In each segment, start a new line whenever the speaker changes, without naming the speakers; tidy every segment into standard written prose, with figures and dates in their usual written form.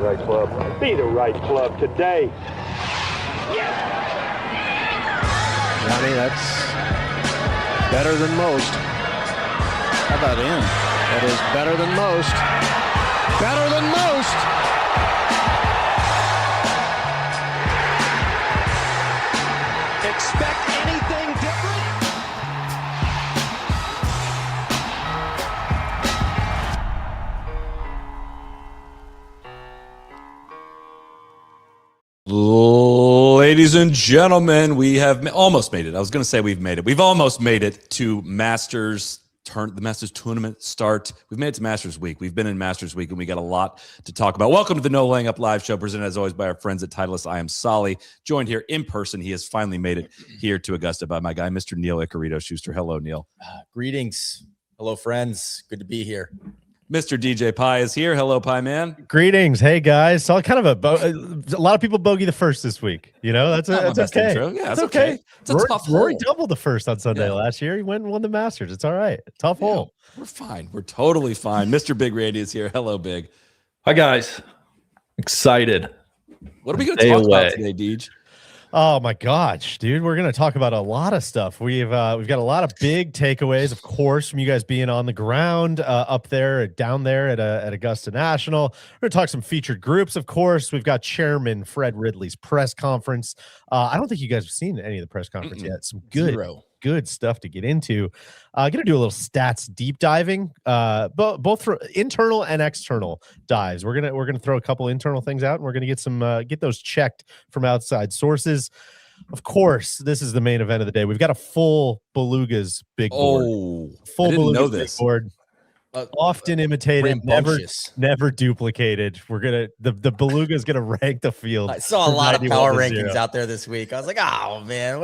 right club. Be the right club today.
Johnny, that's better than most.
How about him?
That is better than most. Better than most.
Expect anything different?
Ladies and gentlemen, we have almost made it. I was going to say we've made it. We've almost made it to the Masters tournament start. We've made it to Masters Week. We've been in Masters Week, and we got a lot to talk about. Welcome to the No Laying Up Live Show, presented as always by our friends at Titleist. I am Soly, joined here in person. He has finally made it here to Augusta by my guy, Mr. Neil Icarito-Schuster. Hello, Neil.
Greetings. Hello, friends. Good to be here.
Mr. DJ Pie is here. Hello, Pie Man.
Greetings. Hey, guys. So kind of a lot of people bogey the first this week. You know, that's okay.
Intro. Yeah, that's okay. It's a tough hole.
Rory doubled the first on Sunday last year. He went and won the Masters. It's all right. Tough hole.
We're fine. We're totally fine. Mr. Big Randy is here. Hello, Big.
Hi, guys. Excited.
What are we going to talk about today, Deej?
Oh my gosh, dude, we're gonna talk about a lot of stuff. We've got a lot of big takeaways, of course, from you guys being on the ground up there, down there at Augusta National. We're gonna talk some featured groups, of course. We've got Chairman Fred Ridley's press conference. I don't think you guys have seen any of the press conference yet. Some good stuff to get into. Gonna do a little stats deep diving, both for internal and external dives. We're gonna throw a couple internal things out, and we're gonna get those checked from outside sources. Of course, this is the main event of the day. We've got a full Beluga's big board. Full Beluga's big board. Often imitated, never duplicated. We're gonna the Beluga is gonna rank the field.
I saw a lot of power rankings out there this week. I was like, oh man,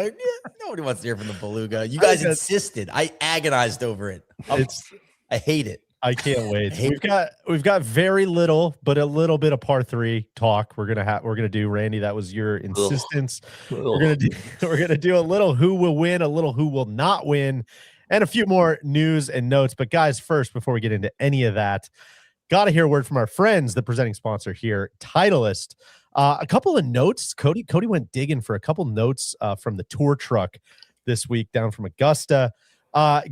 nobody wants to hear from the Beluga. You guys insisted. I agonized over it. I hate it.
I can't wait. We've got very little, but a little bit of par 3 talk. We're gonna do, Randy. That was your insistence. We're gonna do a little who will win, a little who will not win, and a few more news and notes. But guys, first, before we get into any of that, got to hear a word from our friends, the presenting sponsor here, Titleist. A couple of notes. Cody went digging for a couple notes from the tour truck this week down from Augusta.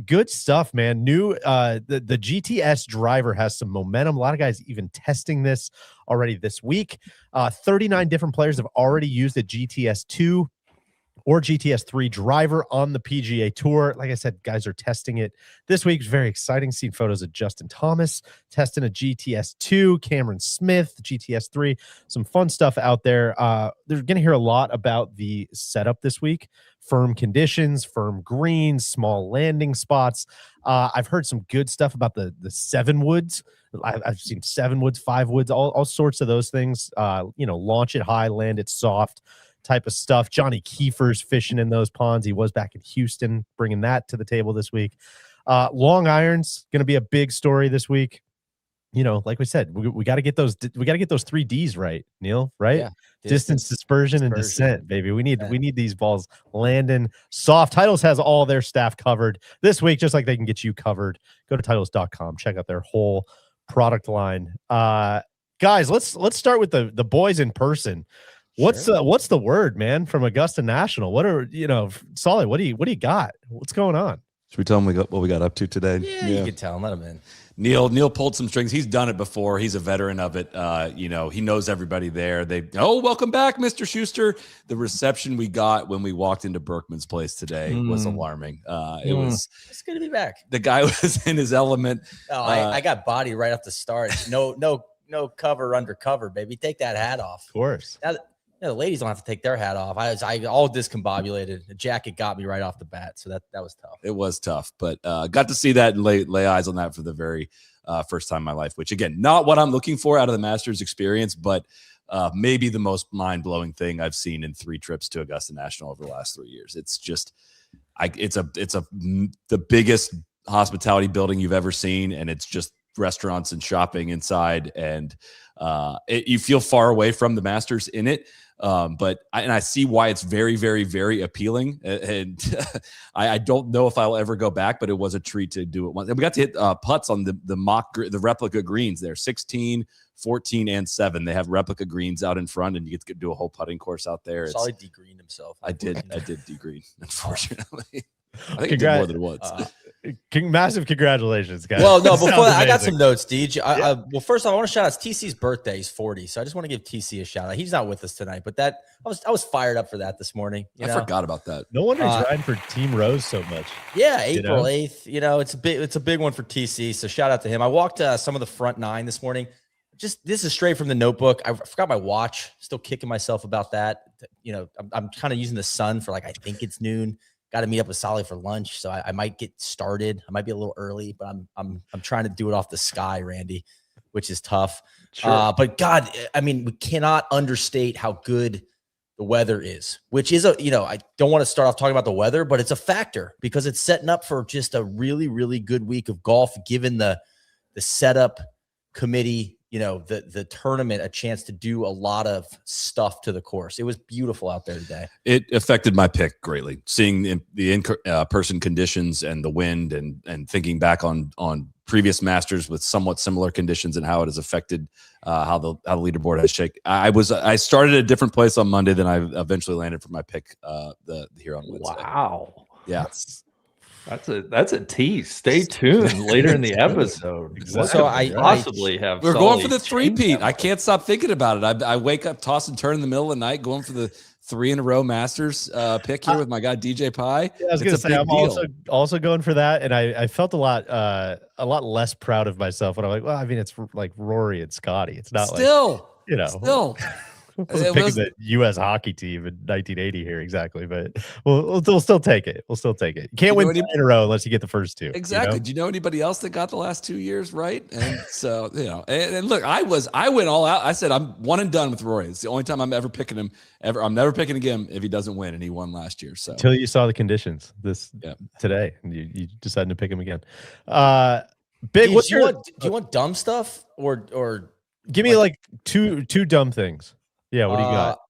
Good stuff, man. New the GTS driver has some momentum. A lot of guys even testing this already this week. 39 different players have already used a GTS 2 or GTS 3 driver on the PGA Tour. Like I said, guys are testing it this week. It's very exciting. Seeing photos of Justin Thomas testing a GTS 2, Cameron Smith, GTS 3. Some fun stuff out there. They're going to hear a lot about the setup this week. Firm conditions, firm greens, small landing spots. I've heard some good stuff about the 7 woods. I've seen 7 woods, 5 woods, all sorts of those things. Launch it high, land it soft type of stuff. Johnny Kiefer's fishing in those ponds. He was back in Houston, bringing that to the table this week. Long irons going to be a big story this week. Like we said, we got to get those. We got to get those 3 Ds right, Neil. Right? Yeah. Distance, dispersion, and descent, baby. We need these balls landing soft. Titleist has all their staff covered this week, just like they can get you covered. Go to Titleist.com. Check out their whole product line. Guys, let's start with the boys in person. What's the word, man, from Augusta National? What are Soly? What do you got? What's going on?
Should we tell him what we got up to today?
Yeah, you can tell him. Let him in.
Neil pulled some strings. He's done it before. He's a veteran of it. He knows everybody there. Welcome back, Mr. Schuster. The reception we got when we walked into Berkman's place today was alarming.
It's good to be back.
The guy was in his element.
Oh, I got body right off the start. No cover undercover, baby. Take that hat off.
Of course.
Now, the ladies don't have to take their hat off. I all discombobulated. The jacket got me right off the bat, so that was tough.
It was tough, but got to see that and lay eyes on that for the very first time in my life, which, again, not what I'm looking for out of the Masters experience, but maybe the most mind-blowing thing I've seen in 3 trips to Augusta National over the last 3 years. It's just the biggest hospitality building you've ever seen, and it's just restaurants and shopping inside, and you feel far away from the Masters in it. But I see why it's very, very, very appealing. And I don't know if I'll ever go back, but it was a treat to do it once. And we got to hit putts on the replica greens there, 16, 14, and 7. They have replica greens out in front, and you get to do a whole putting course out there.
Soly de-greened himself.
I did de-green, unfortunately. I think I did more than once.
Massive congratulations, guys.
Well, no, before that, I got some notes, Deej. Well, first I want to shout out, it's TC's birthday. He's 40, so I just want to give TC a shout out. He's not with us tonight, but I was fired up for that this morning.
I forgot about that.
No wonder he's riding for Team Rose so much.
Yeah, April 8th. It's a big one for TC. So shout out to him. I walked some of the front 9 this morning. This is straight from the notebook. I forgot my watch. Still kicking myself about that. I'm kind of using the sun for I think it's noon. Got to meet up with Soly for lunch, so I might get started. I might be a little early, but I'm trying to do it off the sky, Randy, which is tough. Sure. But God, I mean, we cannot understate how good the weather is, which is I don't want to start off talking about the weather, but it's a factor because it's setting up for just a really, really good week of golf, given the setup committee, the tournament, a chance to do a lot of stuff to the course. It was beautiful out there today. It
affected my pick greatly, seeing the in-person conditions and the wind and thinking back on previous Masters with somewhat similar conditions and how it has affected how the leaderboard has shaken. I started at a different place on Monday than I eventually landed for my pick here on Wednesday.
Wow.
Yeah.
That's a tease. Stay tuned later in the episode.
Exactly. So I
possibly have.
We're going for the 3-peat. I can't stop thinking about it. I wake up, toss and turn in the middle of the night, going for the 3 in a row Masters pick here with my guy DJ Pie.
Yeah, I was going to say I'm also going for that, and I felt a lot less proud of myself when I'm like, well, I mean, it's like Rory and Scotty. It's not
still.
Still. I was picking the U.S. hockey team in 1980 here exactly, but we'll still take it. We'll still take it. You can't win 3 in a row unless you get the first 2.
Exactly. Do you know anybody else that got the last 2 years right? And so and look, I went all out. I said I'm one and done with Rory. It's the only time I'm ever picking him. I'm never picking again if he doesn't win, and he won last year. So
until you saw the conditions today, and you decided to pick him again. Big.
Do you want dumb stuff or
give me like two dumb things? Yeah, what do you got?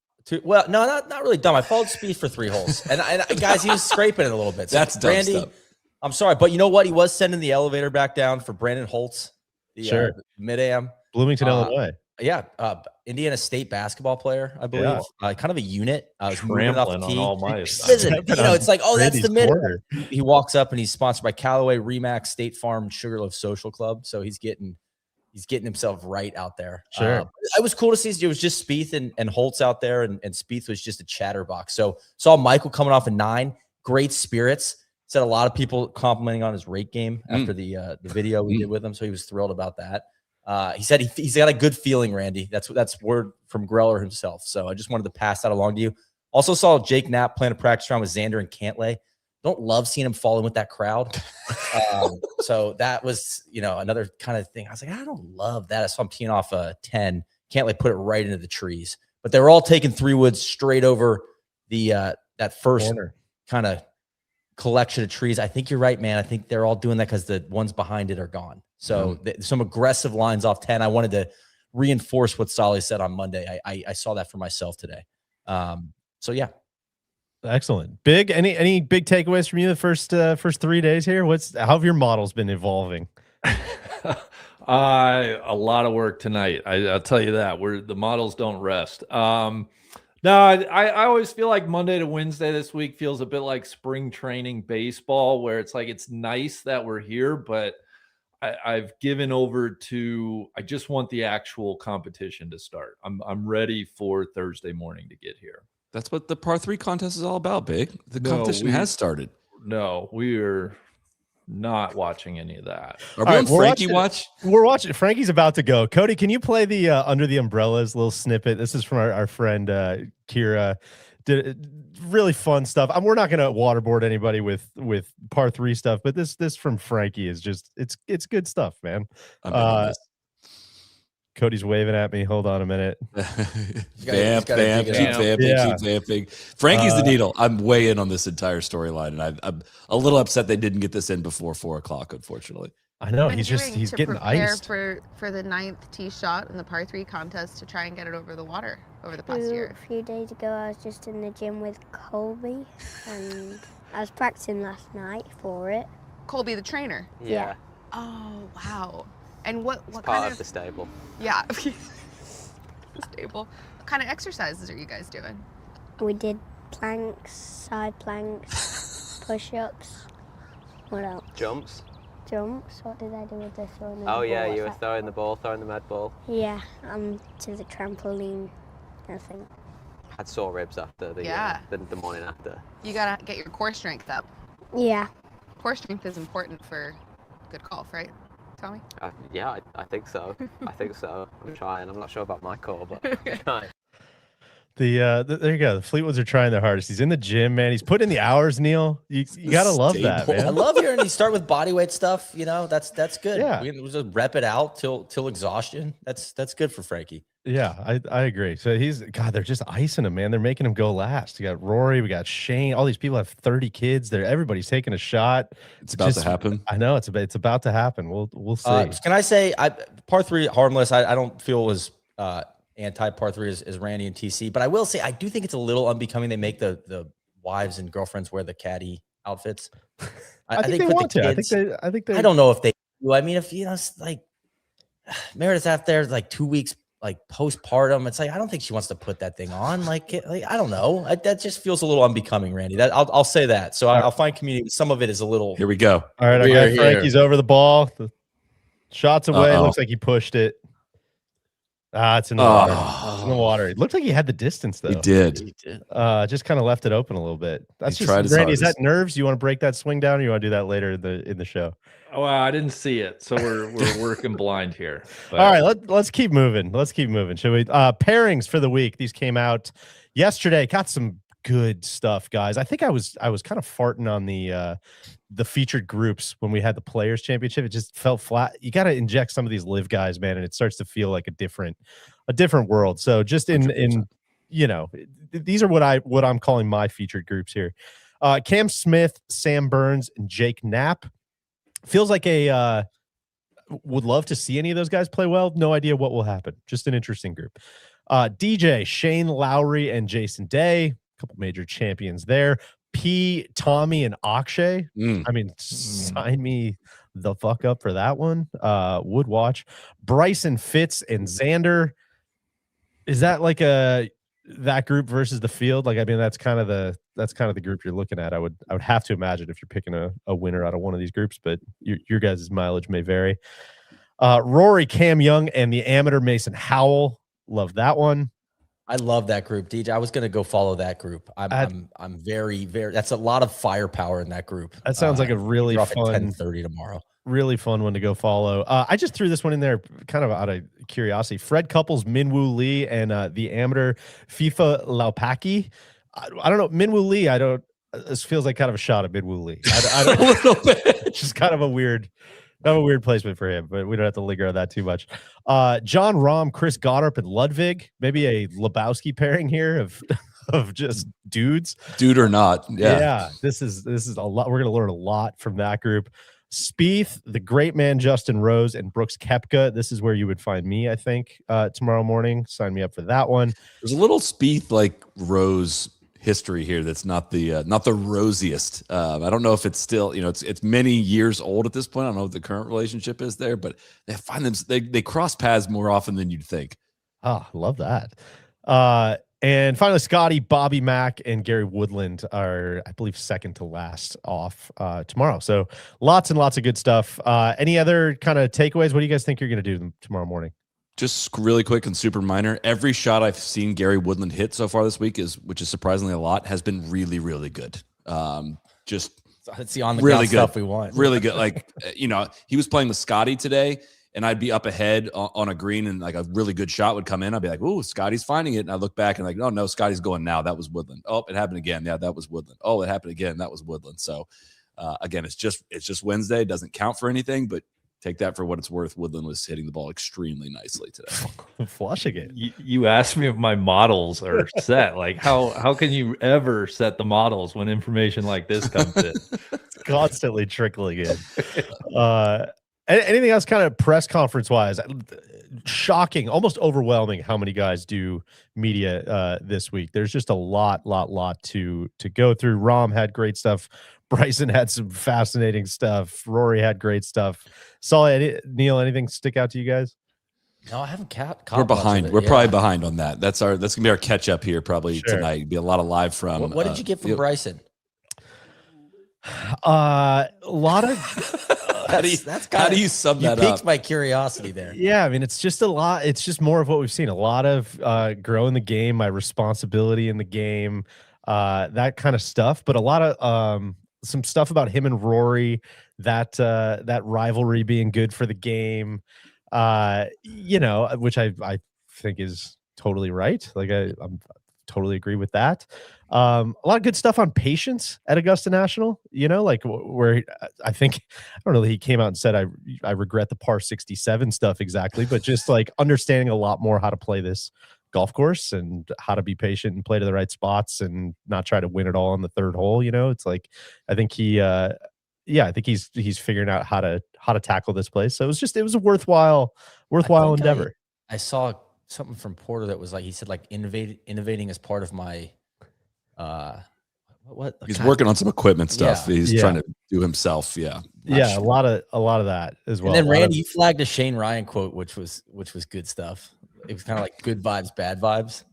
Well, no, not really dumb. I followed Spieth for 3 holes, and guys, he was scraping it a little bit. So
that's dumb
Randy.
Stuff.
I'm sorry, but you know what? He was sending the elevator back down for Brandon Holtz, the mid-am,
Bloomington, Illinois.
Yeah, Indiana State basketball player, I believe.
Yeah.
Kind of a unit. I was
moving
off the tee.
On all my
Listen, it's like, oh, that's the mid. He walks up and he's sponsored by Callaway, Remax, State Farm, Sugarloaf Social Club. So he's getting himself right out there.
Sure.
It was cool to see. It was just Spieth and Holtz out there, and Spieth was just a chatterbox. So saw Michael coming off a 9, great spirits. Said a lot of people complimenting on his rake game after the video we did with him. So he was thrilled about that. He said he's got a good feeling, Randy. That's word from Greller himself. So I just wanted to pass that along to you. Also saw Jake Knapp playing a practice round with Xander and Cantlay. Don't love seeing him fall in with that crowd. So that was, another kind of thing. I was like, I don't love that. So I'm teeing off a 10. Can't put it right into the trees. But they were all taking 3 woods straight over the that first kind of collection of trees. I think you're right, man. I think they're all doing that because the ones behind it are gone. So some aggressive lines off 10. I wanted to reinforce what Soly said on Monday. I saw that for myself today. So yeah.
Excellent. Big. Any big takeaways from you the first 3 days here? How have your models been evolving?
A lot of work tonight. I'll tell you that. The models don't rest. No, I always feel like Monday to Wednesday this week feels a bit like spring training baseball, where it's like it's nice that we're here, but I've given over to I just want the actual competition to start. I'm ready for Thursday morning to get here.
That's what the par 3 contest is all about, Big. The competition has started.
No, we are not watching any of that.
Are we on Frankie watch?
We're watching. Frankie's about to go. Cody, can you play the Under the Umbrellas little snippet? This is from our friend Kira. Did really fun stuff. We're not going to waterboard anybody with par 3 stuff, but this from Frankie is just it's good stuff, man. Cody's waving at me. Hold on a minute.
Keep vamping. Frankie's the needle. I'm way in on this entire storyline, and I'm a little upset they didn't get this in before 4 o'clock, unfortunately.
I know he's getting iced
for the 9th tee shot in the par 3 contest to try and get it over the water. over the past year?
A few days ago, I was just in the gym with Colby, and I was practicing last night for it.
Colby, the trainer.
Yeah.
Oh wow. And what
part
kind
of the stable?
Yeah. The stable. What kind of exercises are you guys doing?
We did planks, side planks, push-ups. What else?
Jumps?
Jumps. What did I do with this one?
Oh yeah, you were throwing the ball, throwing the med ball.
Yeah, to the trampoline, I think.
Had sore ribs after the morning after.
You gotta get your core strength up.
Yeah.
Core strength is important for good golf, right, Tommy?
Yeah, I think so. I think so. I'm trying. I'm not sure about my core, but I'm trying.
There you go. The Fleetwoods are trying their hardest. He's in the gym, man. He's putting in the hours, Neil. You gotta love that, man.
I love hearing you start with body weight stuff. You know, that's good.
Yeah.
We can just rep it out till exhaustion. That's good for Frankie.
Yeah, I agree. So they're just icing him, man. They're making him go last. You got Rory, we got Shane. All these people have 30 kids. Everybody's taking a shot.
It's about to happen.
I know it's about to happen. We'll see.
Can I say par 3 harmless? I don't feel as anti par 3 as Randy and TC, but I will say I do think it's a little unbecoming. They make the wives and girlfriends wear the caddy outfits.
I think they want to.
Kids,
I think they.
I don't know if they do. I mean, if it's like Meredith's out there like 2 weeks like postpartum, it's like I don't think she wants to put that thing on. Like I don't know. That just feels a little unbecoming, Randy. That I'll say that. So I'll find community. Some of it is a little.
Here we go.
All right, I got Frankie's over the ball. The shot's away. Looks like he pushed it. It's in the water. It's in the water. It looked like he had the distance though.
He did.
Just kind of left it open a little bit. That's
He
just
tried his
Randy. Is
hardest.
that nerves? You want to break that swing down, or you want to do that later in the show?
Well, I didn't see it, so we're working blind here. But.
All right, let's keep moving. Let's keep moving. Shall we? Pairings for the week. These came out yesterday. Got some good stuff, guys. I think I was kind of farting on the featured groups when we had the Players Championship. It just felt flat. You got to inject some of these live guys, man, and it starts to feel like a different world. So just in these are what I'm calling my featured groups here. Cam Smith, Sam Burns, and Jake Knapp. Feels like would love to see any of those guys play well. No idea what will happen. Just an interesting group. DJ, Shane Lowry, and Jason Day. A couple major champions there. P, Tommy, and Akshay. I mean, sign me the fuck up for that one. Would watch. Bryson, Fitz, and Xander. Is that like that group versus the field? Like, I mean, that's kind of the group you're looking at. I would have to imagine if you're picking a winner out of one of these groups, but your guys' mileage may vary. Rory, Cam Young, and the amateur Mason Howell. Love that one.
I love that group, DJ. I was going to go follow that group. I'm very, very. That's a lot of firepower in that group.
That sounds like a really fun
10:30 tomorrow.
Really fun one to go follow. I just threw this one in there kind of out of curiosity. Fred Couples, Minwoo Lee, and the amateur FIFA Laupaki. I don't know. Minwoo Lee, this feels like kind of a shot at Minwoo Lee. I don't, a little bit. It's just kind of a weird placement for him, but we don't have to linger on that too much. John Rahm, Chris Goddard, and Ludwig. Maybe a Lebowski pairing here of just dudes.
Dude or not.
Yeah. This is a lot. We're going to learn a lot from that group. Spieth, the great man Justin Rose, and Brooks Koepka. This is where you would find me, I think, tomorrow morning. Sign me up for that one.
There's a little Spieth like Rose history here that's not the rosiest. I don't know if it's still, it's many years old at this point. I don't know what the current relationship is there, but they cross paths more often than you'd think.
Oh, love that. And finally, Scotty, Bobby Mack, and Gary Woodland are, I believe, second to last off tomorrow. So lots and lots of good stuff. Any other kind of takeaways? What do you guys think you're going to do tomorrow morning?
Just really quick and super minor. Every shot I've seen Gary Woodland hit so far this week which is surprisingly a lot, has been really, really good. Just
it's the on the
really
good stuff we want.
Really good. Like, he was playing with Scotty today, and I'd be up ahead on a green, and like a really good shot would come in. I'd be like, "Ooh, Scotty's finding it." And I look back and like, "Oh no, Scotty's going now." That was Woodland. Oh, it happened again. Yeah, that was Woodland. Oh, it happened again. That was Woodland. So again, it's just Wednesday. It doesn't count for anything, but take that for what it's worth. Woodland was hitting the ball extremely nicely today.
Flushing it.
You asked me if my models are set. Like how can you ever set the models when information like this comes in?
It's constantly trickling in. Anything else kind of press conference wise? Shocking, almost overwhelming how many guys do media this week. There's just a lot to go through. Rom had great stuff. Bryson had some fascinating stuff. Rory had great stuff. Soly, Neil, anything stick out to you guys?
No, I haven't
We're behind. We're probably behind on that. That's gonna be our catch up here probably tonight. Be a lot of live from.
What did you get from Bryson?
A lot of.
How do you sum that up?
You piqued my curiosity there.
Yeah, I mean, it's just a lot. It's just more of what we've seen. A lot of growing the game, my responsibility in the game, that kind of stuff. But a lot of some stuff about him and Rory, that rivalry being good for the game. Which I think is totally right. Like I'm totally agree with that. A lot of good stuff on patience at Augusta National, like where I don't know that he came out and said, I regret the par 67 stuff exactly, but just like understanding a lot more how to play this golf course and how to be patient and play to the right spots and not try to win it all on the third hole. It's like, I think I think he's figuring out how to tackle this place. So it was a worthwhile endeavor.
I saw something from Porter that was like, he said like innovating as part of my what
he's working on some equipment stuff. He's trying to do himself. A
lot of that as well.
And then Randy, you flagged a Shane Ryan quote, which was good stuff. It was kind of like good vibes, bad vibes.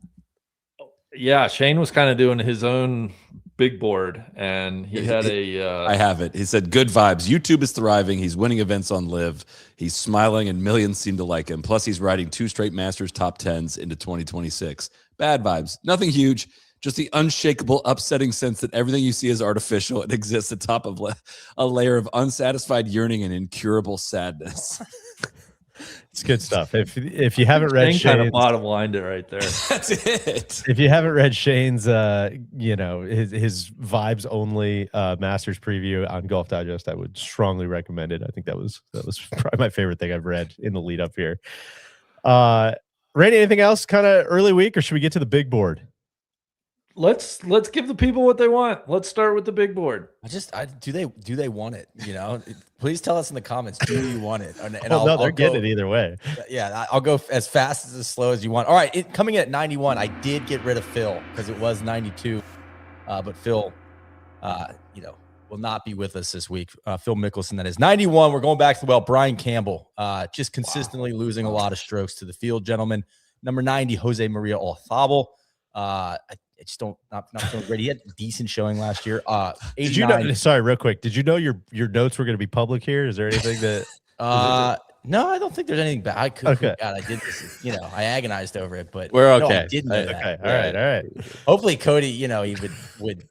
Yeah, Shane was kind of doing his own big board, and he had
I have it. He said, "Good vibes. YouTube is thriving. He's winning events on Live. He's smiling, and millions seem to like him. Plus, he's riding 2 straight Masters top 10s into 2026. Bad vibes. Nothing huge. Just the unshakable, upsetting sense that everything you see is artificial and exists atop of a layer of unsatisfied yearning and incurable sadness."
It's good stuff. If you haven't read Shane's,
kind of bottom lined it right there.
That's it.
If you haven't read Shane's, his vibes only Masters preview on Golf Digest, I would strongly recommend it. I think that was probably my favorite thing I've read in the lead up here. Randy, anything else kind of early week, or should we get to the big board?
Let's give the people what they want. Let's start with the big board.
Do they want it? Please tell us in the comments. Do you want it? And
they're getting it either way.
Yeah, I'll go as fast as slow as you want. All right, coming in at 91, I did get rid of Phil because it was 92, but Phil, will not be with us this week. Phil Mickelson, that is 91. We're going back to the well. Brian Campbell, just consistently losing a lot of strokes to the field, gentlemen. Number 90, Jose Maria Olazabal. I just not feeling great. He had a decent showing last year.
Did you know? Sorry, real quick. Did you know your notes were going to be public here? Is there anything that?
No, I don't think there's anything bad.
Okay.
God, I did this. I agonized over it, but
we're okay.
No, I didn't know that.
Okay. All right.
Hopefully, Cody, he would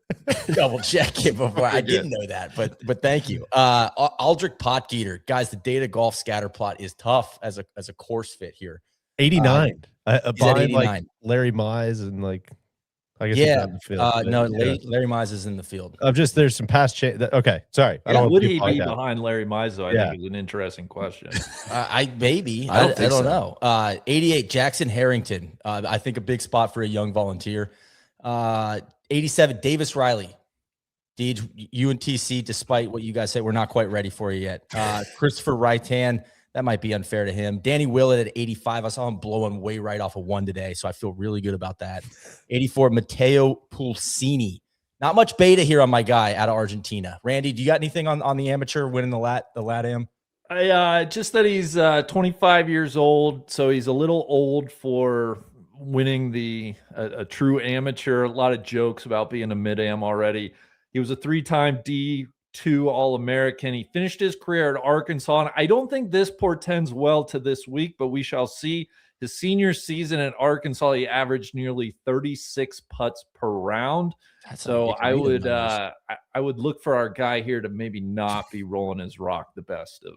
double check it before. I didn't know that, but thank you. Aldrich Potgieter, guys. The data golf scatter plot is tough as a course fit here.
89. Behind
89.
like Larry Mize and like. I guess
yeah.
The field,
Larry Mize is in the field.
There's some past change. Okay, sorry.
I don't. Would he be behind Larry Mize? Though? I think is an interesting question.
I don't know. 88 Jackson Harrington. I think a big spot for a young volunteer. 87 Davis Riley. Deej, you and TC, despite what you guys say, we're not quite ready for you yet. Christopher Raitan. That might be unfair to him. Danny Willett at 85. I saw him blowing way right off of 1 today, so I feel really good about that. 84, Matteo Pulsini. Not much beta here on my guy out of Argentina. Randy, do you got anything on the amateur winning the LATAM?
Just that he's 25 years old, so he's a little old for winning a true amateur. A lot of jokes about being a mid-am already. He was a 3-time D2 All-American. He finished his career at Arkansas, and I don't think this portends well to this week, but we shall see. His senior season at Arkansas, he averaged nearly 36 putts per round. So I would look for our guy here to maybe not be rolling his rock the best of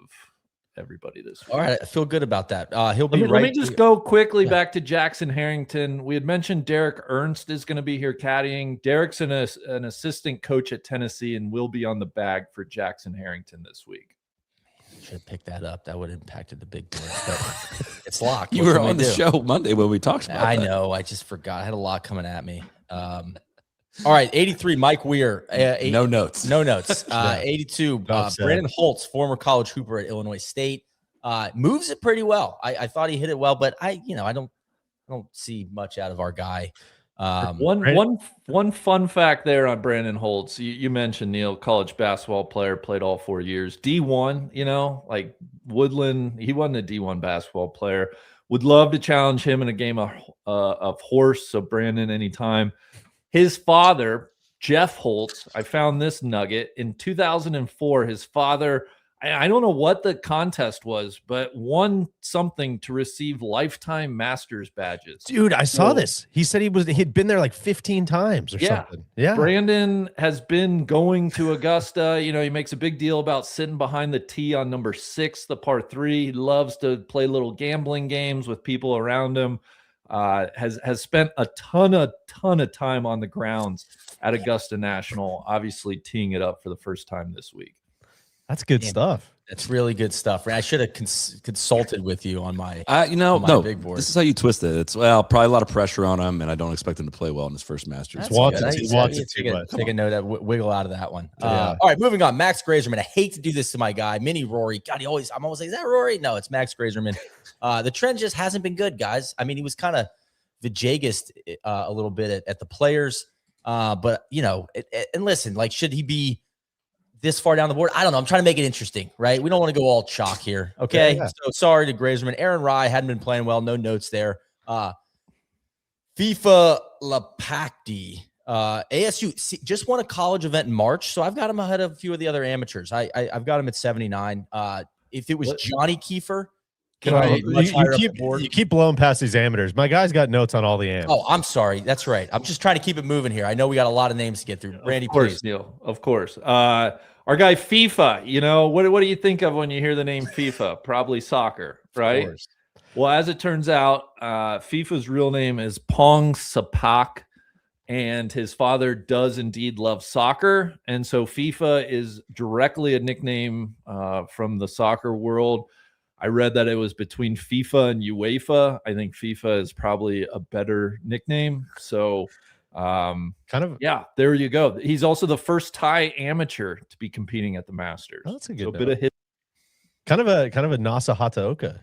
everybody this week.
All right, I feel good about that. Let
me just go quickly back to Jackson Harrington. We had mentioned Derek Ernst is going to be here caddying. Derek's an assistant coach at Tennessee and will be on the bag for Jackson Harrington this week.
Should have picked that up. That would have impacted the big board, but it's locked.
You were on the show Monday when we talked about
that. I know. I just forgot. I had a lot coming at me. All right, 83, Mike Weir.
No notes.
No notes. 82, Brandon Holtz, former college hooper at Illinois State. Moves it pretty well. I thought he hit it well, but I don't see much out of our guy.
One fun fact there on Brandon Holtz. You mentioned Neil, college basketball player, played all 4 years. D1, like Woodland, he wasn't a D1 basketball player. Would love to challenge him in a game of horse. So Brandon, anytime. His father, Jeff Holtz, I found this nugget in 2004. His father, I don't know what the contest was, but won something to receive lifetime Masters badges.
Dude, I saw this. He said he'd been there like 15 times or something. Yeah.
Brandon has been going to Augusta. He makes a big deal about sitting behind the tee on number 6, the par 3. He loves to play little gambling games with people around him. Has spent a ton of time on the grounds at Augusta National, obviously teeing it up for the first time this week.
That's good stuff.
That's really good stuff. I should have consulted with you on my, big board.
This is how you twist it. It's probably a lot of pressure on him, and I don't expect him to play well in his first Masters.
He wants it too much.
Take a note of wiggle out of that one. All right, moving on. Max Grazerman. I hate to do this to my guy, Mini Rory. God, I'm always like, is that Rory? No, it's Max Grazerman. The trend just hasn't been good, guys. I mean, he was kind of Vijayist a little bit at the Players, but and listen, like, should he be this far down the board? I don't know. I'm trying to make it interesting, right? We don't want to go all chalk here. Okay. Yeah. So sorry to Grazerman. Aaron Rye hadn't been playing well. No notes there. FIFA Lapacti. ASU just won a college event in March. So I've got him ahead of a few of the other amateurs. I've got him at 79. If it was Johnny Kiefer,
you keep blowing past these amateurs. My guy's got notes on all the amateurs.
Oh, I'm sorry. That's right. I'm just trying to keep it moving here. I know we got a lot of names to get through. Randy,
of course,
please.
Neil. Of course. Our guy FIFA. What do you think of when you hear the name FIFA? Probably soccer, right? Well, as it turns out, FIFA's real name is Pong Sapak, and his father does indeed love soccer, and so FIFA is directly a nickname from the soccer world. I read that it was between FIFA and UEFA. I think FIFA is probably a better nickname. So, there you go. He's also the first Thai amateur to be competing at the Masters.
Oh, that's a good
bit of hit.
Kind of a Nasa Hataoka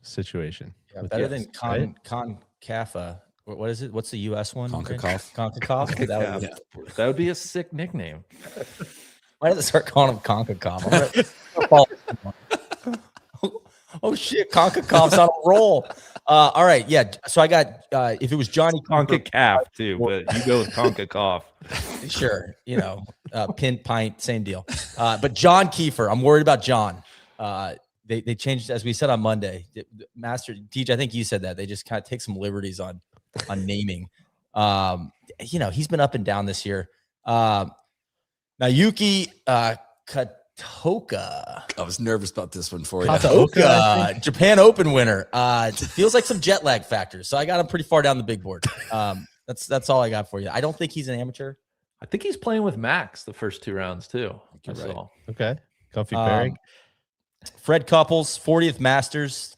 situation.
Yeah, better than CONCACAF. What is it? What's the U.S. one?
CONCACAF. That would be a sick nickname.
Why does it start calling him CONCACAF? Oh shit, CONCACAF's on a roll. All right, yeah. So I got if it was Johnny
CONCACAF too, but you go with CONCACAF.
Sure, pint, same deal. But John Kiefer, I'm worried about John. They changed, as we said on Monday. Master DJ, I think you said that they just kind of take some liberties on naming. He's been up and down this year. Nayuki Katoka.
I was nervous about this one for you.
Katoka, Japan Open winner. It feels like some jet lag factors. So I got him pretty far down the big board. That's all I got for you. I don't think he's an amateur.
I think he's playing with Max the first 2 rounds too.
Okay. Comfy pairing.
Fred Couples, 40th Masters.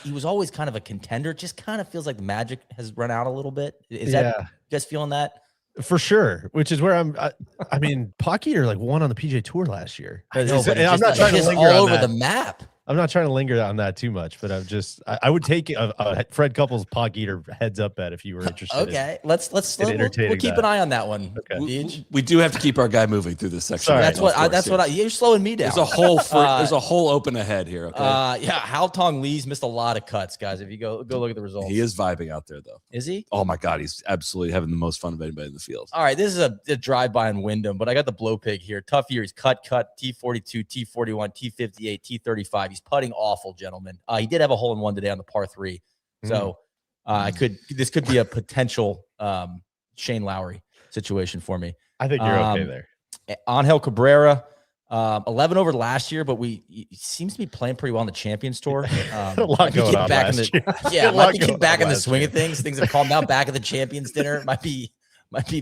He was always kind of a contender. Just kind of feels like the magic has run out a little bit. Is that you guys feeling that?
For sure, which is where Pocketer won on the PGA Tour last year.
I'm not trying to linger all over the map.
I'm not trying to linger on that too much, but I would take a Fred Couples Pocketer heads up bet if you were interested.
Okay, we'll keep an eye on that one.
Okay. We do have to keep our guy moving through this section.
Sorry, you're slowing me down.
There's a whole open ahead here. Okay.
Hal Tong Lee's missed a lot of cuts, guys. If you go look at the results,
he is vibing out there though.
Is he?
Oh my God, he's absolutely having the most fun of anybody in the field.
All right, this is a drive-by in Wyndham, but I got the blow pig here. Tough year. He's cut, T42, T41, T58, T35. He's putting awful, gentlemen. He did have a hole in one today on the par 3. So this could be a potential Shane Lowry situation for me.
I think you're okay there.
Angel Cabrera, 11 over last year, but he seems to be playing pretty well on the Champions Tour.
A lot going on last year.
Might be getting back in the swing of things. Things have calmed down. Back at the Champions dinner might be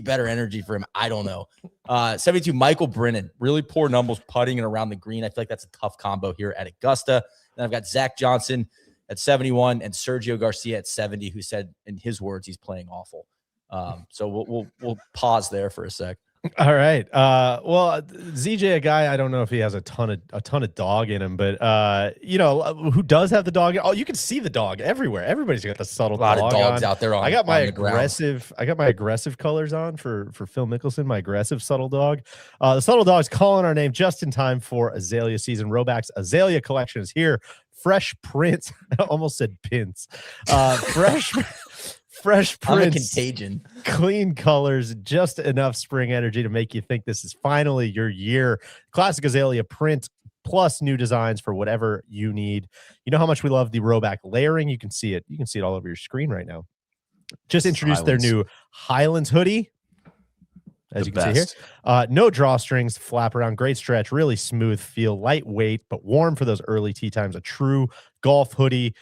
better energy for him. I don't know. 72, Michael Brennan. Really poor numbers putting and around the green. I feel like that's a tough combo here at Augusta. Then I've got Zach Johnson at 71 and Sergio Garcia at 70, who said, in his words, he's playing awful. So we'll pause there for a sec.
All right. Well, ZJ, a guy, I don't know if he has a ton of dog in him, but who does have the dog? Oh, you can see the dog everywhere. Everybody's got the subtle dog.
A lot of dogs
on.
out there.
I got my
aggressive.
I got my aggressive colors on for Phil Mickelson. My aggressive subtle dog. The subtle dog's calling our name just in time for Azalea season. Roback's Azalea collection is here. Fresh prints. I almost said pins. Fresh prints,
contagion,
clean colors, just enough spring energy to make you think this is finally your year. Classic Azalea print plus new designs for whatever you need. You know how much we love the Roback layering. You can see it. You can see it all over your screen right now. Just introduced their new Highlands hoodie. As you can see here, no drawstrings, flap around, great stretch, really smooth feel, lightweight, but warm for those early tee times. A true golf hoodie.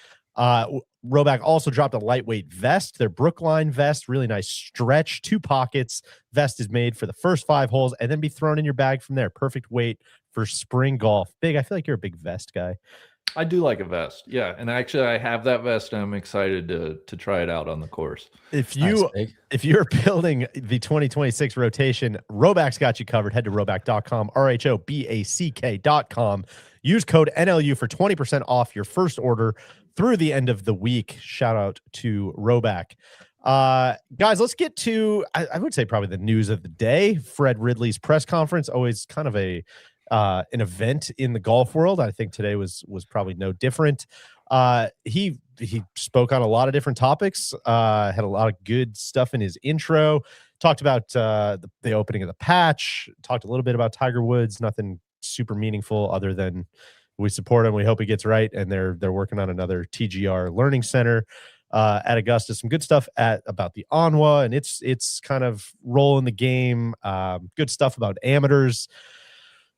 Roback also dropped a lightweight vest, their Brookline vest, really nice stretch, 2 pockets. Vest is made for the first 5 holes and then be thrown in your bag from there. Perfect weight for spring golf. Big, I feel like you're a big vest guy.
I do like a vest. Yeah. And actually I have that vest and I'm excited to try it out on the course.
If you're building the 2026 rotation, Roback's got you covered. Head to roback.com, RHOBACK.com. Use code NLU for 20% off your first order through the end of the week. Shout out to Roback. Guys, let's get to, I would say probably the news of the day. Fred Ridley's press conference, always kind of an event in the golf world. I think today was probably no different. He spoke on a lot of different topics, had a lot of good stuff in his intro, talked about the opening of the patch, talked a little bit about Tiger Woods, nothing super meaningful other than we support him. We hope he gets right. And they're working on another TGR learning center at Augusta. Some good stuff about the ANWA and it's kind of role in the game. Good stuff about amateurs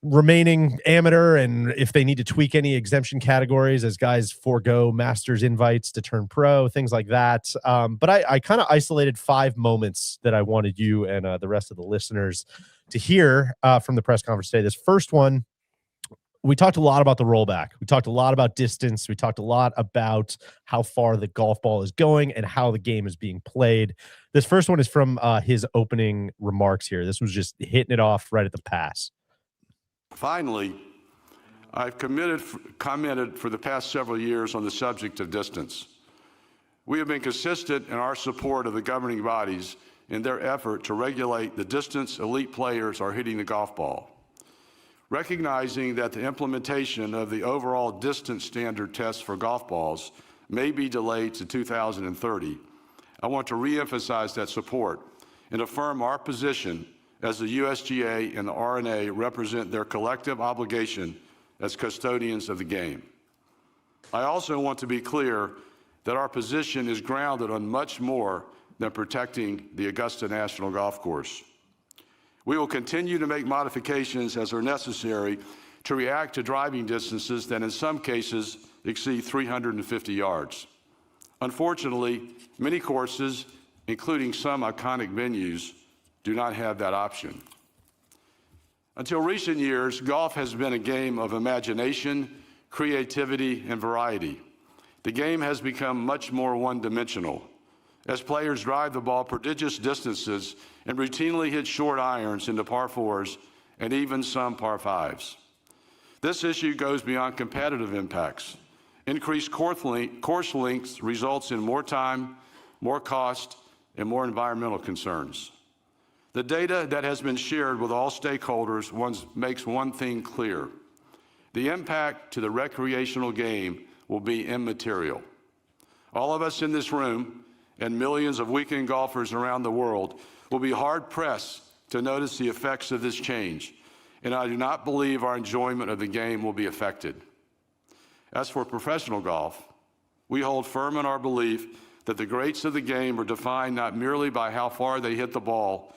remaining amateur and if they need to tweak any exemption categories as guys forego masters invites to turn pro, things like that. But I kind of isolated 5 moments that I wanted you and the rest of the listeners to hear from the press conference today. This first one, we talked a lot about the rollback. We talked a lot about distance. We talked a lot about how far the golf ball is going and how the game is being played. This first one is from his opening remarks here. This was just hitting it off right at the pass.
Finally, I've commented for the past several years on the subject of distance. We have been consistent in our support of the governing bodies in their effort to regulate the distance elite players are hitting the golf ball. Recognizing that the implementation of the overall distance standard test for golf balls may be delayed to 2030, I want to reemphasize that support and affirm our position as the USGA and the R&A represent their collective obligation as custodians of the game. I also want to be clear that our position is grounded on much more than protecting the Augusta National Golf Course. We will continue to make modifications as are necessary to react to driving distances that in some cases exceed 350 yards. Unfortunately, many courses, including some iconic venues, do not have that option. Until recent years, golf has been a game of imagination, creativity, and variety. The game has become much more one-dimensional, as players drive the ball prodigious distances and routinely hit short irons into par 4s and even some par 5s. This issue goes beyond competitive impacts. Increased course lengths results in more time, more cost, and more environmental concerns. The data that has been shared with all stakeholders makes one thing clear. The impact to the recreational game will be immaterial. All of us in this room and millions of weekend golfers around the world will be hard-pressed to notice the effects of this change, and I do not believe our enjoyment of the game will be affected. As for professional golf, we hold firm in our belief that the greats of the game are defined not merely by how far they hit the ball,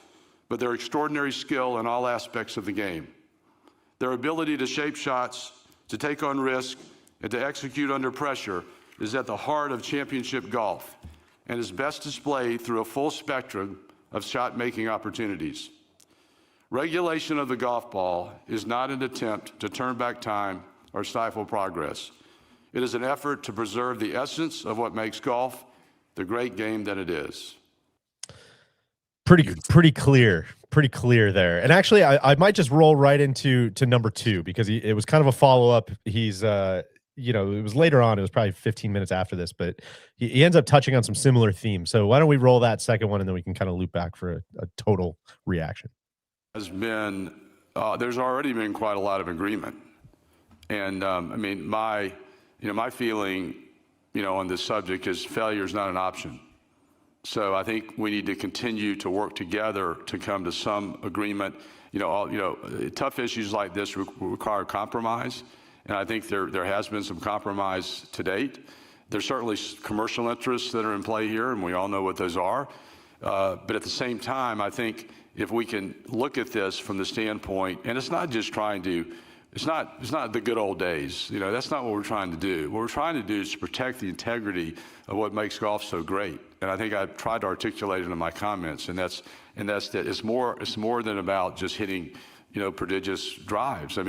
but their extraordinary skill in all aspects of the game. Their ability to shape shots, to take on risk, and to execute under pressure is at the heart of championship golf and is best displayed through a full spectrum of shot-making opportunities. Regulation of the golf ball is not an attempt to turn back time or stifle progress. It is an effort to preserve the essence of what makes golf the great game that it is.
Pretty clear there. And actually, I might just roll right into number 2 because it was kind of a follow up. He's it was later on. It was probably 15 minutes after this, but he ends up touching on some similar themes. So why don't we roll that second one and then we can kind of loop back for a total reaction.
There's already been quite a lot of agreement, and my feeling, on this subject is failure is not an option. So I think we need to continue to work together to come to some agreement. Tough issues like this require compromise, and I think there has been some compromise to date. There's certainly commercial interests that are in play here, and we all know what those are. But at the same time, I think if we can look at this from the standpoint, and it's not just it's not the good old days. That's not what we're trying to do. What we're trying to do is to protect the integrity of what makes golf so great. And I think I've tried to articulate it in my comments, and that's that it's more than about just hitting, prodigious drives.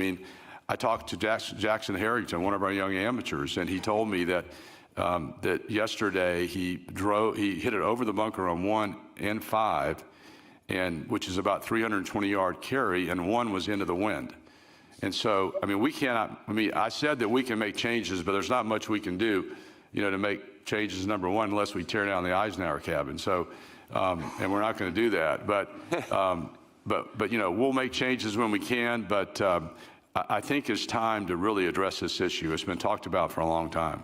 I talked to Jackson Harrington, one of our young amateurs, and he told me that yesterday he hit it over the bunker on 1 and 5, which is about 320-yard carry, and 1 was into the wind. And so, we cannot. I said that we can make changes, but there's not much we can do, to make changes. Number one, unless we tear down the Eisenhower cabin. So, and we're not going to do that. But we'll make changes when we can. But I think it's time to really address this issue. It's been talked about for a long time.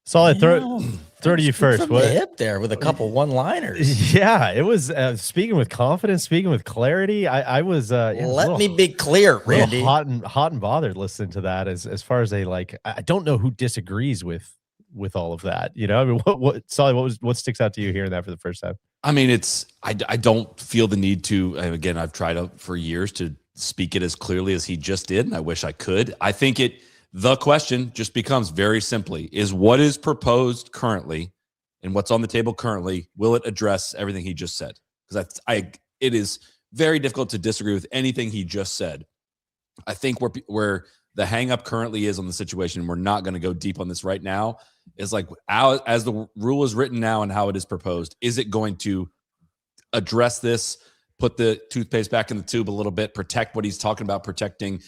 Solid, throw to you first.
From the hip there with a couple one-liners.
Yeah, it was speaking with confidence, speaking with clarity. I was
let me be clear, Randy.
Hot and bothered listening to that. As far as I don't know who disagrees with all of that. Solid, what sticks out to you hearing that for the first time?
I don't feel the need to. Again, I've tried for years to speak it as clearly as he just did, and I wish I could. I think the question just becomes very simply is what is proposed currently and what's on the table currently, will it address everything he just said? Because it is very difficult to disagree with anything he just said. I think where the hang up currently is on the situation, and we're not going to go deep on this right now, is as the rule is written now and how it is proposed, is it going to address this, put the toothpaste back in the tube a little bit, protect what he's talking about protecting,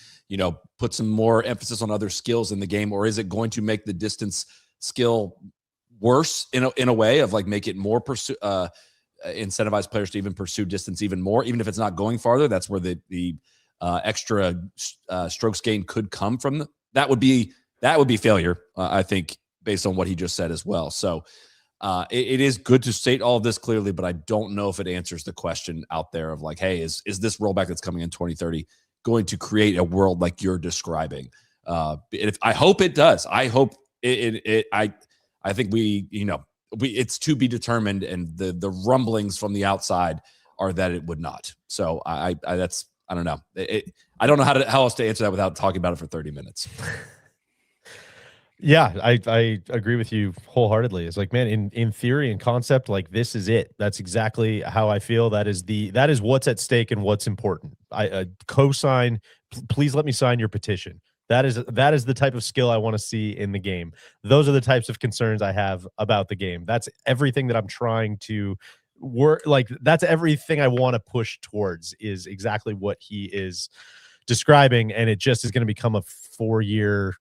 put some more emphasis on other skills in the game, or is it going to make the distance skill worse in a way of make it more incentivize players to even pursue distance even more, even if it's not going farther? That's where the extra strokes gain could come from. That would be failure, I think, based on what he just said as well. So it is good to state all of this clearly, but I don't know if it answers the question out there of hey, is this rollback that's coming in 2030 going to create a world like you're describing? I hope it does. I hope I think it's to be determined, and the rumblings from the outside are that it would not. So I don't know. I don't know how else to answer that without talking about it for 30 minutes.
Yeah, I agree with you wholeheartedly. It's man, in theory and concept, this is it. That's exactly how I feel. That is what's at stake and what's important. I co-sign. Please let me sign your petition. That is the type of skill I want to see in the game. Those are the types of concerns I have about the game. That's everything that I'm trying to work. That's everything I want to push towards is exactly what he is describing, and it just is going to become a 4-year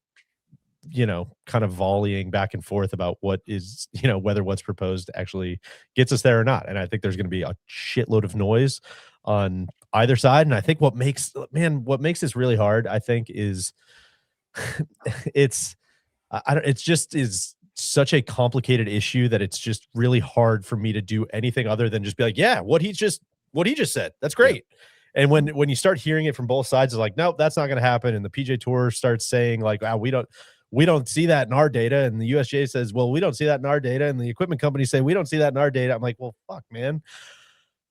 kind of volleying back and forth about what is, whether what's proposed actually gets us there or not. And I think there's going to be a shitload of noise on either side. And I think what makes this really hard, I think, is it's just is such a complicated issue that it's just really hard for me to do anything other than just be yeah, what he just said, that's great. Yeah. And when you start hearing it from both sides, it's nope, that's not going to happen. And the PJ Tour starts saying we don't see that in our data. And the USGA says, well, we don't see that in our data. And the equipment companies say, we don't see that in our data. I'm well, fuck, man.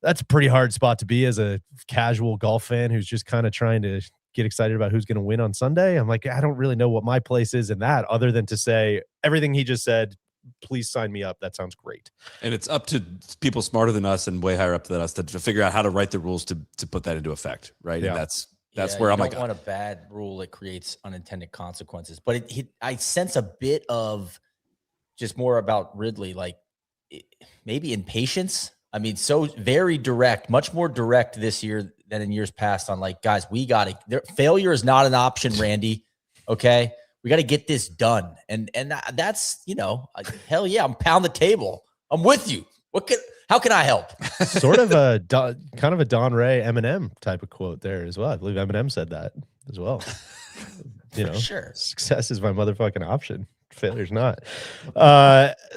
That's a pretty hard spot to be as a casual golf fan who's just kind of trying to get excited about who's going to win on Sunday. I'm I don't really know what my place is in that other than to say everything he just said, please sign me up. That sounds great.
And it's up to people smarter than us and way higher up than us to figure out how to write the rules to put that into effect. Right. Yeah. And that's where I'm
I don't want a bad rule that creates unintended consequences. But I sense a bit of just more about Ridley, maybe impatience I mean, so very direct, much more direct this year than in years past on like, guys, we got to, failure is not an option, Randy. Okay. We got to get this done. And that's, hell yeah, I'm pound the table. I'm with you. How can I help?
Sort of a kind of a Don Ray Eminem type of quote there as well. I believe Eminem said that as well.
Sure.
Success is my motherfucking option. Failure's not.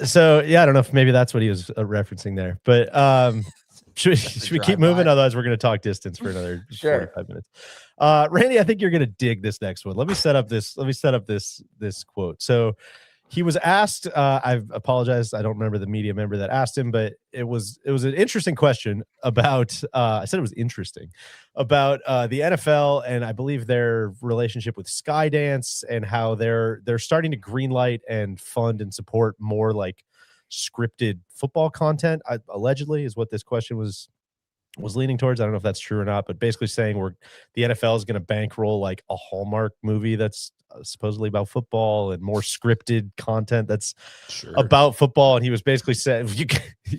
So yeah, I don't know if maybe that's what he was referencing there, but should we keep moving? Otherwise, we're going to talk distance for another 45 minutes. Randy, I think you're going to dig this next one. Let me set up this quote. So he was asked, I apologize, I don't remember the media member that asked him, but it was an interesting question about I said it was interesting about the NFL and I believe their relationship with Skydance and how they're starting to greenlight and fund and support more like scripted football content, allegedly is what this question was leaning towards. I don't know if that's true or not, but basically saying the NFL is going to bankroll like a Hallmark movie that's supposedly about football and more scripted content that's about football. And he was basically saying,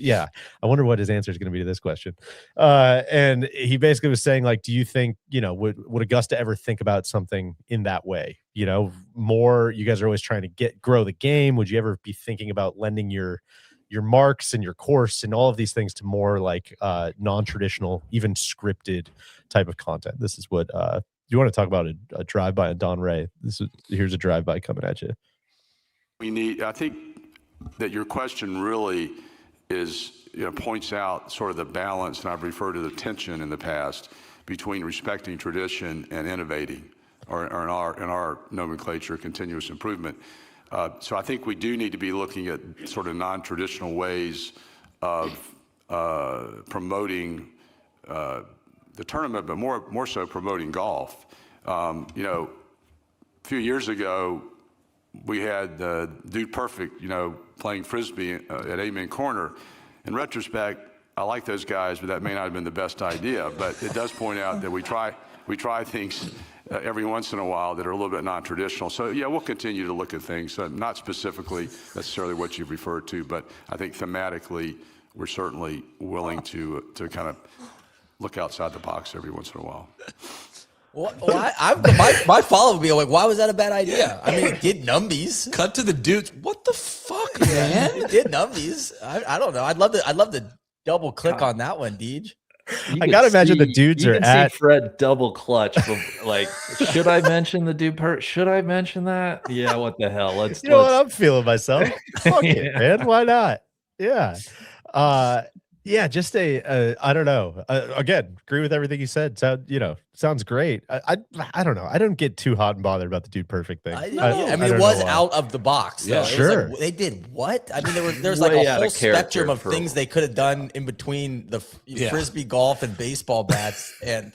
I wonder what his answer is going to be to this question. And he basically was saying, like, do you think, would Augusta ever think about something in that way? More, you guys are always trying to grow the game. Would you ever be thinking about lending your marks and your course and all of these things to more like non-traditional, even scripted type of content? This is what you want to talk about a drive-by on Don Ray. Here's a drive-by coming at you.
I think that your question really is, points out sort of the balance, and I've referred to the tension in the past between respecting tradition and innovating, or in our nomenclature, continuous improvement. So I think we do need to be looking at sort of non-traditional ways of promoting the tournament, but more so promoting golf. A few years ago, we had Dude Perfect, playing Frisbee at Amen Corner. In retrospect, I like those guys, but that may not have been the best idea. But it does point out that we try things every once in a while that are a little bit non-traditional. So yeah, we'll continue to look at things, not specifically necessarily what you've referred to, but I think thematically we're certainly willing to kind of look outside the box every once in a while.
Well, my follow-up would be like, why was that a bad idea? I mean, it did numbies.
Cut to the dudes. What the fuck, man?
It did numbies. I don't know. I'd love to double click on that one, Deej.
I gotta imagine the dudes are at
Fred double clutch. Like, should I mention the dude? Should I mention that? Yeah. What the hell? Let's.
You know what? I'm feeling myself. Fuck it, man. Why not? Yeah. Yeah, just I don't know. Again, agree with everything you said. Sounds great. I don't know. I don't get too hot and bothered about the Dude Perfect thing.
I mean, it was out of the box.
Yeah,
sure. They did what? I mean, there's like a whole spectrum of things they could have done in between the Frisbee golf and baseball bats, and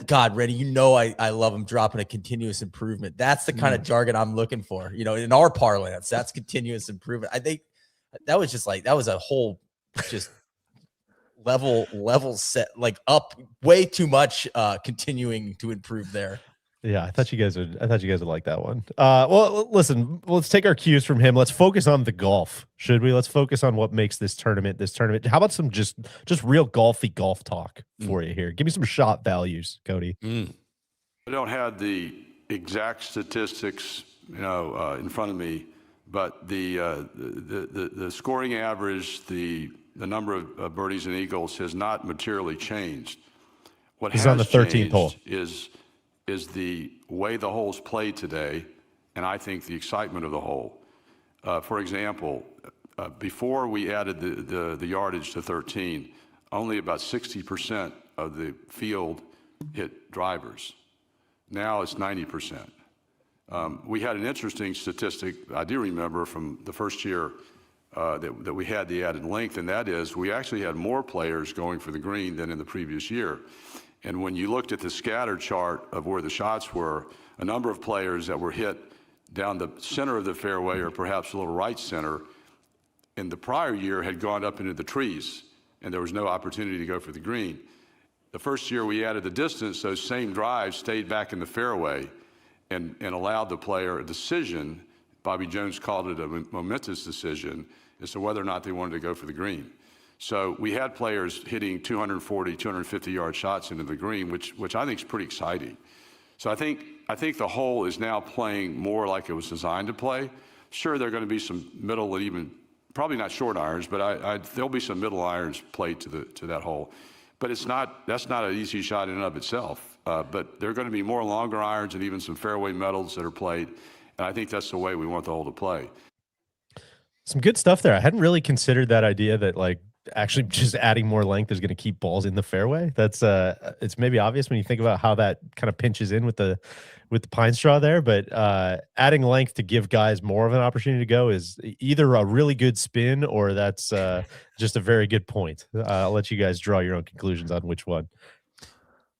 God, Randy, I love him dropping a continuous improvement. That's the kind of jargon I'm looking for. In our parlance, that's continuous improvement. I think. That was just that was a whole just level set, like up way too much, continuing to improve there.
Yeah, I thought you guys would like that one. Well, listen, let's take our cues from him. Let's focus on the golf. Should we? Let's focus on what makes this tournament. How about some just real golfy golf talk for you here? Give me some shot values, Cody.
I don't have the exact statistics, in front of me. But the scoring average, the number of birdies and eagles has not materially changed. What has
on the 13th hole
is the way the holes play today, and I think the excitement of the hole. For example, before we added the yardage to 13, only about 60% of the field hit drivers. Now it's 90%. We had an interesting statistic I do remember from the first year that we had the added length, and that is we actually had more players going for the green than in the previous year. And when you looked at the scatter chart of where the shots were, a number of players that were hit down the center of the fairway or perhaps a little right center in the prior year had gone up into the trees, and there was no opportunity to go for the green. The first year we added the distance, those same drives stayed back in the fairway and allowed the player a decision. Bobby Jones called it a momentous decision, as to whether or not they wanted to go for the green. So we had players hitting 240, 250-yard shots into the green, which I think is pretty exciting. So I think the hole is now playing more like it was designed to play. Sure, there are going to be some middle and even probably not short irons, but there'll be some middle irons played to that hole. But that's not an easy shot in and of itself. But there are going to be more longer irons and even some fairway metals that are played. And I think that's the way we want the hole to play.
Some good stuff there. I hadn't really considered that idea that like actually just adding more length is going to keep balls in the fairway. That's it's maybe obvious when you think about how that kind of pinches in with the pine straw there, but adding length to give guys more of an opportunity to go is either a really good spin or that's just a very good point. I'll let you guys draw your own conclusions on which one.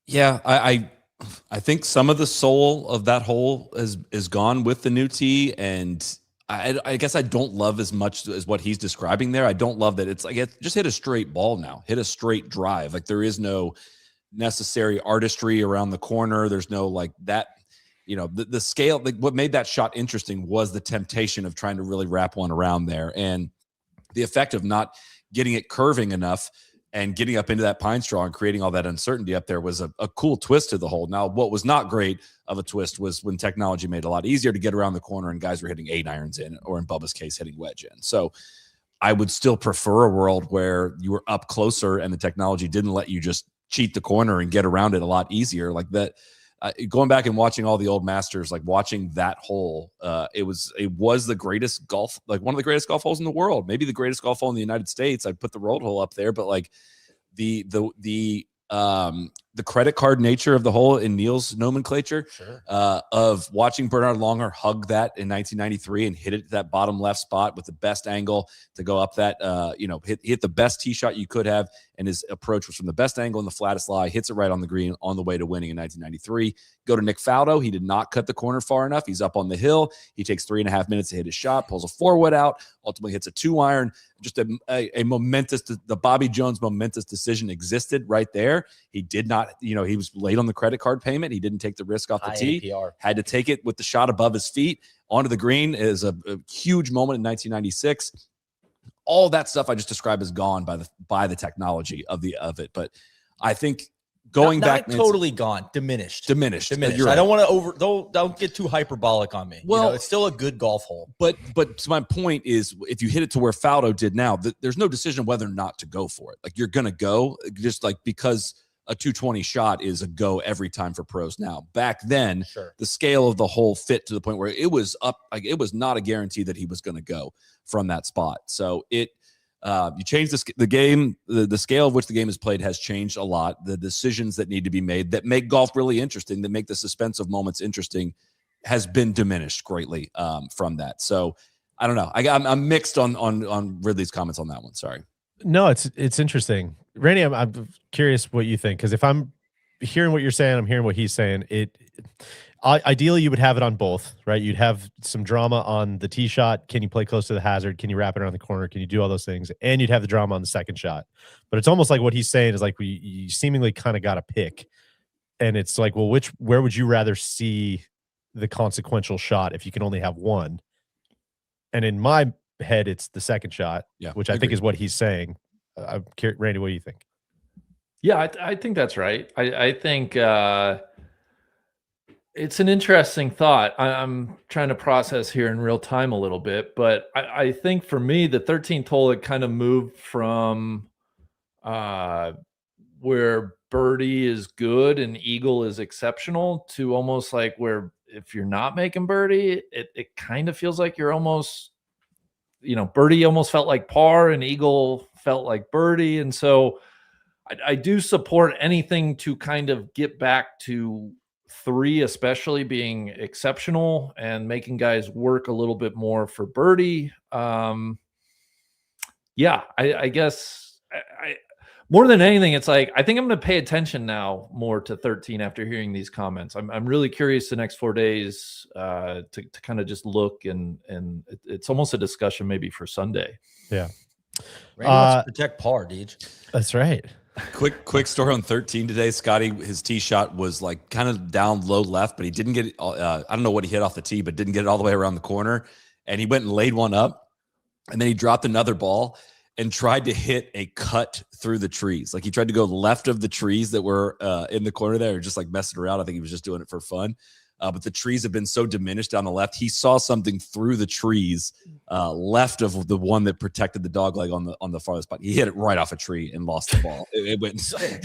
Yeah, I think some of the soul of that hole is gone with the new tee, and I guess I don't love as much as what he's describing there. I don't love that it's like just hit a straight ball now, hit a straight drive. Like there is no necessary artistry around the corner. There's no like that, the scale. Like what made that shot interesting was the temptation of trying to really wrap one around there, and the effect of not getting it curving enough and getting up into that pine straw and creating all that uncertainty up there was a cool twist to the hole. Now, what was not great of a twist was when technology made it a lot easier to get around the corner and guys were hitting 8 irons in, or in Bubba's case, hitting wedge in. So I would still prefer a world where you were up closer and the technology didn't let you just cheat the corner and get around it a lot easier. Like that, going back and watching all the old Masters, like watching that hole, it was the greatest golf, like one of the greatest golf holes in the world, maybe the greatest golf hole in the United States. I'd put the road hole up there, but like the credit card nature of the hole in Neil's nomenclature,
Sure.
Of watching Bernard Longer hug that in 1993 and hit it at that bottom left spot with the best angle to go up that, hit the best tee shot you could have. And his approach was from the best angle in the flattest lie, hits it right on the green on the way to winning in 1993. Go to Nick Faldo. He did not cut the corner far enough. He's up on the hill. He takes 3.5 minutes to hit his shot, pulls a 4-wood out, ultimately hits a 2-iron. Just a momentous, the Bobby Jones momentous decision existed right there. He did not, he was late on the credit card payment. He didn't take the risk off the tee.
APR.
Had to take it with the shot above his feet onto the green. Is a huge moment in 1996. All that stuff I just described is gone by the technology of it. But I think going back,
totally gone, diminished.
You're
I
right.
don't want to don't get too hyperbolic on me.
Well,
it's still a good golf hole.
But so my point is, if you hit it to where Faldo did now, there's no decision whether or not to go for it. Like you're gonna go, just like because a 220 shot is a go every time for pros now. Back then,
Sure.
the scale of the hole fit to the point where it was up. Like it was not a guarantee that he was going to go from that spot. So you change the game. The scale of which the game is played has changed a lot. The decisions that need to be made that make golf really interesting, that make the suspense of moments interesting, has been diminished greatly from that. So I don't know. I'm mixed on Ridley's comments on that one. Sorry.
No, it's interesting. Randy, I'm curious what you think, because if I'm hearing what you're saying, I'm hearing what he's saying. Ideally, you would have it on both, right? You'd have some drama on the tee shot. Can you play close to the hazard? Can you wrap it around the corner? Can you do all those things? And you'd have the drama on the second shot. But it's almost like what he's saying is like you seemingly kind of got to pick. And it's like, well, where would you rather see the consequential shot if you can only have one? And in my head, it's the second shot, which I think is what he's saying. I'm curious, Randy, what do you think?
Yeah, I think that's right. I think it's an interesting thought. I'm trying to process here in real time a little bit, but I think for me, the 13th hole, it kind of moved from where birdie is good and eagle is exceptional to almost like where if you're not making birdie, it kind of feels like you're almost, birdie almost felt like par and eagle felt like birdie. And so I do support anything to kind of get back to 3, especially being exceptional and making guys work a little bit more for birdie. I guess more than anything, it's like, I think I'm going to pay attention now more to 13 after hearing these comments. I'm really curious the next 4 days to kind of just look and it's almost a discussion maybe for Sunday.
Yeah.
Randy wants to protect par, Deej.
That's right.
Quick story on 13 today. Scotty, his tee shot was like kind of down low left, but he didn't get it. I don't know what he hit off the tee, but didn't get it all the way around the corner. And he went and laid one up. and then he dropped another ball and tried to hit a cut through the trees. Like he tried to go left of the trees that were in the corner there, just like messing around. I think he was just doing it for fun. But the trees have been so diminished on the left. He saw something through the trees left of the one that protected the dog leg on the farthest spot. He hit it right off a tree and lost the ball. It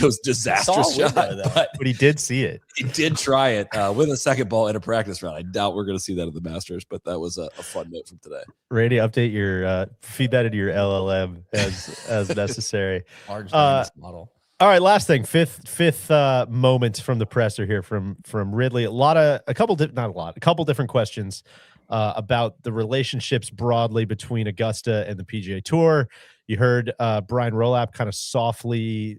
was disastrous shot, but
he did see it.
He did try it with a second ball in a practice round. I doubt we're going to see that at the Masters, but that was a fun note from today.
Randy, update your feed that into your LLM as necessary.
Large model.
All right, last thing, fifth moment from the presser here from Ridley. A couple different questions about the relationships broadly between Augusta and the PGA Tour. You heard Brian Roback kind of softly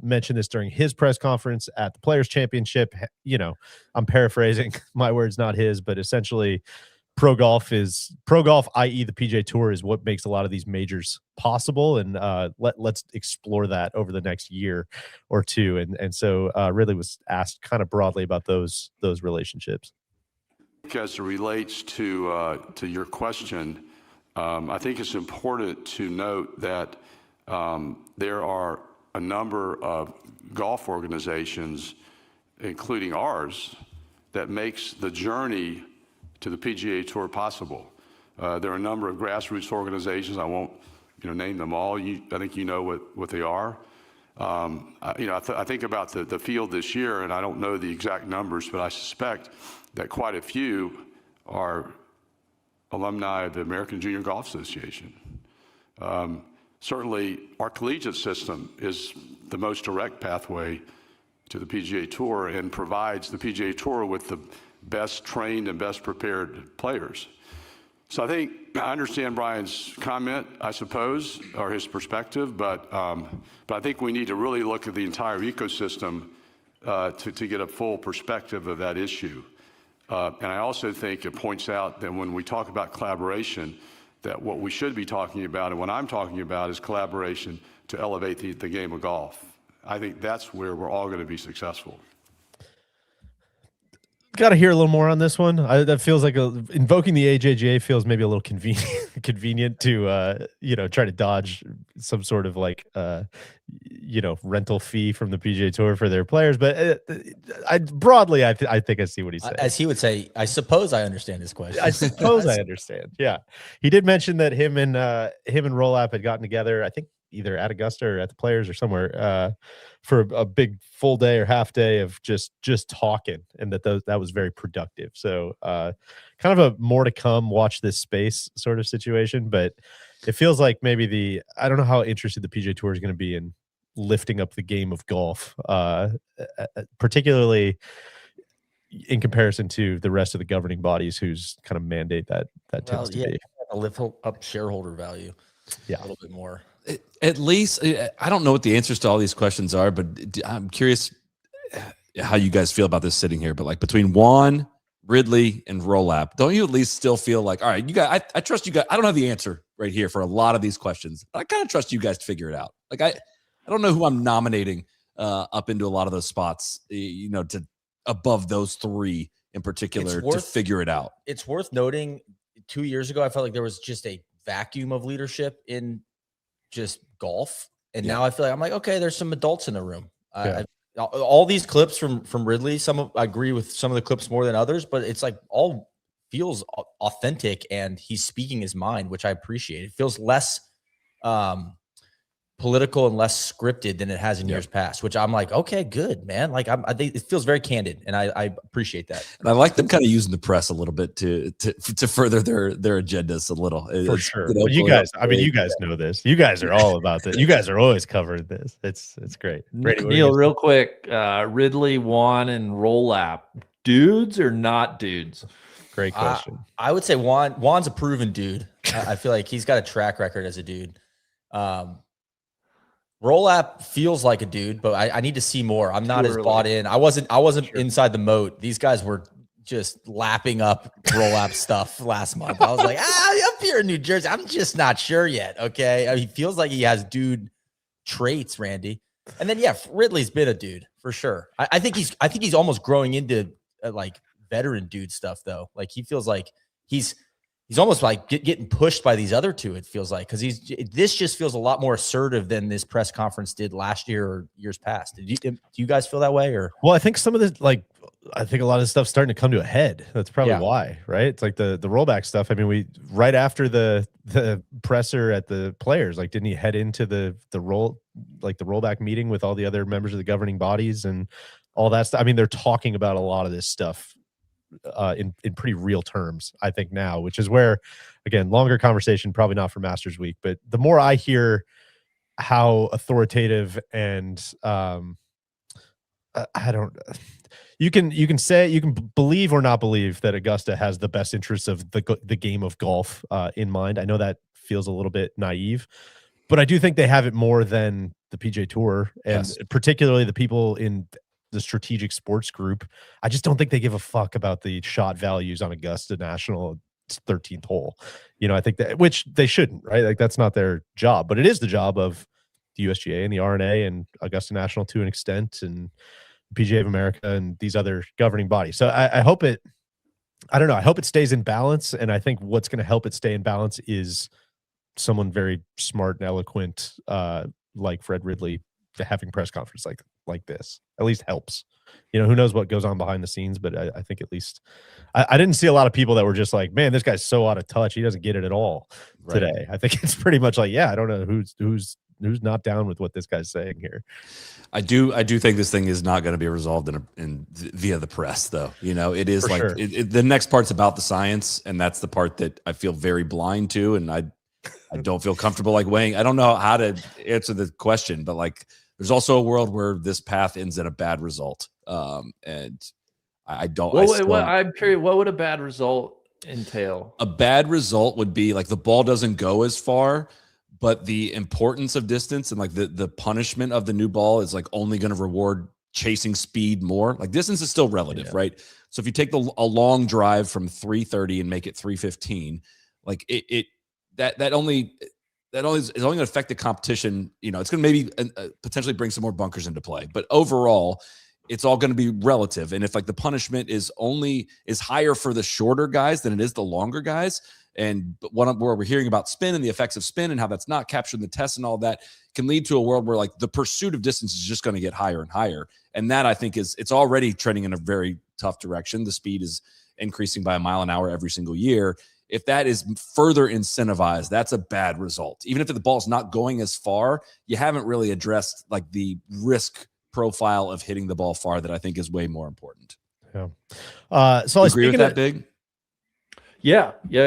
mention this during his press conference at the Players Championship. You know, I'm paraphrasing, my words, not his, but essentially pro golf, i.e. the PGA Tour, is what makes a lot of these majors possible, and let's explore that over the next year or two. And so Ridley was asked kind of broadly about those relationships.
As it relates to your question, I think it's important to note that there are a number of golf organizations, including ours, that makes the journey to the PGA Tour possible. There are a number of grassroots organizations. I won't, name them all. I think you know what they are. I think about the field this year, and I don't know the exact numbers, but I suspect that quite a few are alumni of the American Junior Golf Association. Certainly, our collegiate system is the most direct pathway to the PGA Tour and provides the PGA Tour with the best trained and best prepared players. So I understand Brian's comment, I suppose, or his perspective, but I think we need to really look at the entire ecosystem to get a full perspective of that issue. And I also think it points out that when we talk about collaboration, that what we should be talking about, and what I'm talking about, is collaboration to elevate the game of golf. I think that's where we're all going to be successful.
Got to hear a little more on this one. That feels like invoking the AJGA feels maybe a little convenient to try to dodge some sort of rental fee from the PGA Tour for their players. But I think I see what he's saying.
As he would say, I suppose I understand his question.
I suppose I understand. Yeah, he did mention that him and Roback had gotten together, I think either at Augusta or at the Players or somewhere, for a big full day or half day of just talking, and that was very productive. So kind of a more to come, watch this space sort of situation. But it feels like maybe I don't know how interested the PGA Tour is going to be in lifting up the game of golf, particularly in comparison to the rest of the governing bodies whose kind of mandate that tends to be.
Lift up shareholder value a little bit more.
At least, I don't know what the answers to all these questions are, but I'm curious how you guys feel about this sitting here. But between Juan, Ridley, and Roback, don't you at least still feel like, all right, you guys, I trust you guys. I don't have the answer right here for a lot of these questions, but I kind of trust you guys to figure it out. I don't know who I'm nominating up into a lot of those spots, to above those three in particular to figure it out.
It's worth noting 2 years ago, I felt like there was just a vacuum of leadership in just golf, and now I feel like I'm like, okay, there's some adults in the room. All these clips from Ridley, I agree with some of the clips more than others, but it's like all feels authentic, and he's speaking his mind, which I appreciate. It feels less political and less scripted than it has in years past, which I'm like, okay, good, man. I think it feels very candid, and I appreciate that.
And I like them kind of using the press a little bit to further their agendas a little.
For sure. You guys know this. You guys are all about this. You guys are always covering this. It's great. Brady,
Neil, real quick, Ridley, Juan, and Roback, dudes or not dudes?
Great question.
I would say Juan's a proven dude. I feel like he's got a track record as a dude. Roback feels like a dude, but I need to see more. I'm not as bought in. I wasn't inside the moat. These guys were just lapping up Roback stuff last month. I was like, up here in New Jersey, I'm just not sure yet. Okay, he feels like he has dude traits, Randy. And then Ridley's been a dude for sure. I think he's almost growing into like veteran dude stuff though. Like he feels like he's he's almost like getting pushed by these other two. It feels like, because this just feels a lot more assertive than this press conference did last year or years past. Do you guys feel that way? Or
well, I think some of this, like, I think a lot of this stuff's starting to come to a head. That's probably why, right? It's like the rollback stuff. I mean, we right after the presser at the players, like, didn't he head into the rollback meeting with all the other members of the governing bodies and all that stuff? I mean, they're talking about a lot of this stuff in pretty real terms, I think now, which is where, again, longer conversation, probably not for Masters Week, but the more I hear how authoritative and you can say, you can believe or not believe that Augusta has the best interests of the game of golf in mind. I know that feels a little bit naive, but I do think they have it more than the PGA Tour, and particularly the people in the strategic sports group. I just don't think they give a fuck about the shot values on Augusta National 13th hole. You know, I think that, which they shouldn't, right? Like, that's not their job, but it is the job of the USGA and the RNA and Augusta National to an extent, and PGA of America and these other governing bodies. So I hope it, I don't know, I hope it stays in balance. And I think what's going to help it stay in balance is someone very smart and eloquent, like Fred Ridley, having press conference like this at least helps. You know, who knows what goes on behind the scenes, but I think at least I didn't see a lot of people that were just like, man, this guy's so out of touch, he doesn't get it at all today. I think it's pretty much like, yeah, I don't know who's not down with what this guy's saying here. I
do think this thing is not going to be resolved via the press, though. You know, it is the next part's about the science, and that's the part that I feel very blind to, and I don't feel comfortable like weighing. I don't know how to answer the question, but like, there's also a world where this path ends in a bad result, and I don't.
I'm curious. What would a bad result entail?
A bad result would be like the ball doesn't go as far, but the importance of distance and like the punishment of the new ball is like only going to reward chasing speed more. Like, distance is still relative, right? So if you take a long drive from 330 and make it 315, like that only is only going to affect the competition. You know, it's going to maybe potentially bring some more bunkers into play, but overall, it's all going to be relative. And if like the punishment is higher for the shorter guys than it is the longer guys, and where we're hearing about spin and the effects of spin and how that's not captured in the test and all that, can lead to a world where like the pursuit of distance is just going to get higher and higher. And that, I think, it's already trending in a very tough direction. The speed is increasing by a mile an hour every single year. If that is further incentivized, that's a bad result. Even if the ball's not going as far, you haven't really addressed like the risk profile of hitting the ball far that I think is way more important.
Yeah. So
I agree with that, Big.
Yeah. I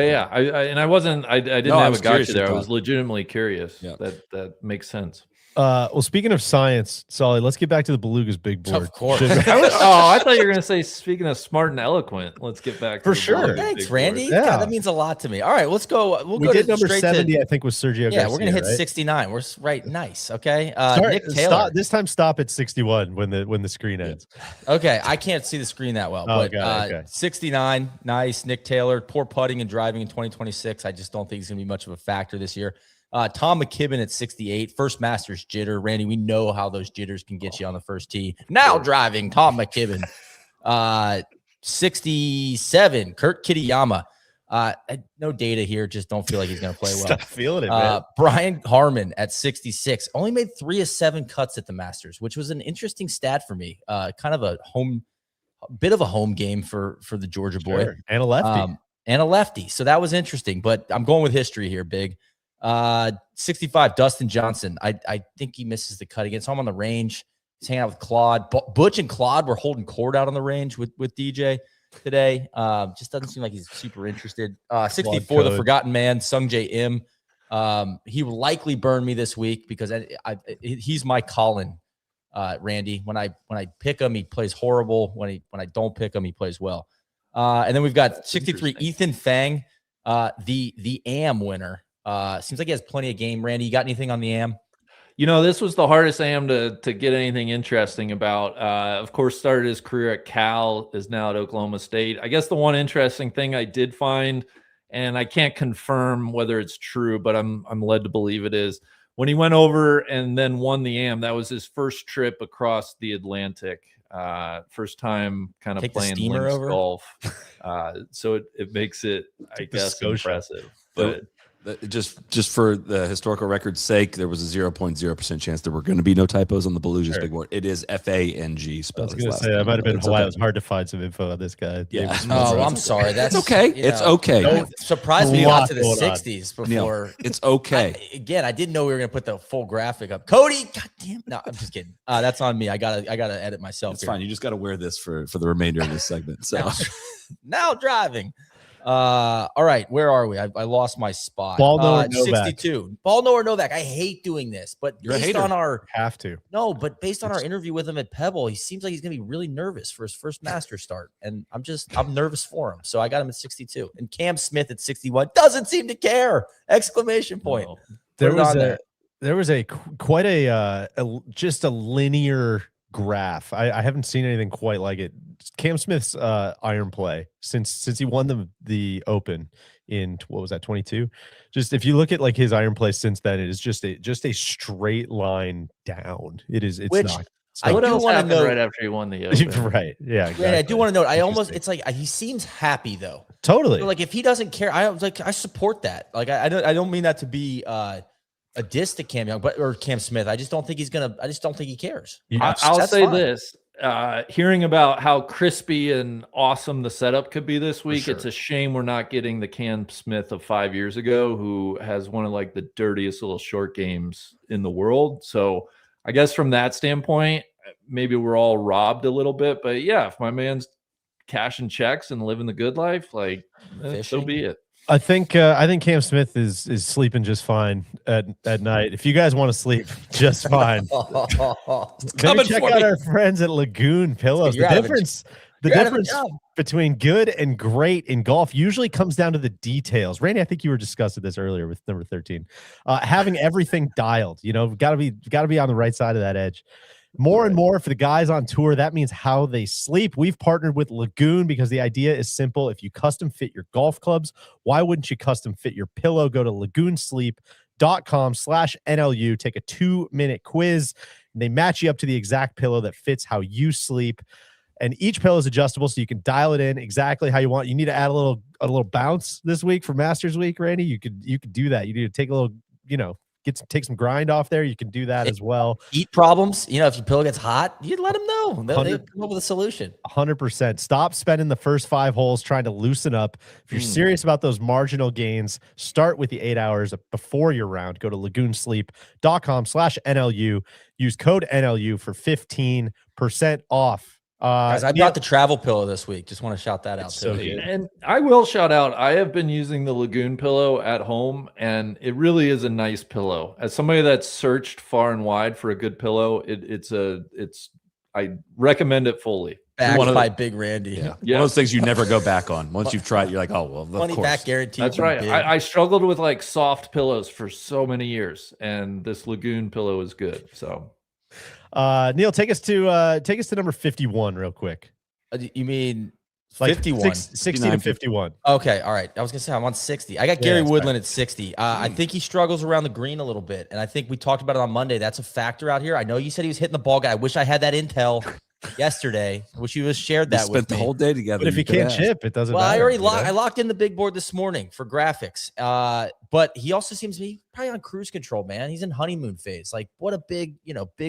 didn't have a gotcha there. I was legitimately curious.
Yeah.
That makes sense.
Well, speaking of science, Soly, let's get back to the Beluga's big board.
Of course.
I thought you were going to say, speaking of smart and eloquent, let's get back to
For sure.
Thanks, Randy. Yeah, that means a lot to me. All right, let's go.
We did number 70, I think, was Sergio Garcia.
Yeah, we're going to hit 69. We're right. Nice. Okay. Nick Taylor.
This time, stop at 61 when the screen ends.
Okay. I can't see the screen that well, but 69. Nice. Nick Taylor, poor putting and driving in 2026. I just don't think he's going to be much of a factor this year. Tom McKibben at 68, first Masters jitter. Randy, we know how those jitters can get you on the first tee. Now driving, Tom McKibben. 67, Kurt Kitayama. No data here. Just don't feel like he's going to play well.
Stop feeling it, man.
Brian Harmon at 66. Only made 3 of 7 cuts at the Masters, which was an interesting stat for me. Kind of a bit of a home game for the Georgia boy.
And a lefty.
So that was interesting, but I'm going with history here, Big. 65, Dustin Johnson. I think he misses the cut again. So I'm on the range. He's hanging out with Claude. Butch and Claude were holding court out on the range with DJ today. Just doesn't seem like he's super interested. 64, the forgotten man, Sung J M. He will likely burn me this week because he's my Colin, Randy. When I pick him, he plays horrible. When I don't pick him, he plays well. And then we've got 63, Ethan Fang, the AM winner. Seems like he has plenty of game. Randy, you got anything on the AM?
You know, this was the hardest AM to get anything interesting about. Of course, started his career at Cal, is now at Oklahoma State. I guess the one interesting thing I did find, and I can't confirm whether it's true, but I'm led to believe it is, when he went over and then won the AM, that was his first trip across the Atlantic. First time kind of
Take the
playing
steamer
links
over?
golf. So it makes it, I guess, impressive. But
Just for the historical record's sake, there was a 0.0% chance there were going to be no typos on the Beluga's big board. It is FANG
I
spelled.
was going to say that might have been Hawaii. It was hard to find some info on this guy.
Yeah.
Oh, I'm sorry. That's
okay. It's okay.
It surprised me got to the 60s before.
Neil, it's okay.
I didn't know we were going to put the full graphic up. Cody, goddamn. No, I'm just kidding. That's on me. I gotta edit myself.
It's fine. You just got to wear this for the remainder of this segment. So
now driving. All right, where are we? I lost my spot.
Ball nowhere, Novak.
62. Ball nowhere, Novak. I hate doing this, but
You're
based on our
but
based on our interview with him at Pebble, he seems like he's gonna be really nervous for his first Master start, and I'm nervous for him. So I got him at 62, and Cam Smith at 61 doesn't seem to care! Exclamation point.
No.
There was quite a just a linear graph. I haven't seen anything quite like it. Cam Smith's iron play since he won the Open in what was that 22? Just if you look at like his iron play since then, it is just a straight line down. It's not.
So what else happened right after he won the Open?
Right. Yeah. Exactly.
Right, I do want to note. It's like he seems happy though.
Totally.
So, like if he doesn't care, I support that. Like I don't mean that to be a diss to Cam Young, or Cam Smith. I just don't think he cares.
I'll say this. Hearing about how crispy and awesome the setup could be this week, it's a shame we're not getting the Cam Smith of 5 years ago, who has one of like the dirtiest little short games in the world. So I guess from that standpoint, maybe we're all robbed a little bit. But yeah, if my man's cashing checks and living the good life, like so be it.
I think Cam Smith is sleeping just fine at night. If you guys want to sleep just fine, maybe check out our friends at Lagoon Pillows. The difference between good and great in golf usually comes down to the details. Randy, I think you were discussing this earlier with number 13. Having everything dialed, got to be on the right side of that edge. More and more for the guys on tour, that means how they sleep. We've partnered with Lagoon because the idea is simple. If you custom fit your golf clubs, why wouldn't you custom fit your pillow? Go to lagoonsleep.com/NLU. Take a 2-minute quiz. And they match you up to the exact pillow that fits how you sleep. And each pillow is adjustable, so you can dial it in exactly how you want. You need to add a little bounce this week for Masters Week, Randy. You could do that. You need to take a little, take some grind off there. You can do that as well.
Heat problems, if your pillow gets hot, you'd let them know. They come up with a solution.
100%. Stop spending the first 5 holes trying to loosen up. If you're serious about those marginal gains, start with the 8 hours before your round. Go to lagoonsleep.com/NLU. Use code NLU for 15% off.
Guys, I brought the travel pillow this week. Just want to shout that out too.
And I will shout out, I have been using the Lagoon pillow at home, and it really is a nice pillow. As somebody that's searched far and wide for a good pillow, I recommend it fully.
Backed by Big Randy.
Yeah. One of those things you never go back on. Once you've tried, you're like, oh well,
money back guarantee.
That's right. I struggled with like soft pillows for so many years, and this Lagoon pillow is good. So
Neil, take us to number 51 real quick.
You mean 51?
60 to 51.
Okay, all right. I was gonna say I'm on 60. I got Gary Woodland at 60. I think he struggles around the green a little bit, and I think we talked about it on Monday. That's a factor out here. I know you said he was hitting the ball guy. I wish I had that intel yesterday. I wish you shared that with me.
Spent the whole day together.
But if you can't chip, it doesn't matter.
I already locked in the big board this morning for graphics. But he also seems to be probably on cruise control, man. He's in honeymoon phase. Like, what a big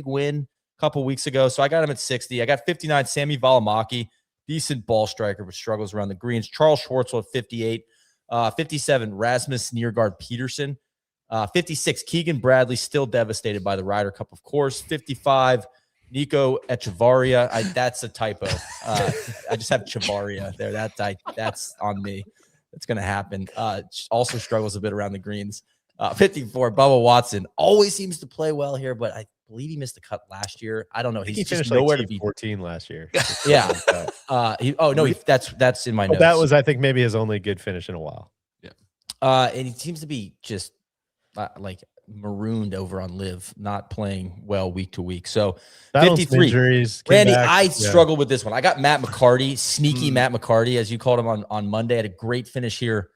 win a couple weeks ago. So I got him at 60. I got 59, Sammy Valimaki, decent ball striker, but struggles around the greens. Charles Schwartzel at 58. 57, Rasmus Niergaard Peterson. 56, Keegan Bradley, still devastated by the Ryder Cup, of course. 55, Nico Echevarria. That's a typo. I just have Chavaria there. That's on me. That's going to happen. Also struggles a bit around the greens. 54, Bubba Watson. Always seems to play well here, but I believe he missed the cut last year. I don't know. He's just nowhere to be.
14 last year.
Yeah. That's in my notes.
That was, I think, maybe his only good finish in a while.
Yeah. And he seems to be just like marooned over on Live, not playing well week to week. So 53.
Injuries,
Randy, I struggled with this one. I got Matt McCarty, sneaky Matt McCarty, as you called him on Monday. Had a great finish here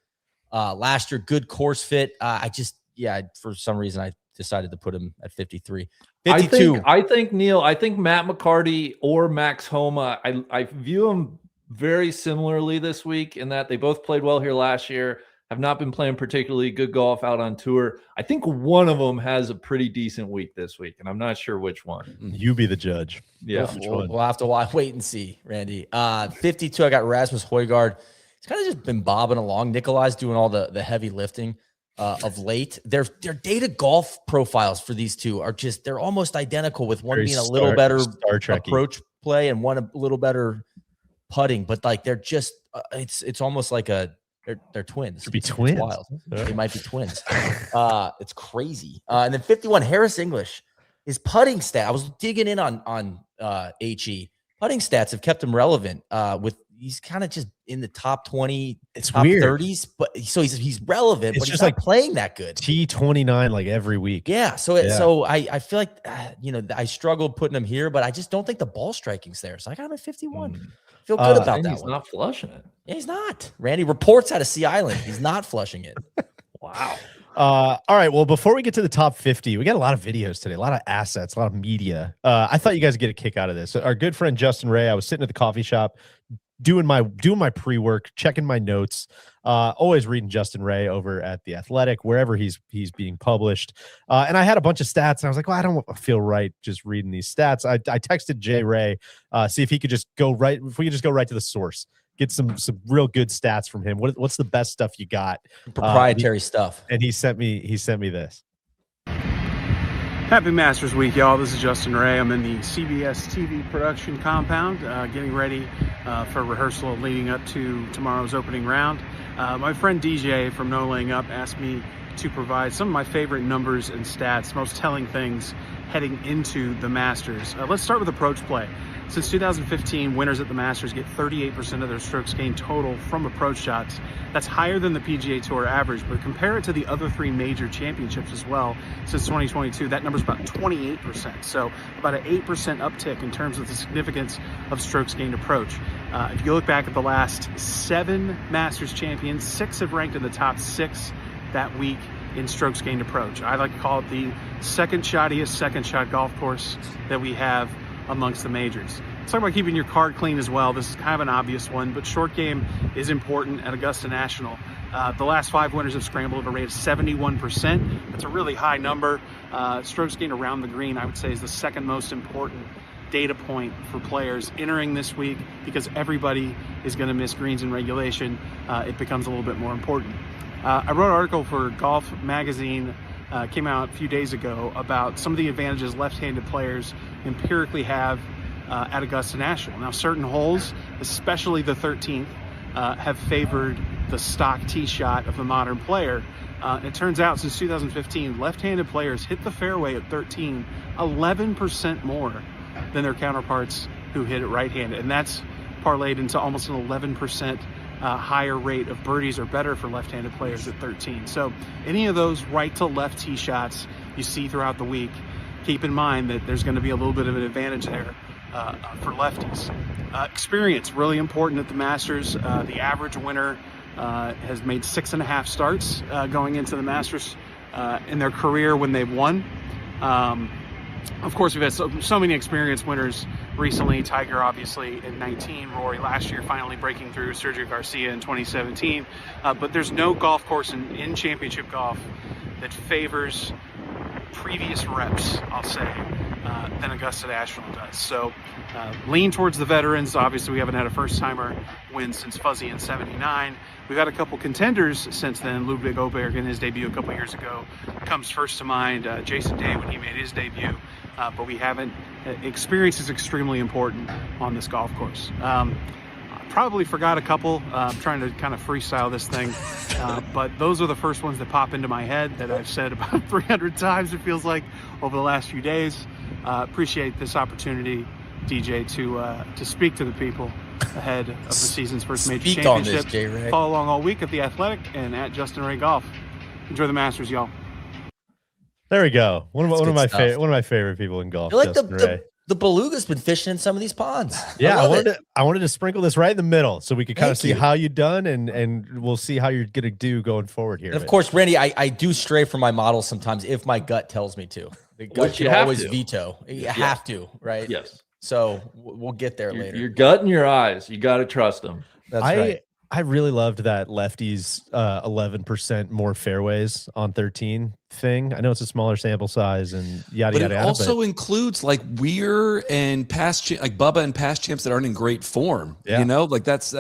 last year. Good course fit. For some reason, I decided to put him at 53.
I
52.
think Neil, I think Matt McCarty or Max Homa, I view them very similarly this week in that they both played well here last year, have not been playing particularly good golf out on tour. I think one of them has a pretty decent week this week, and I'm not sure which one.
You be the judge.
Yeah.
We'll have to wait and see, Randy. 52, I got Rasmus Højgaard. He's kind of just been bobbing along. Nikolai's doing all the heavy lifting of late. Their data golf profiles for these two are just, they're almost identical, with one being a little better approach play and one a little better putting, but like they're just it's almost like they're twins.
Could be twins.
It's wild. They might be twins. It's crazy. And then 51, Harris English, his putting stat. I was digging in on HE. Putting stats have kept him relevant. He's kind of just in the top 20,
it's
top
weird.
30s, but so he's relevant,
It's
but
just
he's not
like
playing that good.
T29 like every week.
Yeah. So I feel like I struggled putting him here, but I just don't think the ball striking's there. So I got him at 51. Feel good about that.
He's not flushing it.
Yeah, he's not. Randy reports out of Sea Island. He's not flushing it.
Wow.
All right. Well, before we get to the top 50, we got a lot of videos today, a lot of assets, a lot of media. I thought you guys would get a kick out of this. Our good friend Justin Ray, I was sitting at the coffee shop doing my pre-work, checking my notes, always reading Justin Ray over at The Athletic, wherever he's being published. And I had a bunch of stats, and I was like, well, I don't feel right just reading these stats. I texted Jay Ray, see if he could just go right, if we could just go right to the source, get some real good stats from him. What's the best stuff you got?
Proprietary stuff.
And he sent me this.
Happy Masters Week, y'all. This is Justin Ray. I'm in the CBS TV production compound, getting ready for rehearsal leading up to tomorrow's opening round. My friend DJ from No Laying Up asked me to provide some of my favorite numbers and stats, most telling things heading into the Masters. Let's start with approach play. Since 2015, winners at the Masters get 38% of their strokes gained total from approach shots. That's higher than the PGA Tour average, but compare it to the other three major championships as well. Since 2022, that number's about 28%. So about an 8% uptick in terms of the significance of strokes gained approach. If you look back at the last 7 Masters champions, 6 have ranked in the top 6 that week in strokes gained approach. I like to call it the second shot golf course that we have amongst the majors. Let's talk about keeping your card clean as well. This is kind of an obvious one, but short game is important at Augusta National. The last 5 winners have scrambled at a rate of 71%. That's a really high number. Strokes gained around the green, I would say, is the second most important data point for players entering this week, because everybody is going to miss greens in regulation. It becomes a little bit more important. I wrote an article for Golf Magazine, came out a few days ago, about some of the advantages left-handed players empirically have at Augusta National. Now, certain holes, especially the 13th, have favored the stock tee shot of the modern player. It turns out since 2015, left-handed players hit the fairway at 13 11% more than their counterparts who hit it right-handed, and that's parlayed into almost an 11% higher rate of birdies or better for left-handed players at 13. So any of those right to left tee shots you see throughout the week, keep in mind that there's going to be a little bit of an advantage there for lefties. Experience, really important at the Masters. The average winner has made 6.5 starts going into the Masters in their career when they've won. Of course, we've had so many experienced winners recently. Tiger, obviously, in 19. Rory last year, finally breaking through. Sergio Garcia in 2017. But there's no golf course in championship golf that favors previous reps, I'll say, than Augusta National does. So lean towards the veterans. Obviously, we haven't had a first-timer win since Fuzzy in 79. We've had a couple contenders since then. Ludwig Oberg in his debut a couple years ago comes first to mind. Jason Day when he made his debut. But we haven't. Experience is extremely important on this golf course. I probably forgot a couple. I'm trying to kind of freestyle this thing. But those are the first ones that pop into my head that I've said about 300 times, it feels like, over the last few days. Appreciate this opportunity, DJ, to speak to the people ahead of the season's first major championship. Follow along all week at The Athletic and at Justin Ray Golf. Enjoy the Masters, y'all.
There we go. One of my favorite people in golf.
You're like
Justin Ray.
The Beluga's been fishing in some of these ponds.
Yeah, I wanted to sprinkle this right in the middle so we could kind of see how you've done, and we'll see how you're gonna do going forward here.
And of course, Randy, I do stray from my model sometimes if my gut tells me to. The gut should always veto. You have to, right?
Yes.
So we'll get there later.
Your gut and your eyes, you got to trust them.
That's right.
I really loved that lefties 11% more fairways on 13 thing. I know it's a smaller sample size and yada yada.
But it also includes like Weir and like Bubba and past champs that aren't in great form.
Yeah.
You know, like that's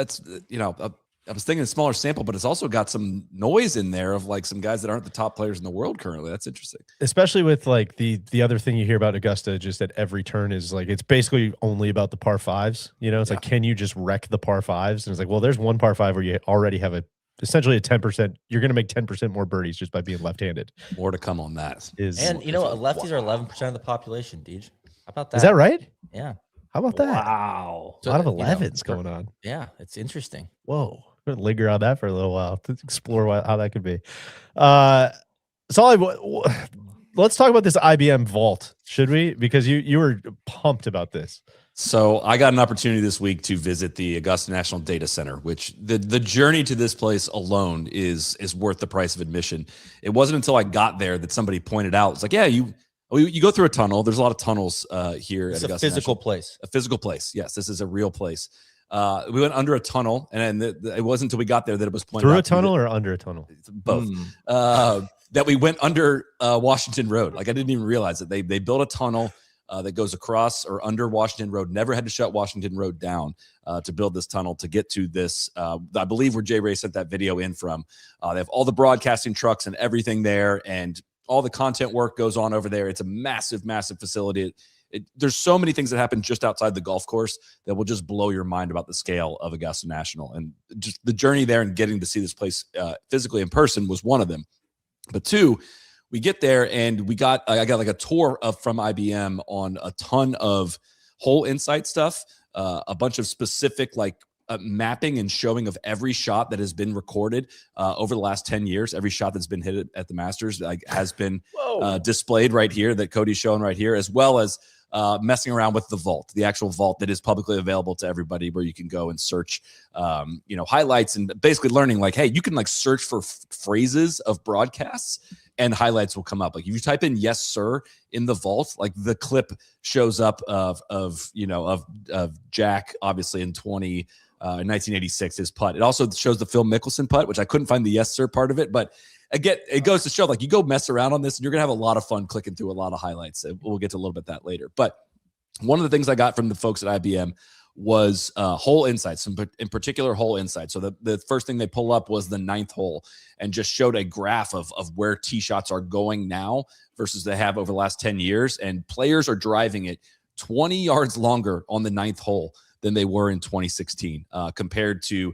I was thinking a smaller sample, but it's also got some noise in there of like some guys that aren't the top players in the world currently. That's interesting.
Especially with like the other thing you hear about Augusta just at every turn is like, it's basically only about the par fives. You know, it's like, can you just wreck the par fives? And it's like, well, there's one par five where you already have essentially a 10%. You're going to make 10% more birdies just by being left-handed.
More to come on that.
And you know, lefties are 11% of the population, Deej. How about that?
Is that right?
Yeah.
How about that?
Wow.
A lot of 11s going on.
Yeah, it's interesting.
Whoa. I'm gonna linger on that for a little while to explore how that could be. Soly, let's talk about this IBM vault, should we? Because you were pumped about this.
So I got an opportunity this week to visit the Augusta National Data Center, which the journey to this place alone is worth the price of admission. It wasn't until I got there that somebody pointed out, it's like, yeah, you go through a tunnel. There's a lot of tunnels here at Augusta.
It's a physical place.
A physical place. Yes, this is a real place. We went under a tunnel, and it wasn't until we got there that it was pointed out.
Through a tunnel or under a tunnel?
Both. That we went under Washington Road. Like I didn't even realize that they built a tunnel that goes across or under Washington Road. Never had to shut Washington Road down to build this tunnel to get to this. I believe where Jay Ray sent that video in from. They have all the broadcasting trucks and everything there, and all the content work goes on over there. It's a massive, massive facility. There's so many things that happen just outside the golf course that will just blow your mind about the scale of Augusta National. And just the journey there and getting to see this place physically in person was one of them. But two, we get there and I got like a tour from IBM on a ton of hole insight stuff, a bunch of specific like mapping and showing of every shot that has been recorded over the last 10 years. Every shot that's been hit at the Masters has been displayed right here, that Cody's showing right here, as well as messing around with the vault, the actual vault that is publicly available to everybody, where you can go and search, highlights, and basically learning like, hey, you can like search for phrases of broadcasts and highlights will come up. Like if you type in "yes, sir" in the vault, like the clip shows up of Jack, obviously in 1986, his putt. It also shows the Phil Mickelson putt, which I couldn't find the "yes, sir" part of it, but again, it goes to show like you go mess around on this and you're gonna have a lot of fun clicking through a lot of highlights. We'll get to a little bit that later. But one of the things I got from the folks at IBM was hole insights, in particular hole insights. So the first thing they pull up was the 9th hole and just showed a graph of where tee shots are going now versus they have over the last 10 years. And players are driving it 20 yards longer on the 9th hole than they were in 2016 compared to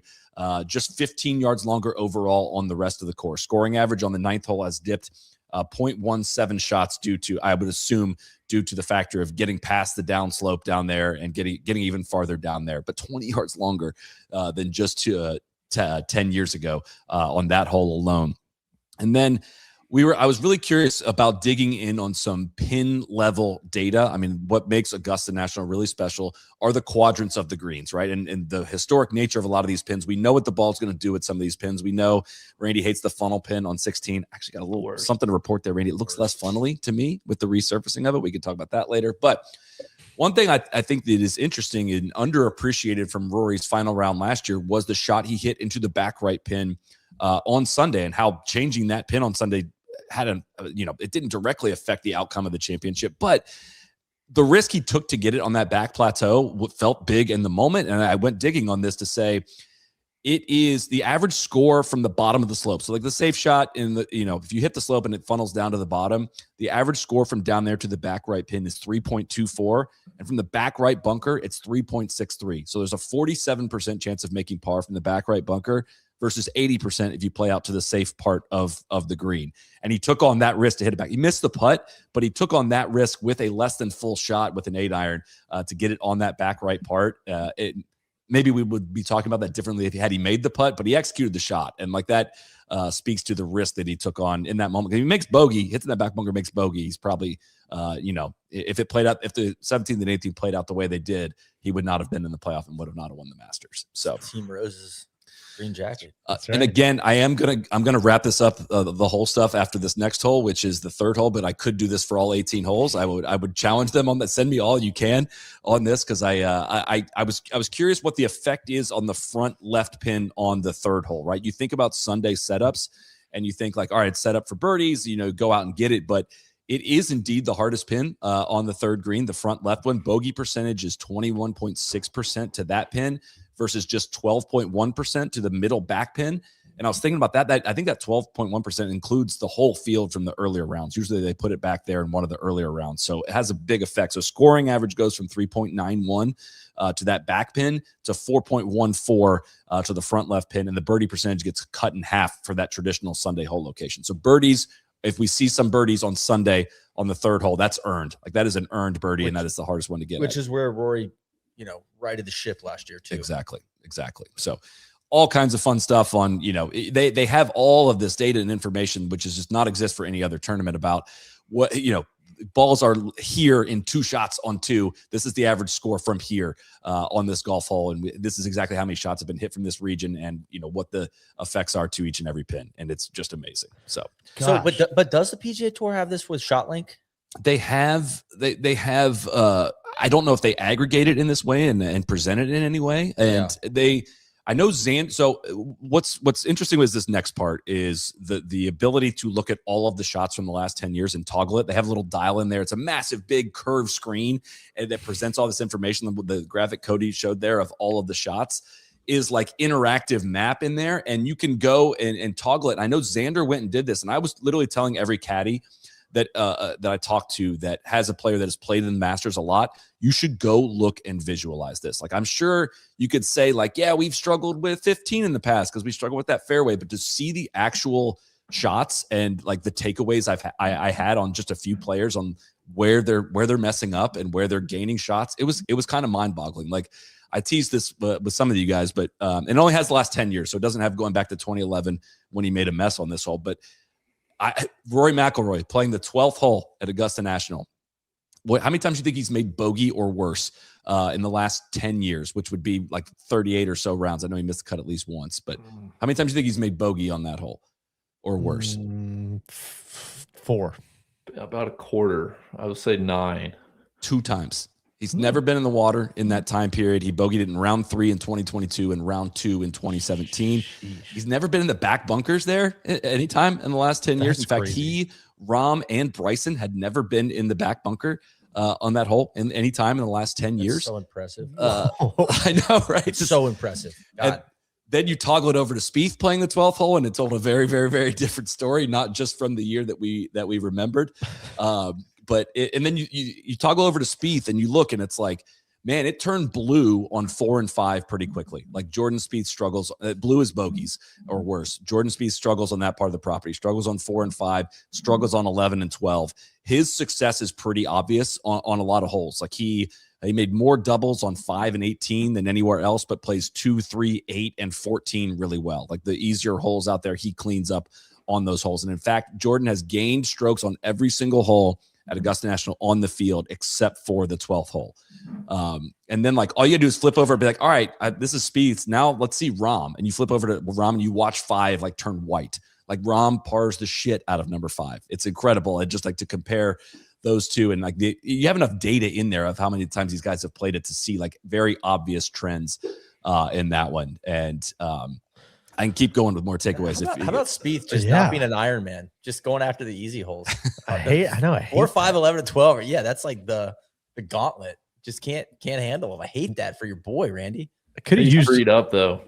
just 15 yards longer overall on the rest of the course. Scoring average on the 9th hole has dipped 0.17 shots due to, I would assume, due to the factor of getting past the downslope down there and getting even farther down there, but 20 yards longer than just 10 years ago on that hole alone. And then I was really curious about digging in on some pin level data. I mean, what makes Augusta National really special are the quadrants of the greens, right? And the historic nature of a lot of these pins. We know what the ball's going to do with some of these pins. We know Randy hates the funnel pin on 16. Actually got a little something to report there, Randy. It looks less funnely to me with the resurfacing of it. We can talk about that later. But one thing I think that is interesting and underappreciated from Rory's final round last year was the shot he hit into the back right pin on Sunday, and how changing that pin on Sunday had it didn't directly affect the outcome of the championship, but the risk he took to get it on that back plateau felt big in the moment. And I went digging on this to say it is the average score from the bottom of the slope. So like the safe shot if you hit the slope and it funnels down to the bottom, the average score from down there to the back right pin is 3.24. And from the back right bunker, it's 3.63. So there's a 47% chance of making par from the back right bunker versus 80% if you play out to the safe part of the green. And he took on that risk to hit it back. He missed the putt, but he took on that risk with a less than full shot with an 8-iron to get it on that back right part. maybe we would be talking about that differently if he made the putt, but he executed the shot. And like that speaks to the risk that he took on in that moment. If he makes bogey, hits in that back bunker, makes bogey, he's probably, if it played out, if the 17th and 18th played out the way they did, he would not have been in the playoff and would have not have won the Masters. So
Team Rose's green jacket.
Right. And again, I'm gonna wrap this up, the whole stuff after this next hole, which is the third hole. But I could do this for all 18 holes. I would challenge them on that. Send me all you can on this, because I was curious what the effect is on the front left pin on the third hole. Right, you think about Sunday setups, and you think like, all right, set up for birdies. Go out and get it, but it is indeed the hardest pin on the third green, the front left one. Bogey percentage is 21.6% to that pin versus just 12.1% to the middle back pin. And I was thinking about that I think that 12.1% includes the whole field from the earlier rounds. Usually they put it back there in one of the earlier rounds. So it has a big effect. So scoring average goes from 3.91 to that back pin to 4.14 to the front left pin. And the birdie percentage gets cut in half for that traditional Sunday hole location. So birdies, if we see some birdies on Sunday on the third hole, that's earned. Like that is an earned birdie, and that is the hardest one to get.
Which is where Rory, righted the ship last year too.
Exactly. So all kinds of fun stuff on, they have all of this data and information, which is just not exist for any other tournament about what, balls are here in 2 shots on 2. This is the average score from here on this golf hole. And this is exactly how many shots have been hit from this region and, what the effects are to each and every pin. And it's just amazing.
But does the PGA Tour have this with ShotLink?
They have, I don't know if they aggregate it in this way and present it in any way. And I know So what's interesting with this next part is the ability to look at all of the shots from the last 10 years and toggle it. They have a little dial in there. It's a massive, big curved screen and that presents all this information. The graphic Cody showed there of all of the shots is like interactive map in there, and you can go and toggle it. I know Xander went and did this, and I was literally telling every caddy that I talked to that has a player that has played in the Masters a lot, you should go look and visualize this. Like, I'm sure you could say like, yeah, we've struggled with 15 in the past because we struggled with that fairway, but to see the actual shots and like the takeaways I had on just a few players on where they're messing up and where they're gaining shots, it was kind of mind boggling. Like, I teased this with some of you guys, but it only has the last 10 years. So it doesn't have going back to 2011 when he made a mess on this hole, but Rory McIlroy playing the 12th hole at Augusta National. How many times do you think he's made bogey or worse in the last 10 years, which would be like 38 or so rounds? I know he missed the cut at least once, but how many times do you think he's made bogey on that hole or worse?
4.
About a quarter. I would say 9.
2 times. He's never been in the water in that time period. He bogeyed it in round 3 in 2022 and round 2 in 2017. He's never been in the back bunkers there at any time in the last 10 years. In fact, he, Rahm, and Bryson had never been in the back bunker on that hole in any time in the last 10 years.
So impressive.
I know, right?
It's so impressive.
Then you toggle it over to Spieth playing the 12th hole, and it told a very, very, very different story, not just from the year that we remembered. And then you toggle over to Spieth and you look, and it's like, man, it turned blue on 4 and 5 pretty quickly. Like Jordan Spieth struggles. Blue is bogeys or worse. Jordan Spieth struggles on that part of the property, struggles on 4 and 5, struggles on 11 and 12. His success is pretty obvious on a lot of holes. Like he made more doubles on 5 and 18 than anywhere else, but plays 2, 3, 8, and 14 really well. Like the easier holes out there, he cleans up on those holes. And in fact, Jordan has gained strokes on every single hole at Augusta National on the field, except for the 12th hole. And then like, all you do is flip over and be like, all right, this is Spieth. Now let's see Rahm. And you flip over to Rahm and you watch 5 like turn white. Like Rahm pars the shit out of number 5. It's incredible. I just like to compare those two. And like you have enough data in there of how many times these guys have played it to see like very obvious trends in that one. And I can keep going with more takeaways.
How about Spieth just not being an Iron Man, just going after the easy holes?
I hate
4, 5, 11, and 12. Yeah, that's like the gauntlet. Just can't handle them. I hate that for your boy, Randy.
I could have used
freed up though.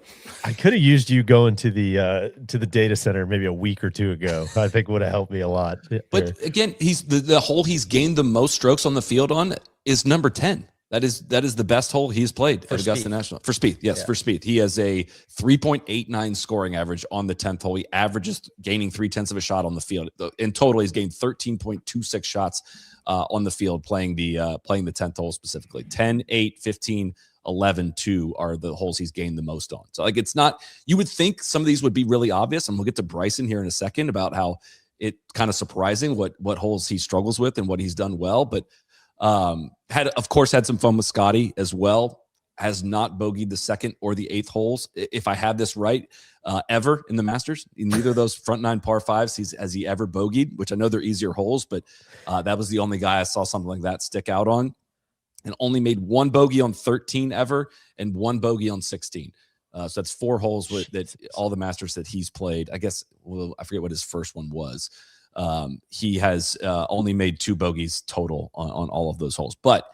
I could have used you going to the data center maybe a week or 2 ago. I think would have helped me a lot.
But again, he's the hole he's gained the most strokes on the field on is number 10. That is the best hole he's played at Augusta National. For Spieth, yes, for Spieth. He has a 3.89 scoring average on the 10th hole. He averages gaining 0.3 of a shot on the field. In total, he's gained 13.26 shots on the field playing the 10th hole specifically. 10, 8, 15, 11, 2 are the holes he's gained the most on. So like, it's not, you would think some of these would be really obvious. And we'll get to Bryson here in a second about how it kind of surprising what holes he struggles with and what he's done well. But had some fun with Scotty as well. Has not bogeyed the second or the 8th holes, if I have this right, ever in the Masters. In neither of those front 9 par 5s has he ever bogeyed, which I know they're easier holes, but that was the only guy I saw something like that stick out on. And only made 1 bogey on 13 ever and 1 bogey on 16. So that's 4 holes that all the Masters that he's played. I guess, well, I forget what his first one was. He has only made 2 bogeys total on all of those holes. But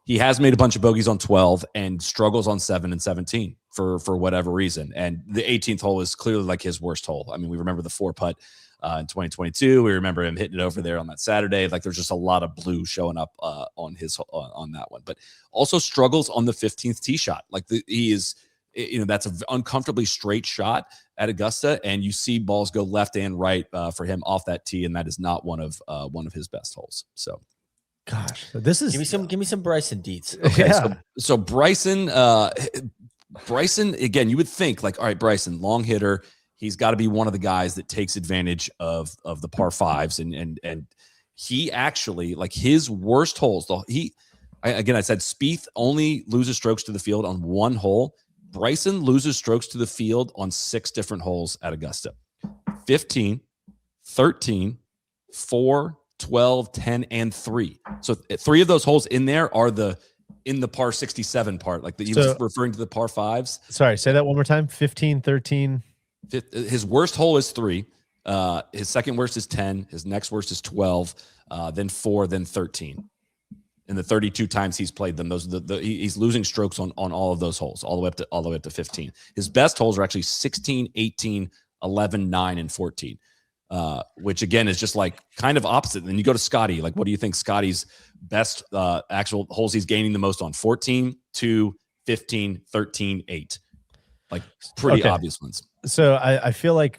he has made a bunch of bogeys on 12 and struggles on 7 and 17 for whatever reason. And the 18th hole is clearly like his worst hole. I mean, we remember the 4-putt in 2022. We remember him hitting it over there on that Saturday. Like there's just a lot of blue showing up on that one. But also struggles on the 15th tee shot. Like he is, that's an uncomfortably straight shot at Augusta, and you see balls go left and right for him off that tee, and that is not one of his best holes. So.
Gosh, this is
give me some Bryson deets.
Okay, yeah. So Bryson again, you would think like, all right, Bryson, long hitter, he's got to be one of the guys that takes advantage of the par 5s, and he actually, like, his worst holes. I said Spieth only loses strokes to the field on 1 hole. Bryson loses strokes to the field on 6 different holes at Augusta: 15, 13, 4. 12, 10, and 3. So 3 of those holes in there are in the par 67 part, like that you was referring to the par 5s.
Sorry, say that one more time. 15, 13.
His worst hole is 3. His second worst is 10. His next worst is 12. Then 4, then 13. And the 32 times he's played them, those he's losing strokes on all of those holes, all the way up to 15. His best holes are actually 16, 18, 11, 9, and 14. Which again is just like kind of opposite. And then you go to Scotty. Like, what do you think Scotty's best actual holes he's gaining the most on? 14, 2, 15, 13, 8. Like pretty obvious ones.
So I feel like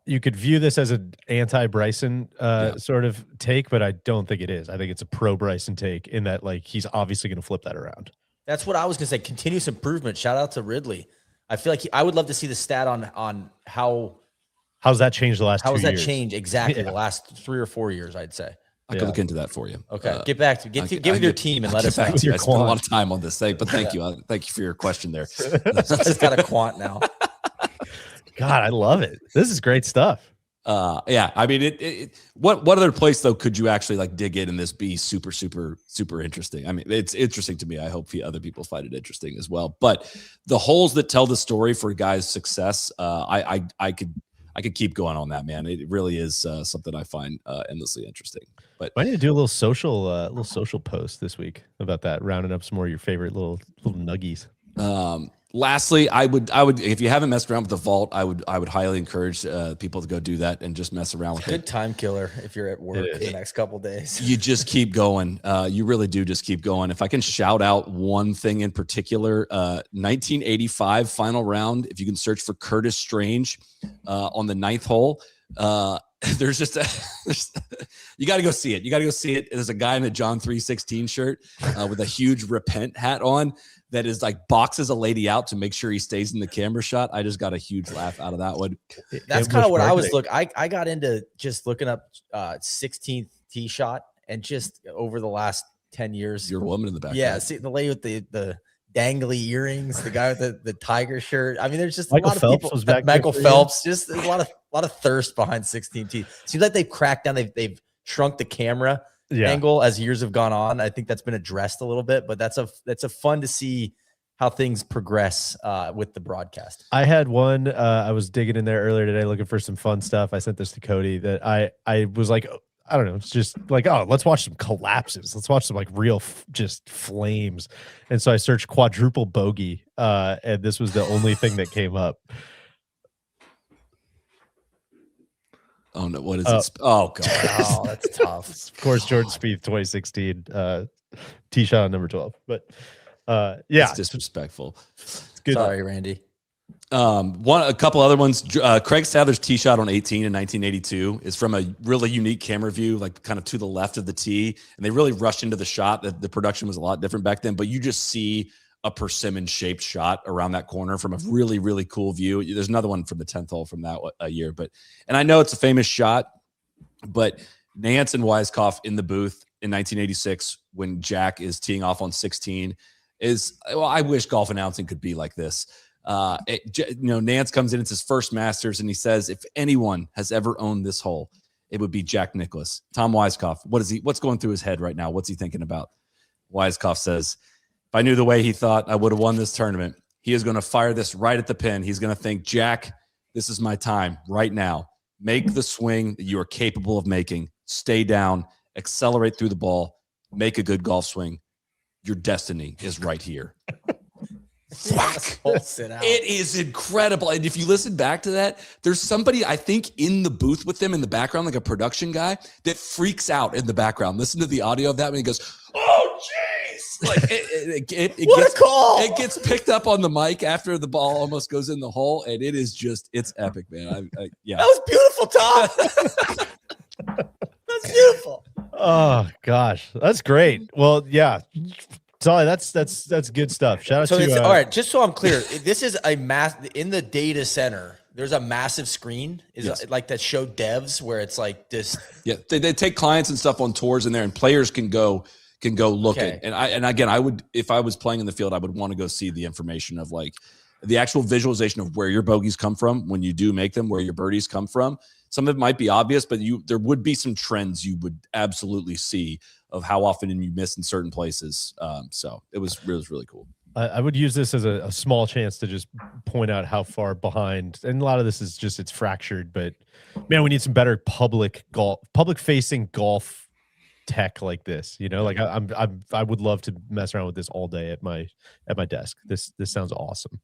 you could view this as an anti-Bryson sort of take, but I don't think it is. I think it's a pro-Bryson take in that, like, he's obviously going to flip that around.
That's what I was going to say. Continuous improvement. Shout out to Ridley. I feel like I would love to see the stat on
how's that changed the last 2 years?
How's that changed exactly the last 3 or 4 years, I'd say.
I could look into that for you.
Okay. Get with your team and let us know.
I spent a lot of time on this thing, but thank you. Thank you for your question there.
It's got a quant now.
God, I love it. This is great stuff.
Yeah. I mean, what other place though could you actually like dig in and this be super, super, super interesting? I mean, it's interesting to me. I hope other people find it interesting as well. But the holes that tell the story for guys' success, I could keep going on that, man. It really is something I find endlessly interesting. But
I need to do a little social post this week about that, rounding up some more of your favorite little nuggies.
Lastly, I would if you haven't messed around with the vault, I would highly encourage people to go do that and just mess around with it.
Good time killer if you're at work the next couple days.
You just keep going. You really do just keep going. If I can shout out one thing in particular, 1985 final round. If you can search for Curtis Strange on the 9th hole. There's just you got to go see it. You got to go see it. There's a guy in a John 3:16 shirt with a huge repent hat on that is like boxes a lady out to make sure he stays in the camera shot. I just got a huge laugh out of that one.
That's kind of what I was looking. I got into just looking up 16th tee shot, and just over the last 10 years,
your woman in the back.
Yeah, see the lady with the dangly earrings, the guy with the tiger shirt. I mean, there's just
Michael
a lot
Phelps
of people.
was back
Michael Phelps, just a lot of thirst behind 16T. Seems like they've cracked down. They've shrunk the camera angle as years have gone on. I think that's been addressed a little bit, but that's a fun to see how things progress with the broadcast.
I had one. I was digging in there earlier today looking for some fun stuff. I sent this to Cody that I was like, I don't know. It's just like, oh, let's watch some collapses. Let's watch some like real just flames. And so I searched quadruple bogey, and this was the only thing that came up.
Oh no! What is it? Oh god!
Oh, that's tough.
Of course, Jordan Spieth, 2016, tee shot on number 12. But yeah,
it's disrespectful.
It's good.
Sorry, Randy.
A couple other ones. Craig Sadler's tee shot on 18 in 1982 is from a really unique camera view, like kind of to the left of the tee, and they really rushed into the shot. The production was a lot different back then, but you just see a persimmon shaped shot around that corner from a really, really cool view. There's another one from the 10th hole from that year, and I know it's a famous shot, but Nance and Weiskopf in the booth in 1986 when Jack is teeing off on 16 I wish golf announcing could be like this. Nance comes in, it's his first Masters, and he says, if anyone has ever owned this hole, it would be Jack Nicklaus. Tom Weiskopf, what's going through his head right now? What's he thinking about? Weiskopf says, if I knew the way he thought, I would have won this tournament. He is going to fire this right at the pin. He's going to think, Jack, this is my time right now. Make the swing that you are capable of making. Stay down, accelerate through the ball, make a good golf swing. Your destiny is right here. It is incredible. And if you listen back to that, there's somebody, I think, in the booth with them in the background, like a production guy, that freaks out in the background. Listen to the audio of that when he goes, oh, jeez. Like it gets picked up on the mic after the ball almost goes in the hole. And it is just, it's epic, man. Yeah.
That was beautiful, Tom. That's beautiful.
Oh gosh, that's great. Well, yeah. Sorry, that's good stuff. Shout out to
all right. Just so I'm clear, this is a in the data center. There's a massive screen, like that show devs where it's like this.
Yeah, they take clients and stuff on tours in there, and players can go look at. And again, I would, if I was playing in the field, I would want to go see the information of like the actual visualization of where your bogeys come from when you do make them, where your birdies come from. Some of it might be obvious, but there would be some trends you would absolutely see of how often you miss in certain places. So it was really cool.
I would use this as a small chance to just point out how far behind, and a lot of this is just, it's fractured, but man, we need some better public facing golf tech like this. Like I would love to mess around with this all day at my desk. This sounds awesome.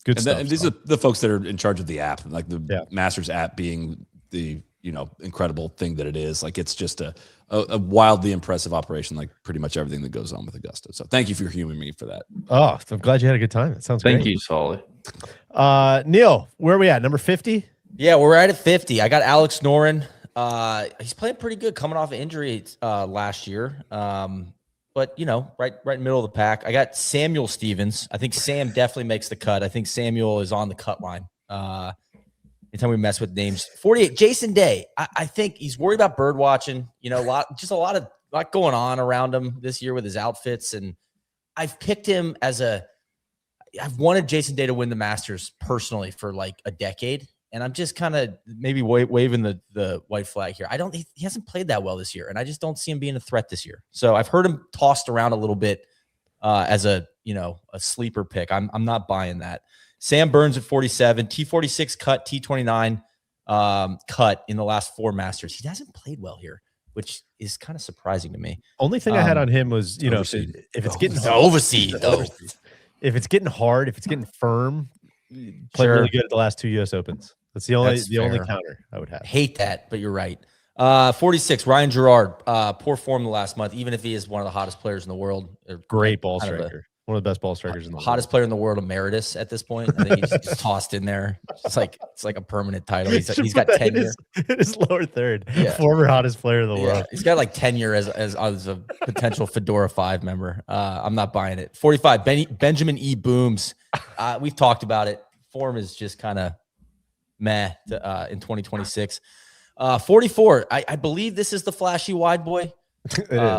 Good stuff.
And these are the folks that are in charge of the app, like the Masters app being the incredible thing that it is. Like it's just a wildly impressive operation, like pretty much everything that goes on with Augusta. So thank you for humouring me for that.
Oh, I'm glad you had a good time. That sounds great.
Thank you, Soly.
Neil, where are we at? Number 50?
Yeah, we're right at 50. I got Alex Noren. He's playing pretty good coming off an injury last year. But right in the middle of the pack. I got Samuel Stevens. I think Sam definitely makes the cut. I think Samuel is on the cut line. Anytime we mess with names. 48, Jason Day. I think he's worried about bird watching. A lot going on around him this year with his outfits. And I've picked him I've wanted Jason Day to win the Masters personally for like a decade. And I'm just kind of maybe waving the white flag here. He hasn't played that well this year, and I just don't see him being a threat this year. So I've heard him tossed around a little bit as a sleeper pick. I'm not buying that. Sam Burns at 47, T46 cut, T29 cut in the last 4 Masters. He hasn't played well here, which is kind of surprising to me.
Only thing I had on him was, if it's getting
overseed,
if it's getting hard, if it's getting firm, play really good at the last 2 U.S. Opens. That's the only counter I would have.
Hate that, but you're right. 46, Ryan Gerard, poor form the last month, even if he is one of the hottest players in the world.
Great ball striker. One of the best ball strikers in the world.
Hottest player in the world, emeritus at this point. I think he's just tossed in there. It's like a permanent title. He's got tenure.
His lower third. Yeah. Former hottest player in the world.
He's got like tenure as a potential Fedora 5 member. I'm not buying it. 45, Benjamin E. Booms. We've talked about it. Form is just kind of meh in 2026. 44, I believe this is the flashy wide boy.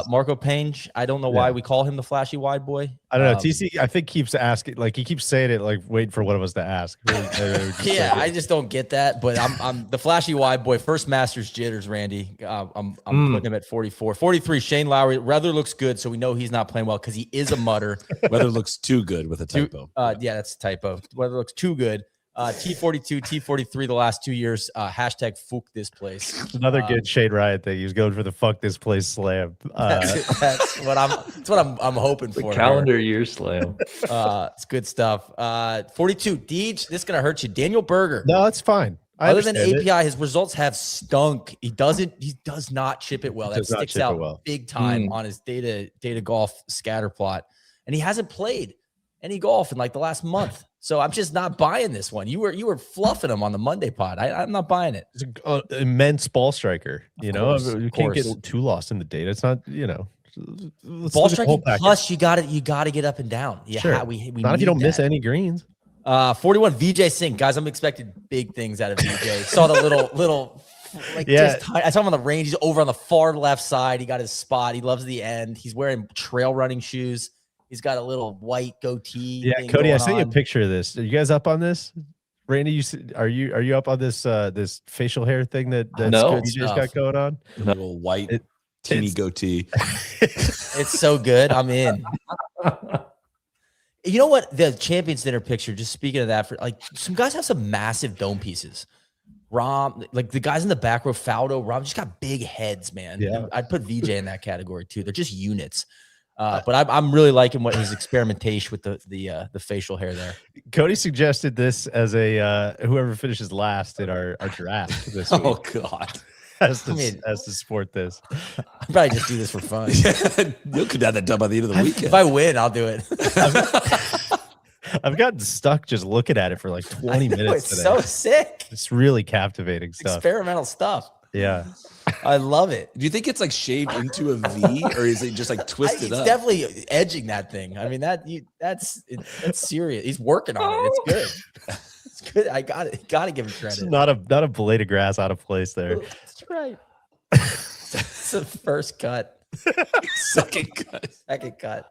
Marco Page. I don't know why we call him the flashy wide boy.
I don't know. TC, I think keeps asking, like he keeps saying it, like waiting for one of us to ask.
I just don't get that. But I'm the flashy wide boy. First Masters jitters, Randy. I'm putting him at 44. 43, Shane Lowry. Weather looks good, so we know he's not playing well because he is a mutter.
Weather looks too good with a typo.
Yeah, that's a typo. Weather looks too good. T42, T43 the last 2 years. Hashtag fuck this place.
Another good Shade Riot thing. He was going for the fuck this place slam.
That's what I'm hoping for.
The calendar year slam.
It's good stuff. 42, Deej. This is gonna hurt you. Daniel Berger.
No, it's fine.
Other than API, his results have stunk. He does not chip it well. That sticks out big time on his data golf scatter plot. And he hasn't played any golf in like the last month. So I'm just not buying this one. You were fluffing him on the Monday pod. I'm not buying it.
It's an immense ball striker. You can't get too lost in the data. It's not,
Ball striking. Plus, you got to get up and down. Yeah,
sure.
we
not if you don't miss any greens.
41 VJ Singh, guys. I'm expecting big things out of VJ. Saw the little like I saw him on the range. He's over on the far left side. He got his spot. He loves the end. He's wearing trail running shoes. He's got a little white goatee.
Yeah, Cody, I sent you a picture of this. Are you guys up on this? Randy, are you up on this this facial hair thing that VJ's got going on?
A little white teeny goatee.
It's so good. I'm in. You know what? The Champions Dinner picture, just speaking of that, for like some guys have some massive dome pieces. Rom, like the guys in the back row, Faldo, Rom, just got big heads, man.
Yeah.
And I'd put VJ in that category too. They're just units. But I'm really liking what his experimentation with the facial hair there.
Cody suggested this as a whoever finishes last in our draft this week.
Oh God.
As to support this.
I'll probably just do this for fun.
You could have that done by the end of the weekend.
If I win, I'll do it.
I've gotten stuck just looking at it for like 20 minutes
It's
today.
so sick.
It's really captivating stuff.
Experimental stuff.
Yeah.
I love it.
Do you think it's like shaved into a V, or is it just like twisted
it's
up?
Definitely edging that thing. I mean, that's serious. He's working on it. It's good. It's good. I got it. Got to give him credit.
It's not a blade of grass out of place there.
That's right. It's the first cut.
Second cut.
Second cut.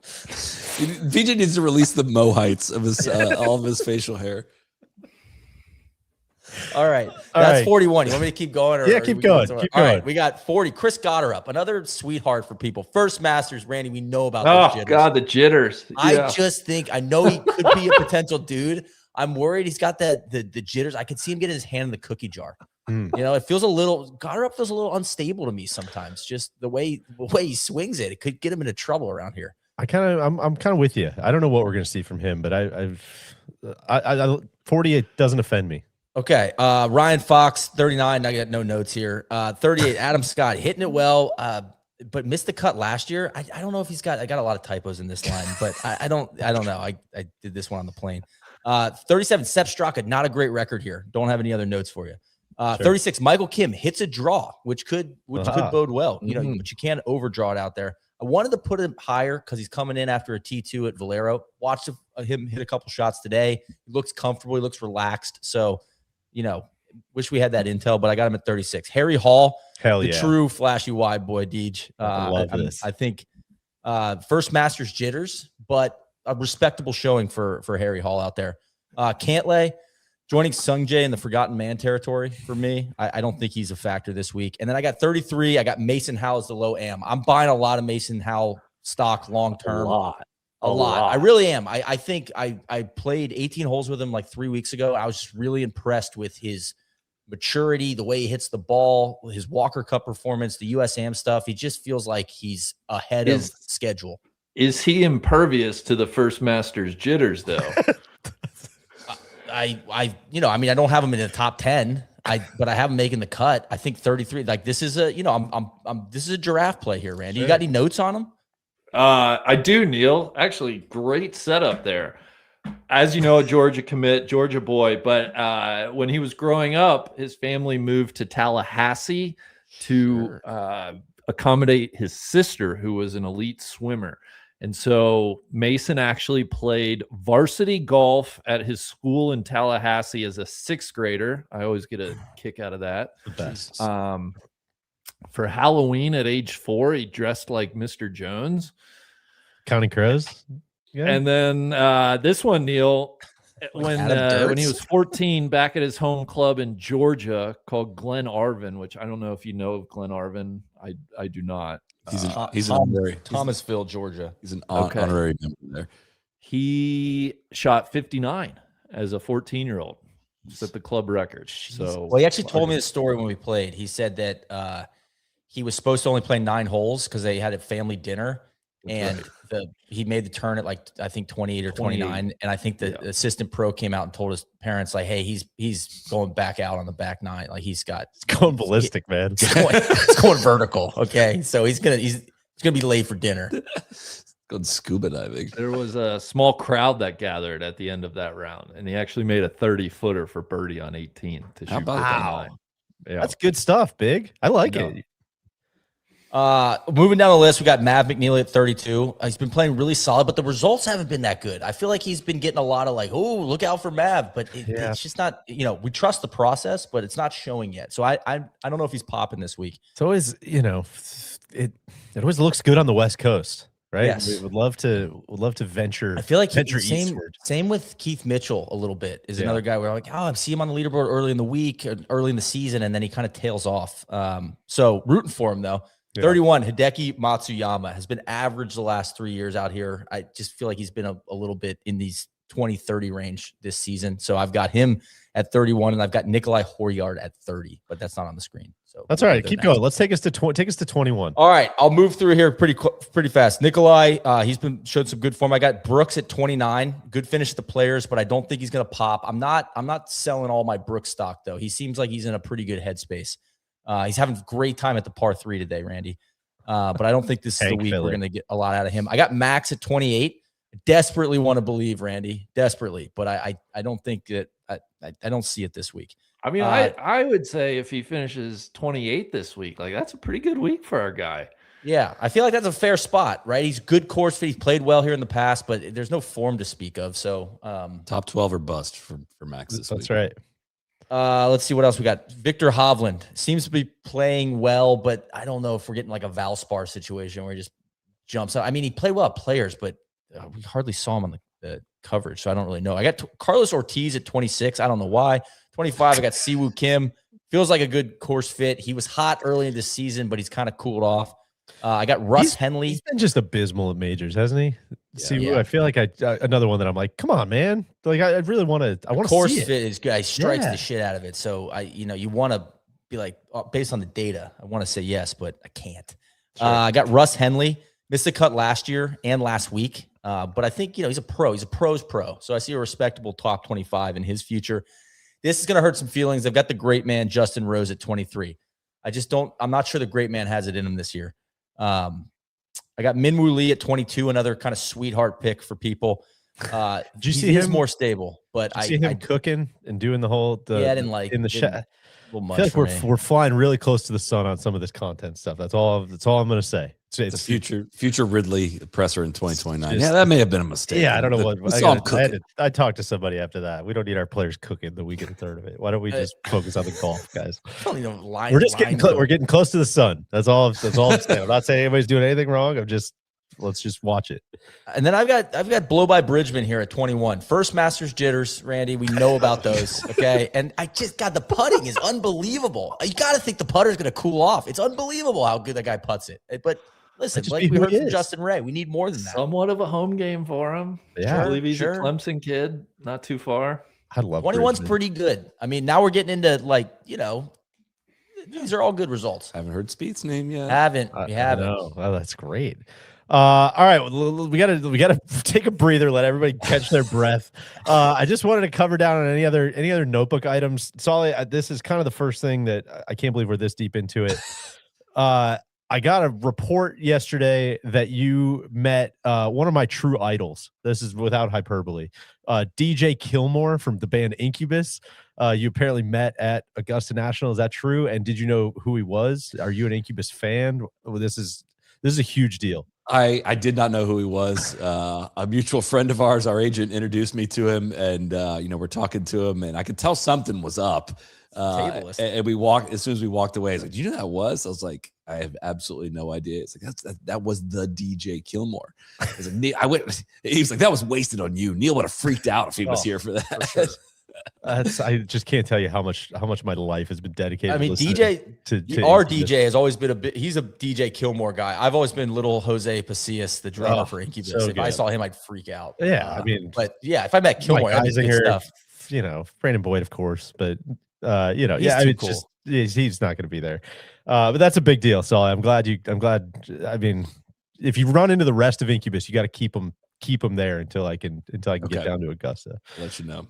VJ needs to release the Mohites of his all of his facial hair.
All right. That's 41. You want me to keep going?
Yeah, keep going.
All right. We got 40. Chris Gotterup, another sweetheart for people. First Masters, Randy, we know about those jitters.
God, the jitters. Yeah.
I just think, I know he could be a potential dude. I'm worried he's got the jitters. I could see him getting his hand in the cookie jar. You know, it feels Gotterup feels a little unstable to me sometimes. Just the way he swings it. It could get him into trouble around here.
I'm kind of with you. I don't know what we're going to see from him, but I 48 doesn't offend me.
Okay. Ryan Fox, 39. I got no notes here. 38. Adam Scott hitting it well, but missed the cut last year. I don't know if I got a lot of typos in this line, but I don't know. I did this one on the plane. 37. Sepp Straka, not a great record here. Don't have any other notes for you. 36. Michael Kim hits a draw, which could bode well. You know, but you can't overdraw it out there. I wanted to put him higher because he's coming in after a T2 at Valero. Watched him hit a couple shots today. He looks comfortable. He looks relaxed. So, you know, wish we had that intel, but I got him at 36. Harry Hall, the true flashy wide boy, Deej.
I love this.
I think first Masters jitters, but a respectable showing for Harry Hall out there. Cantlay joining Sungjae in the forgotten man territory for me. I don't think he's a factor this week. And then I got 33. I got Mason Howell as the low am. I'm buying a lot of Mason Howell stock long term. A lot. I really am. I think I played 18 holes with him like 3 weeks ago. I was just really impressed with his maturity, the way he hits the ball, his Walker Cup performance, the USAM stuff. He just feels like he's ahead of schedule.
Is he impervious to the first Masters jitters though?
I don't have him in the top 10. But I have him making the cut. I think 33. Like this is this is a giraffe play here, Randy. Sure. You got any notes on him?
I do, Neil. Actually, great setup there. As you know, a Georgia commit, Georgia boy. But when he was growing up, his family moved to Tallahassee to accommodate his sister, who was an elite swimmer. And so Mason actually played varsity golf at his school in Tallahassee as a sixth grader. I always get a kick out of that.
The best.
For Halloween at age 4, he dressed like Mr. Jones.
Counting crows. Yeah.
And then this one, Neil, when he was 14, back at his home club in Georgia called Glen Arvin, which I don't know if you know of Glen Arvin. I do not.
He's an honorary
Thomasville, Georgia.
He's an honorary member there.
He shot 59 as a 14-year-old. Set the club record. So,
well, he actually told me the story when we played. He said that he was supposed to only play 9 holes because they had a family dinner, and he made the turn at like I think 28 or 29, and I think the assistant pro came out and told his parents like, "Hey, he's going back out on the back 9. Like it's
going ballistic, man.
It's going vertical. Okay, so he's gonna be late for dinner."
Going scuba diving.
There was a small crowd that gathered at the end of that round, and he actually made a 30-footer for birdie on 18 to shoot.
Wow. Yeah. That's good stuff, Big. I like it.
Moving down the list, we got Mav McNeely at 32. He's been playing really solid, but the results haven't been that good. I feel like he's been getting a lot of like, oh, look out for Mav, but it's just not. We trust the process, but it's not showing yet. So I don't know if he's popping this week.
It's always, it always looks good on the West Coast, right?
Yes.
We would love to venture.
I feel like
venture eastward.
Same with Keith Mitchell a little bit is
Yeah.
another guy where I'm like, I see him on the leaderboard early in the week, or early in the season, and then he kind of tails off. So rooting for him though. 31, Hideki Matsuyama has been average the last 3 years out here. I just feel like he's been a little bit in these 20-30 range this season. So I've got him at 31, and I've got Nikolai Horyard at 30, but that's not on the screen. So
That's all right. Keep going. Let's take us to 21.
All right, I'll move through here pretty fast. Nikolai, he's showed some good form. I got Brooks at 29, good finish at the Players, but I don't think he's going to pop. I'm not selling all my Brooks stock though. He seems like he's in a pretty good headspace. He's having a great time at the par 3 today, Randy. But I don't think this is the week we're going to get a lot out of him. I got Max at 28. Desperately want to believe, Randy. Desperately. But I don't think that I don't see it this week.
I mean, I would say if he finishes 28 this week, like that's a pretty good week for our guy.
Yeah, I feel like that's a fair spot, right? He's good course fit. He's played well here in the past, but there's no form to speak of. So
top 12 or bust for Max this week.
That's right.
Let's see what else we got. Victor Hovland seems to be playing well, but I don't know if we're getting like a Valspar situation where he just jumps out. I mean, he played well at Players, but we hardly saw him on the coverage, so I don't really know. I got Carlos Ortiz at 26. I don't know why. 25, I got Siwoo Kim. Feels like a good course fit. He was hot early in the season, but he's kind of cooled off. I got Russ Henley.
He's been just abysmal at majors, hasn't he?
Yeah.
I feel like another one that I'm like, come on, man. Like I really want to. I want to
course
see it.
fit is good. He strikes the shit out of it. So you want to be like, based on the data, I want to say yes, but I can't. Sure. I got Russ Henley. Missed the cut last year and last week. But I think, he's a pro. He's a pro's pro. So I see a respectable top 25 in his future. This is going to hurt some feelings. I've got the great man, Justin Rose, at 23. I'm not sure the great man has it in him this year. I got Minwoo Lee at 22, another kind of sweetheart pick for people.
Did you see him
more stable? But
I see him cooking and doing the whole. I didn't like in the shot. I feel like we're flying really close to the sun on some of this content stuff. That's all I'm going to say. It's
a future Ridley presser in 2029. Yeah, that may have been a mistake.
Yeah, I don't know what. I talked to somebody after that. We don't need our players cooking the weekend third of it. Why don't we just focus on the golf, guys? We're just we're getting close to the sun. That's all I'm saying. I'm not saying anybody's doing anything wrong. Let's just watch it.
And then I've got Blow by Bridgman here at 21. First Masters jitters, Randy. We know about those. Okay. And the putting is unbelievable. You got to think the putter is going to cool off. It's unbelievable how good that guy putts it. But listen, like we heard from Justin Ray, we need more than that.
Somewhat of a home game for him.
Yeah.
I believe he's a Clemson kid, not too far.
I love
21's pretty good. I mean, now we're getting into these are all good results.
Haven't heard Spieth's name yet.
We haven't.
Oh, that's great. All right, we gotta take a breather, let everybody catch their breath. I just wanted to cover down on any other notebook items. Soly, this is kind of the first thing that I can't believe we're this deep into it. I got a report yesterday that you met one of my true idols. This is without hyperbole. DJ Kilmore from the band Incubus. You apparently met at Augusta National. Is that true? And did you know who he was? Are you an Incubus fan? This is a huge deal.
I did not know who he was. A mutual friend of ours, our agent, introduced me to him, and we're talking to him, and I could tell something was up. And we walked as soon as we walked away. He's like, "Do you know who that was?" I was like, "I have absolutely no idea." It's like that was the DJ Kilmore. I was like, I went. He was like, "That was wasted on you." Neil would have freaked out if he was here for that.
For sure. I just can't tell you how much my life has been dedicated.
I mean, our DJ has always been he's a DJ Kilmore guy. I've always been little Jose Pasillas, the drummer for Incubus. So if I saw him, I'd freak out.
Yeah, I mean,
but yeah, if I met Kilmore,
guys in here,
stuff.
Brandon Boyd, of course, but
he's
I mean,
cool.
He's not going to be there. But that's a big deal. So I'm glad. I mean, if you run into the rest of Incubus, you got to keep them there until I can get down to Augusta.
I'll let you know.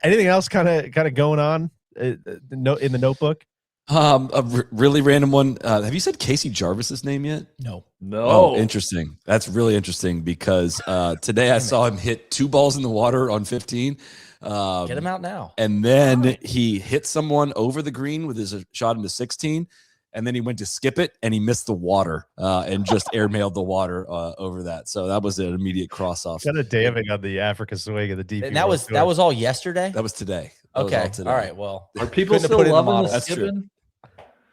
Anything else kind of going on in the notebook?
A really random one. Have you said Casey Jarvis's name yet?
No.
Oh, interesting. That's really interesting because today I saw him hit 2 balls in the water on 15.
Get him out now.
And then he hit someone over the green with his shot into 16. and then he went to skip it, and he missed the water and just airmailed the water over that. So that was an immediate cross off.
Kind of damning on the Africa swing of the DP.
And that was all yesterday.
That was today.
Okay. All right. Well,
are people still loving the skipping?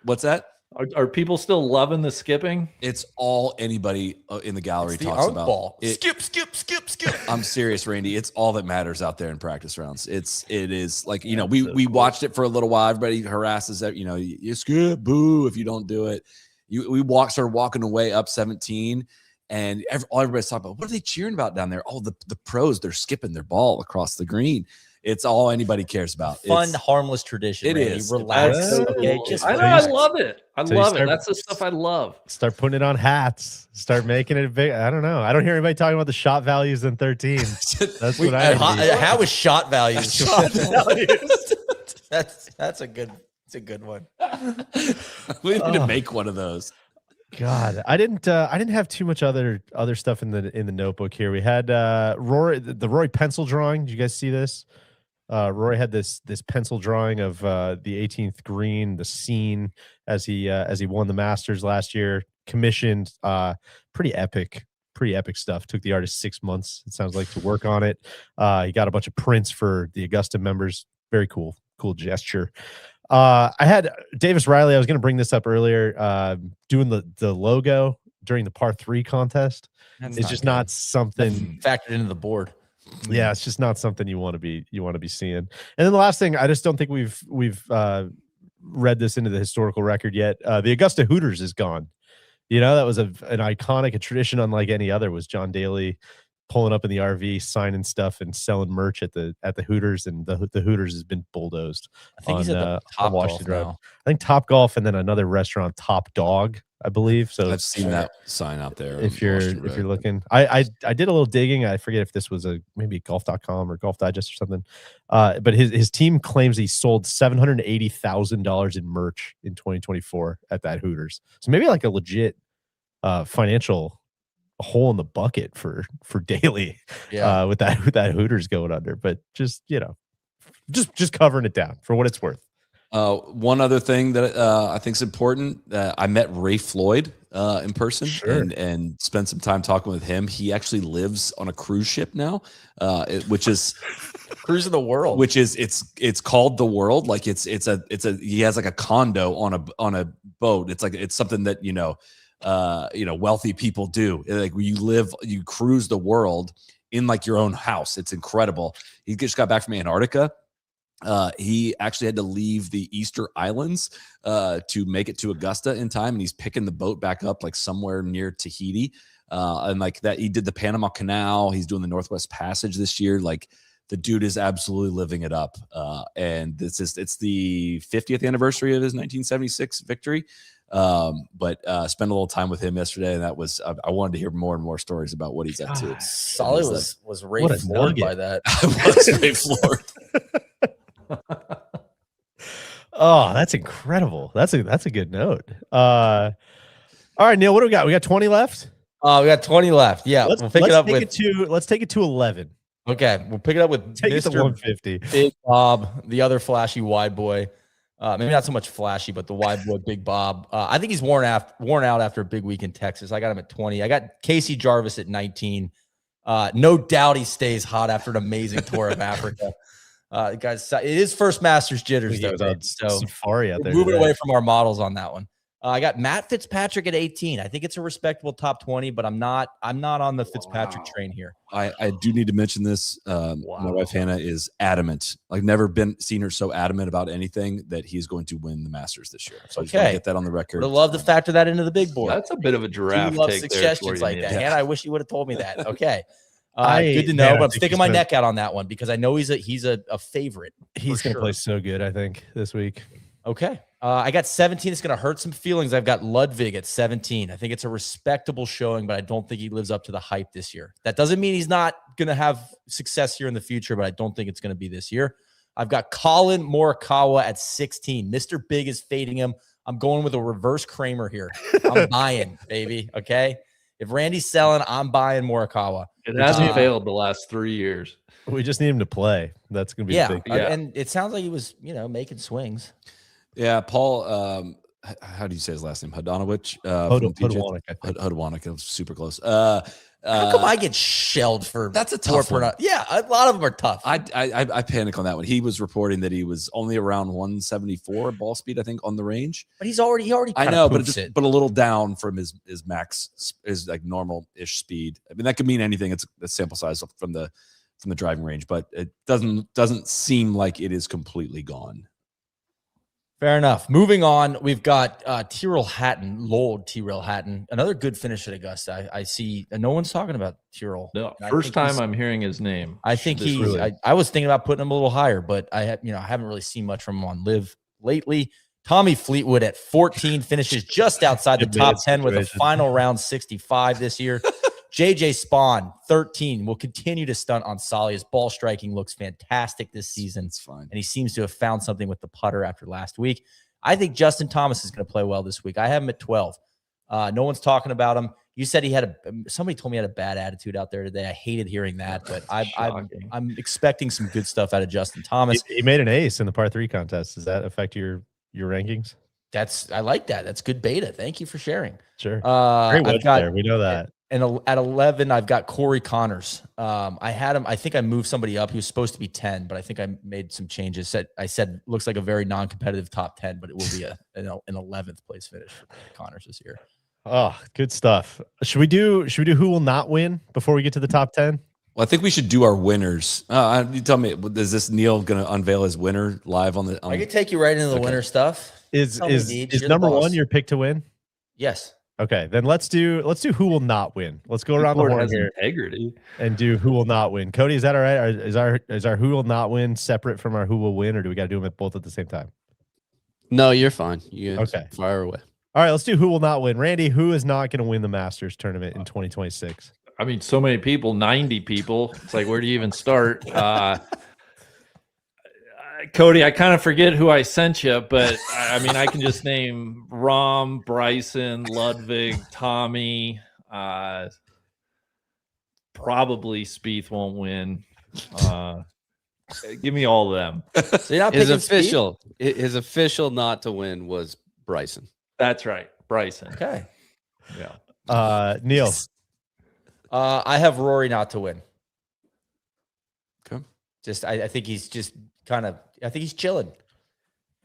What's that?
Are people still loving the skipping?
It's all anybody in the gallery talks about.
Ball. Skip.
I'm serious, Randy. It's all that matters out there in practice rounds. It is like, we watched it for a little while. Everybody harasses that, you skip, boo if you don't do it. We started walking away up 17, and everybody's talking about, what are they cheering about down there? Oh, the pros, they're skipping their ball across the green. It's all anybody cares about.
Fun, harmless tradition.
It
Randy.
is.
Relax.
Okay, I love it. I love it. That's the stuff I love.
Start putting it on hats. Start making it big. I don't know. I don't hear anybody talking about the shot values in 13. That's what I need.
How is shot values?
Shot values.
That's a good. It's a good one.
We need to make one of those.
God, I didn't have too much other stuff in the notebook here. We had the Rory pencil drawing. Did you guys see this? Rory had this pencil drawing of the 18th green, the scene as he won the Masters last year. Commissioned, pretty epic stuff. Took the artist 6 months, it sounds like, to work on it. He got a bunch of prints for the Augusta members. Very cool gesture. I had Davis Riley. I was going to bring this up earlier. Doing the logo during the par 3 contest. It's just not something
factored into the board.
Yeah, it's just not something you want to be seeing. And then the last thing, I just don't think we've read this into the historical record yet. The Augusta Hooters is gone. That was an iconic, a tradition unlike any other, was John Daly pulling up in the RV, signing stuff and selling merch at the Hooters, and the Hooters has been bulldozed.
I think he's at the Top Golf now.
I think Top Golf, and then another restaurant, Top Dog, I believe. So
I've seen that sign out there.
If you're looking, I did a little digging. I forget if this was maybe golf.com or Golf Digest or something. But his team claims he sold $780,000 in merch in 2024 at that Hooters. So maybe like a legit financial hole in the bucket for Daly.
Yeah.
With that Hooters going under. But just covering it down for what it's worth.
One other thing that I think is important, I met Ray Floyd in person and spent some time talking with him. He actually lives on a cruise ship now, which is
cruising the world.
Which is it's called the World. Like it's he has like a condo on a boat. It's something that wealthy people do. Like you cruise the world in like your own house. It's incredible. He just got back from Antarctica. He actually had to leave the Easter Islands to make it to Augusta in time, and he's picking the boat back up like somewhere near Tahiti. And like that, he did the Panama Canal. He's doing the Northwest Passage this year. Like the dude is absolutely living it up. And it's the 50th anniversary of his 1976 victory. But spent a little time with him yesterday, and that was I wanted to hear more and more stories about what he's up to.
Soly was Ray floored by that.
I was Ray floored.
Oh, that's incredible. That's a good note. All right, Neil, what do we got? We got 20 left.
We got 20 left. Yeah,
let's take it to 11.
Okay, we'll pick it up with
Take it to 150.
Big Bob, the other flashy wide boy. Maybe not so much flashy, but the wide boy, Big Bob. I think he's worn out after a big week in Texas. I got him at 20. I got Casey Jarvis at 19. No doubt he stays hot after an amazing tour of Africa. Guys, it is first Masters jitters, though. So
safari out there.
Moving away from our models on that one. I got Matt Fitzpatrick at 18. I think it's a respectable top 20, but I'm not on the Fitzpatrick train here.
I do need to mention this. My wife Hannah is adamant. I've never seen her so adamant about anything that he's going to win the Masters this year. So I just want to get that on the record.
Would love to factor that into the big board.
That's a bit of a giraffe take
suggestions like that. Hannah, I wish you would have told me that. Okay. Good to know, but I'm sticking my neck out on that one because I know he's a favorite.
He's going to play so good, I think, this week.
Okay. I got 17. It's going to hurt some feelings. I've got Ludwig at 17. I think it's a respectable showing, but I don't think he lives up to the hype this year. That doesn't mean he's not going to have success here in the future, but I don't think it's going to be this year. I've got Colin Morikawa at 16. Mr. Big is fading him. I'm going with a reverse Kramer here. I'm buying, baby. Okay. If Randy's selling, I'm buying Morikawa.
It hasn't failed the last 3 years.
We just need him to play. That's going to be
big. And it sounds like he was, making swings.
Yeah, Paul, how do you say his last name? Hadonowicz.
Hodowanic.
It was super close.
How come I get shelled for
that's a tough one?
Yeah, a lot of them are tough.
I panic on that one. He was reporting that he was only around 174 ball speed, I think, on the range.
But he already.
I know, but but a little down from his max, is like normal ish speed. I mean, that could mean anything. It's a sample size from the driving range, but it doesn't seem like it is completely gone.
Fair enough. Moving on, we've got Tyrrell Hatton, Lord Tyrrell Hatton, another good finish at Augusta. I see, and no one's talking about Tyrrell.
No, first time I'm hearing his name.
I think I was thinking about putting him a little higher, but I haven't really seen much from him on Live lately. Tommy Fleetwood at 14 finishes just outside the top 10 with a final round 65 this year. JJ Spawn, 13, will continue to stunt on Soly. His ball striking looks fantastic this season.
It's fine.
And he seems to have found something with the putter after last week. I think Justin Thomas is going to play well this week. I have him at 12. No one's talking about him. You said somebody told me he had a bad attitude out there today. I hated hearing that, but I'm expecting some good stuff out of Justin Thomas.
He made an ace in the par 3 contest. Does that affect your rankings?
I like that. That's good beta. Thank you for sharing.
Sure. Great wedge there. We know that.
And at 11, I've got Corey Connors. I had him. I think I moved somebody up. He was supposed to be 10, but I think I made some changes. I said looks like a very non-competitive top 10, but it will be an 11th place finish for Connors this year.
Oh, good stuff. Should we do who will not win before we get to the top 10?
Well, I think we should do our winners. You tell me, is this Neil going to unveil his winner live on the?
I can take you right into the winner stuff.
Is number 1 your pick to win?
Yes.
Okay, then let's do who will not win. Let's go around the horn here
integrity
and do who will not win. Cody, is that all right? Or is our who will not win separate from our who will win, or do we got to do them both at the same time?
No, you're fine.
Okay.
Fire away.
All right, let's do who will not win. Randy, who is not going to win the Masters tournament in 2026?
I mean, so many people, 90 people. It's like, where do you even start? Cody, I kind of forget who I sent you, but I mean, I can just name Rom, Bryson, Ludwig, Tommy. Probably Spieth won't win. Give me all of them.
So you're not
his official not to win was Bryson.
That's right, Bryson.
Okay.
Yeah.
Neil.
I have Rory not to win.
Okay.
I think he's just I think he's chilling.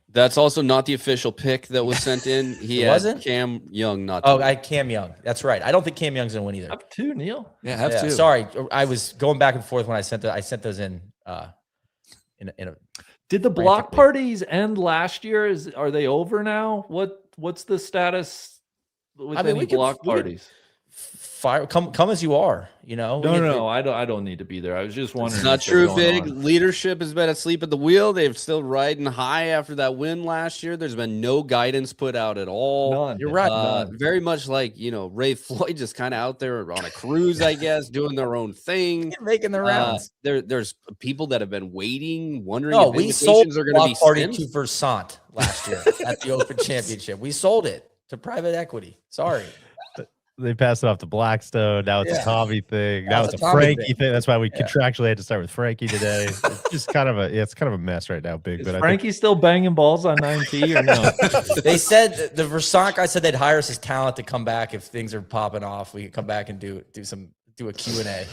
That's also not the official pick that was sent in. He
wasn't?
Cam Young not to win.
I had Cam Young. That's right. I don't think Cam Young's gonna win either.
Have 2, Neil.
Yeah, have 2.
Sorry, I was going back and forth when I sent those in.
Did the block parties end last year? Are they over now? What's the status with any block parties?
Come as you are,
No, I don't need to be there. I was just wondering.
It's not true, Fig. Leadership has been asleep at the wheel. They're still riding high after that win last year. There's been no guidance put out at all.
None.
You're right.
Very much like Ray Floyd, just kind of out there on a cruise, I guess, doing their own thing,
making the rounds.
There's people that have been waiting, wondering
No,
if
we sold
invitations are going to be
party
sent.
to Versant last year at the Open Championship. We sold it to private equity. Sorry.
They passed it off to Blackstone. Now it's a Tommy thing. Now it's a Frankie thing. That's why we contractually had to start with Frankie today. It's just kind of a mess right now, Big.
Is Frankie still banging balls on 9T or no?
They said the Versant guy said they'd hire us as talent to come back if things are popping off. We could come back and do a Q&A.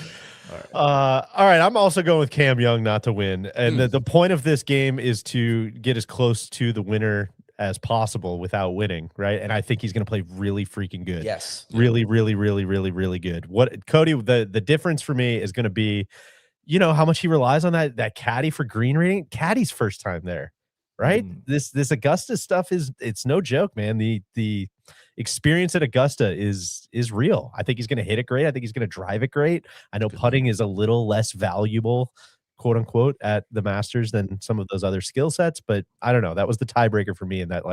All right. I'm also going with Cam Young not to win. And the point of this game is to get as close to the winner as possible without winning, right? And I think he's going to play really freaking good.
Yes.
Really, really, really, really, really good. What Cody, the difference for me is going to be, how much he relies on that caddy for green rating. Caddy's first time there, right? This Augusta stuff it's no joke, man. The experience at Augusta is real. I think he's going to hit it great. I think he's going to drive it great. I know putting is a little less valuable, quote unquote, at the Masters than some of those other skill sets, but I don't know. That was the tiebreaker for me, in that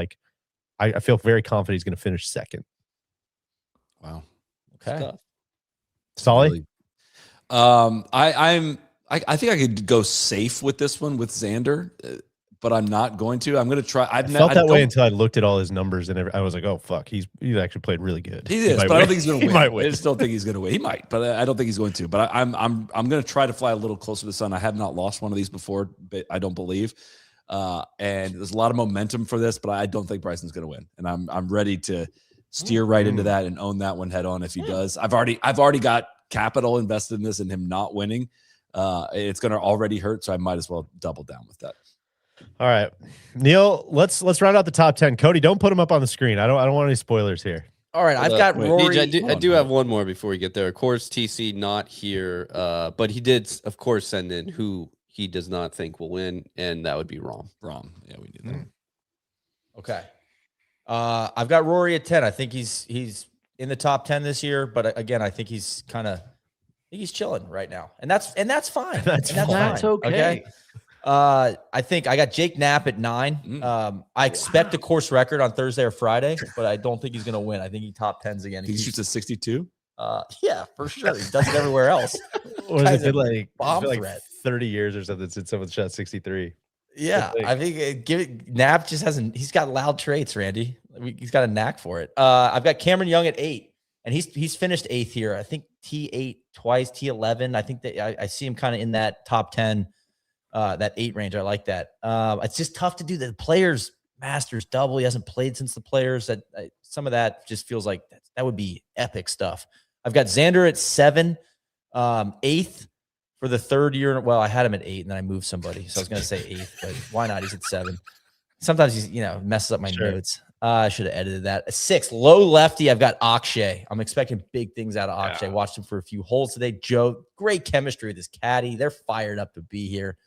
I feel very confident he's going to finish second.
Wow.
Okay.
Soly?
I think I could go safe with this one with Xander, but I'm not going to. I'm going to try. I
felt that way until I looked at all his numbers and I was like, oh fuck, he's actually played really good.
He is, but I don't think he's going to win.
He might win.
I just don't think he's going to win. He might, but I don't think he's going to. But I'm going to try to fly a little closer to the sun. I have not lost one of these before, but I don't believe. And there's a lot of momentum for this, but I don't think Bryson's going to win. And I'm ready to steer right into that and own that one head on if he does. I've already got capital invested in this and him not winning. It's going to already hurt, so I might as well double down with that.
All right, Neil, let's round out the top 10. Cody, don't put them up on the screen. I don't want any spoilers here.
All right, I've got Rory.
I do have one more before we get there. Of course, TC not here, but he did, of course, send in who he does not think will win, and that would be Rom.
Yeah, we knew that.
Okay. I've got Rory at 10. I think he's in the top 10 this year, but again, I think he's chilling right now. And that's fine. That's fine.
That's okay.
I think I got Jake Knapp at 9. I expect a course record on Thursday or Friday, but I don't think he's going to win. I think he top 10s again.
He shoots a 62.
Yeah, for sure. He does it everywhere else.
Or has it been
bomb
like
threat.
30 years or something since someone shot 63?
Yeah, I think Knapp just hasn't. He's got loud traits, Randy. He's got a knack for it. I've got Cameron Young at 8, and he's finished 8th here. I think T8 twice, T11. I think that I see him kind of in that top 10. That 8 range. I like that. It's just tough to do the Players Masters double. He hasn't played since the Players. Some of that just feels like that would be epic stuff. I've got Xander at 7, 8th for the 3rd year. Well, I had him at 8 and then I moved somebody. So I was going to say 8th, but why not? He's at 7. Sometimes he's, messes up my notes. I should have edited that. 6, low lefty. I've got Akshay. I'm expecting big things out of Akshay. Watched him for a few holes today. Joe, great chemistry with his caddy. They're fired up to be here.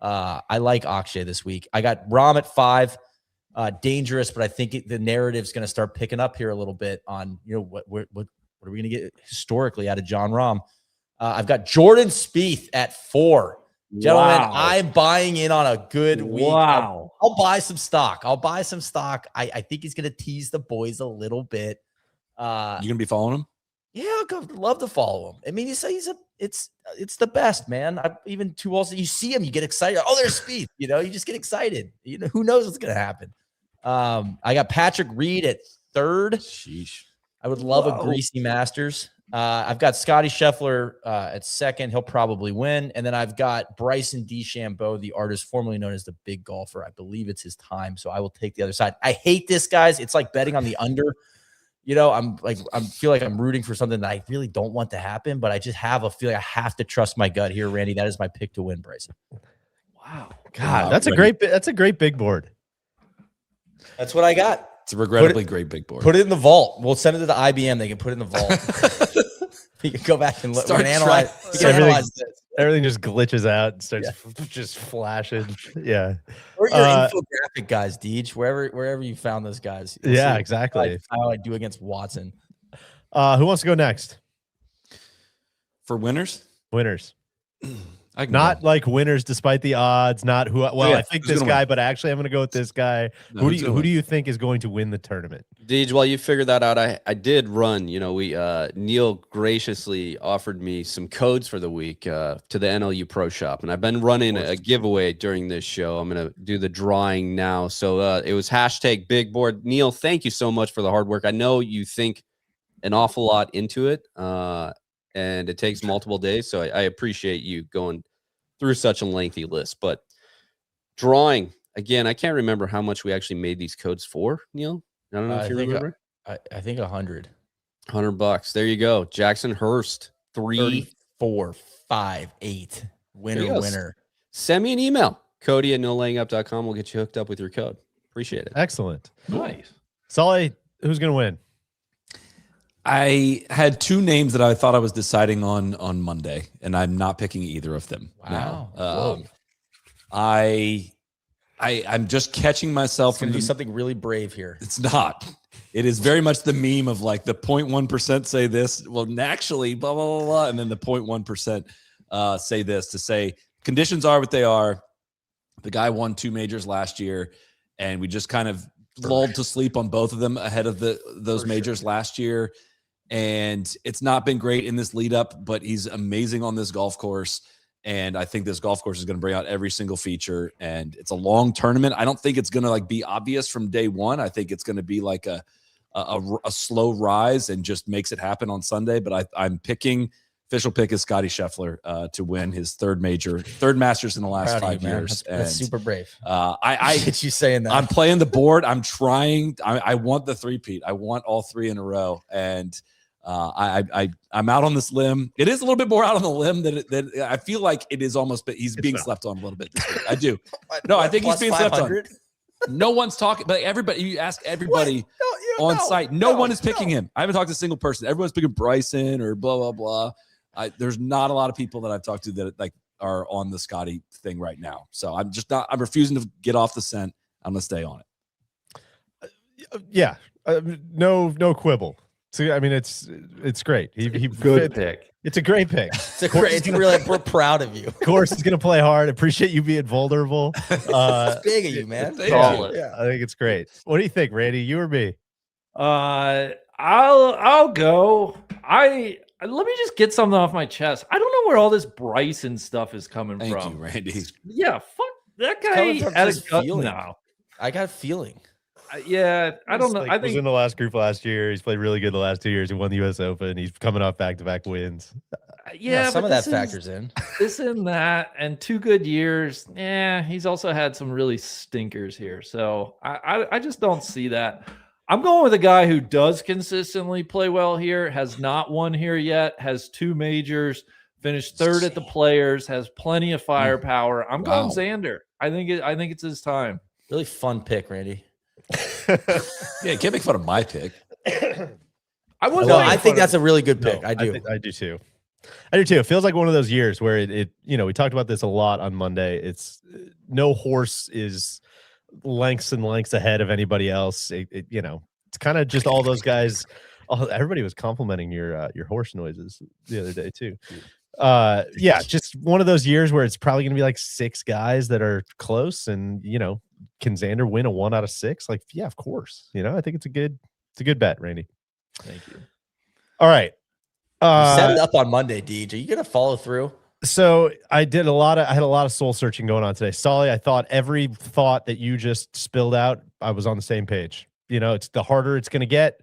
I like Akshay this week. I got Rom at 5, dangerous, but I think the narrative's going to start picking up here a little bit on, what are we going to get historically out of John Rahm? I've got Jordan Spieth at 4. Gentlemen, I'm buying in on a good week.
Wow.
I'll buy some stock. I think he's going to tease the boys a little bit.
You going to be following him?
Yeah, I'd love to follow him. I mean, it's the best, man. Even 2 holes, you see him, you get excited. Oh, there's Spieth. You just get excited. Who knows what's going to happen. I got Patrick Reed at 3rd.
Sheesh.
I would love a greasy Masters. I've got Scotty Scheffler at 2nd. He'll probably win. And then I've got Bryson DeChambeau, the artist formerly known as the Big Golfer. I believe it's his time, so I will take the other side. I hate this, guys. It's like betting on the under. I feel like I'm rooting for something that I really don't want to happen, but I just have a feeling I have to trust my gut here, Randy. That is my pick to win, Bryson.
Wow.
God, that's a great big board.
That's what I got.
It's a regrettably great big board.
Put it in the vault. We'll send it to the IBM. They can put it in the vault. You can go back and look and analyze.
Everything just glitches out and starts just flashing. Yeah.
Or your infographic guys, Deej, wherever you found those guys.
Yeah, exactly.
How I do against Watson.
Who wants to go next?
For winners?
Winners. Not like winners despite the odds, not who. Well, I think this guy, but actually I'm going to go with this guy.
No,
who do you think is going to win the tournament?
Deej, while you figure that out, I did run. Neil graciously offered me some codes for the week to the NLU Pro Shop, and I've been running a giveaway during this show. I'm going to do the drawing now. So it was hashtag Big Board. Neil, thank you so much for the hard work. I know you think an awful lot into it, and it takes multiple days. So I appreciate you going through such a lengthy list. But drawing, again, I can't remember how much we actually made these codes for, Neil. I don't know if you remember.
I think 100.
$100. There you go. Jackson Hurst, 3,
4, 5, 8. Winner.
Send me an email. Cody@nolayingup.com. We'll get you hooked up with your code. Appreciate it.
Excellent.
Nice.
Solly, who's going to win?
I had 2 names that I thought I was deciding on Monday, and I'm not picking either of them.
Wow.
I'm just catching myself
from something really brave here.
It's not. It is very much the meme of like the 0.1% say this. Well, actually, blah, blah, blah, blah. And then the 0.1% say this to say conditions are what they are. The guy won 2 majors last year, and we just kind of lulled to sleep on both of them ahead of those majors last year. And it's not been great in this lead up, but he's amazing on this golf course. And I think this golf course is going to bring out every single feature, and it's a long tournament. I don't think it's going to be obvious from day one. I think it's going to be like a slow rise and just makes it happen on Sunday. But I'm picking official pick is Scotty Scheffler to win his third Masters in the last 5 years.
That's super brave.
I
get you saying that.
I'm playing the board. I'm trying. I want the three-peat. I want all three in a row. And I'm out on this limb. It is a little bit more out on the limb that I feel like it is almost, but he's being slept on a little bit this week. I do. No, I think he's being slept on. No one's talking, but everybody, you ask everybody on site, no one is picking him. I haven't talked to a single person. Everyone's picking Bryson or blah, blah, blah. There's not a lot of people that I've talked to that like are on the Scotty thing right now. So I'm refusing to get off the scent. I'm going to stay on it.
No quibble. So, I mean, it's great. He
good pick.
It's a great pick.
We're proud of you.
Of course, he's going to play hard. Appreciate you being vulnerable.
It's big of you, man.
Yeah, I think it's great. What do you think, Randy? You or me?
I'll go. Let me just get something off my chest. I don't know where all this Bryson stuff is coming from.
Thank you, Randy.
Yeah, fuck that guy. Has a gut now.
I got a feeling.
I don't know. I think
he was in the last group last year. He's played really good the last 2 years. He won the U.S. Open. He's coming off back-to-back wins.
Some of that factors in.
This and that, and 2 good years. He's also had some really stinkers here. So I just don't see that. I'm going with a guy who does consistently play well here, has not won here yet, has 2 majors, finished 3rd at the Players, has plenty of firepower. I'm going Xander. I think it's his time.
Really fun pick, Randy.
You can't make fun of my pick.
I think that's a really good pick.
I do too. It feels like one of those years where it we talked about this a lot on Monday. It's no horse is lengths and lengths ahead of anybody else. It's kind of just all those guys. Everybody was complimenting your horse noises the other day too. Just one of those years where it's probably going to be like 6 guys that are close, and can Xander win a 1 out of 6? Like, yeah, of course. I think it's a good bet, Randy.
Thank you.
All right.
You set it up on Monday, DJ. Are you gonna follow through?
So I had a lot of soul searching going on today. Soly, I thought every thought that you just spilled out, I was on the same page. It's the harder it's gonna get,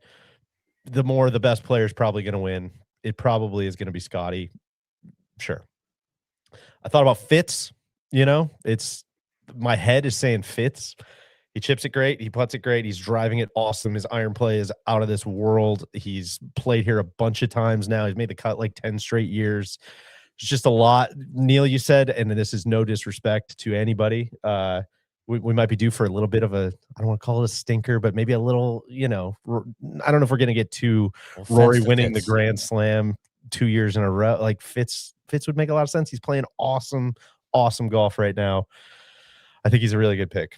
the more the best player is probably gonna win. It probably is gonna be Scotty. Sure. I thought about Fitz. It's my head is saying Fitz. He chips it great. He putts it great. He's driving it awesome. His iron play is out of this world. He's played here a bunch of times now. He's made the cut like 10 straight years. It's just a lot. Neil, you said, and this is no disrespect to anybody. We might be due for a little bit of a, I don't want to call it a stinker, but maybe a little, I don't know if we're going to get to Rory winning the Grand Slam 2 years in a row. Like Fitz would make a lot of sense. He's playing awesome golf right now. I think he's a really good pick.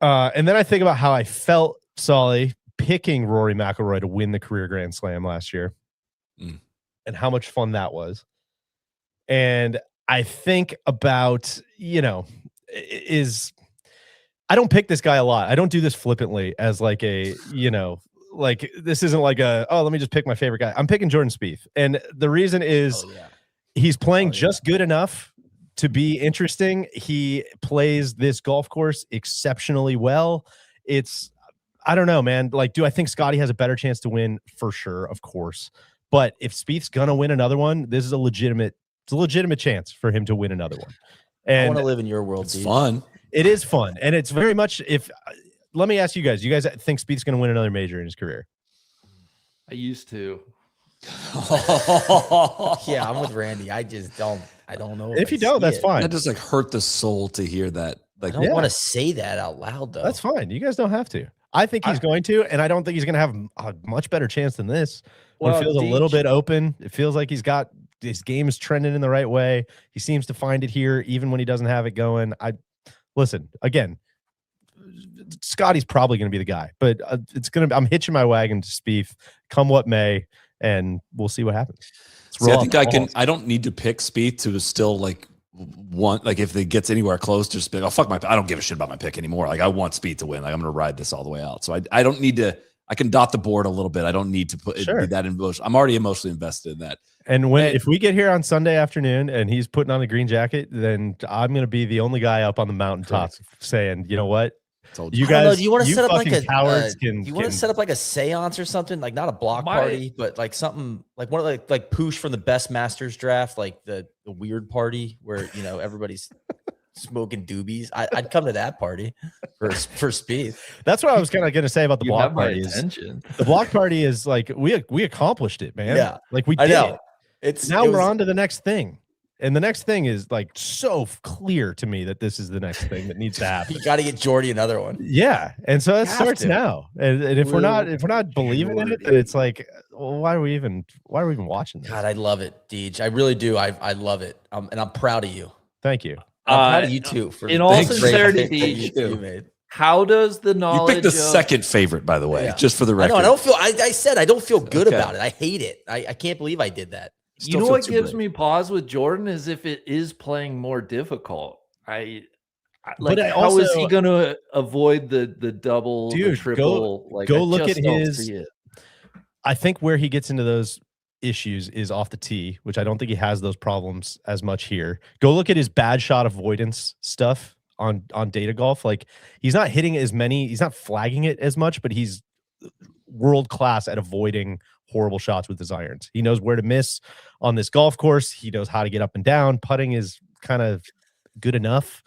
And then I think about how I felt, Soly, picking Rory McIlroy to win the career Grand Slam last year and how much fun that was. And I think about, I don't pick this guy a lot. I don't do this flippantly as like a, like this isn't like let me just pick my favorite guy. I'm picking Jordan Spieth. And the reason is he's playing just good enough to be interesting. He plays this golf course exceptionally well. I don't know, man. Like, do I think Scotty has a better chance to win? For sure, of course. But if Spieth's gonna win another one, this is a legitimate chance for him to win another one. And
I want to live in your world.
It's fun.
It is fun, and it's very much. Let me ask you guys. You guys think Spieth's gonna win another major in his career?
I used to.
Yeah, I'm with Randy. I don't know.
If you don't, that's fine.
That just hurt the soul to hear that. Like,
I don't want to say that out loud, though.
That's fine. You guys don't have to. I think he's going to, and I don't think he's going to have a much better chance than this. It feels a little bit open. It feels like his game is trending in the right way. He seems to find it here, even when he doesn't have it going. Listen again. Scotty's probably going to be the guy, but I'm hitching my wagon to Spieth, come what may, and we'll see what happens.
I don't need to pick Spieth to still like want, like if it gets anywhere close to just be like, I don't give a shit about my pick anymore. Like I want Spieth to win. Like I'm going to ride this all the way out. So I don't need to. I can dot the board a little bit. I don't need to put that emotion. I'm already emotionally invested in that.
And if we get here on Sunday afternoon and he's putting on the green jacket, then I'm going to be the only guy up on the mountaintop saying, you know what?
Told
You
I don't know,
guys,
do you want to set up like
fucking
a
cowards
do you want to set up like a seance or something? Like not a block party, but like something like one of like Poosh from the Best Masters draft, like the weird party where everybody's smoking doobies. I'd come to that party for speed.
That's what I was kind of going to say about the
You
block
have my
party.
attention.
The block party is like we accomplished it, man.
Yeah,
like we
I
did
know.
it. We're on to the next thing. And the next thing is like so clear to me that this is the next thing that needs to happen.
You got to get Jordy another one.
Yeah, and so it
Have
starts
to.
now. And if we're not believing in it, then it's like, well, why are we even watching this?
God, I love it, Deej. I really do. I love it. And I'm proud of you.
Thank you.
I'm proud of you too. For
In all
the great
sincerity,
pick that you made.
how does the
You
knowledge
picked the
of
second favorite, by the way,
Yeah.
just for the
I
record.
know. I don't feel. I said I don't feel good
Okay.
about it. I hate it. I can't believe I did that.
you know what gives me pause with Jordan is if it is playing more difficult. Like, how is he going to avoid the double, the triple?
Go look at his. I think where he gets into those issues is off the tee, which I don't think he has those problems as much here. Go look at his bad shot avoidance stuff on data golf. Like he's not hitting as many, he's not flagging it as much, but he's world class at avoiding horrible shots with his irons. He knows where to miss on this golf course. He knows how to get up and down. Putting is kind of good enough,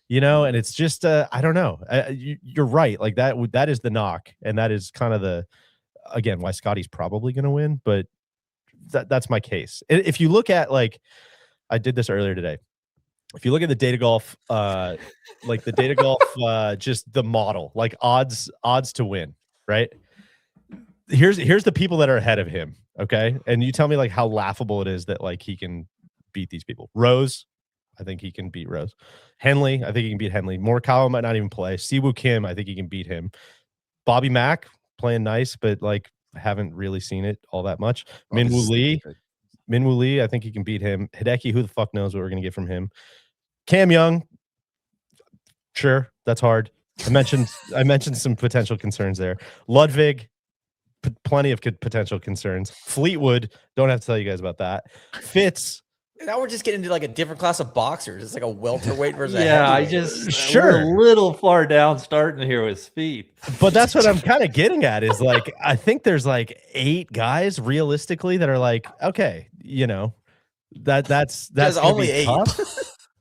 and it's just I don't know. You're right. Like that is the knock, and that is kind of the again why Scotty's probably going to win, but that's my case. If you look at, like, I did this earlier today. If you look at the data golf, like the data golf, just the model, like odds to win, right? Here's the people that are ahead of him. Okay. And you tell me like how laughable it is that like he can beat these people. Rose, I think he can beat Rose. Henley, I think he can beat Henley. Morikawa might not even play. Siwoo Kim, I think he can beat him. Bobby Mack playing nice, but like haven't really seen it all that much. Minwoo Lee, I think he can beat him. Hideki, who the fuck knows what we're gonna get from him. Cam Young, sure, that's hard. I mentioned some potential concerns there. Ludwig, plenty of potential concerns. Fleetwood, don't have to tell you guys about that. Fitz.
Now we're just getting into like a different class of boxers. It's like a welterweight versus a
Yeah,
heavyweight.
we're a little far down starting here with speed.
But that's what I'm kind of getting at is like, I think there's like 8 guys realistically that are like, okay, that's
only 8.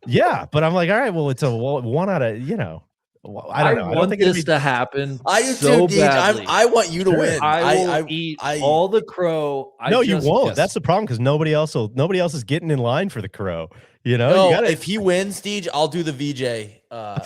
Yeah, but I'm like, all right, well, it's a 1 out of, I don't know. I don't think
this to happen.
I do
so
too,
badly.
I want you to win.
I will eat all the crow.
No, you won't. That's the problem because nobody else is getting in line for the crow.
No, if he wins, Deej, I'll do the VJ.
All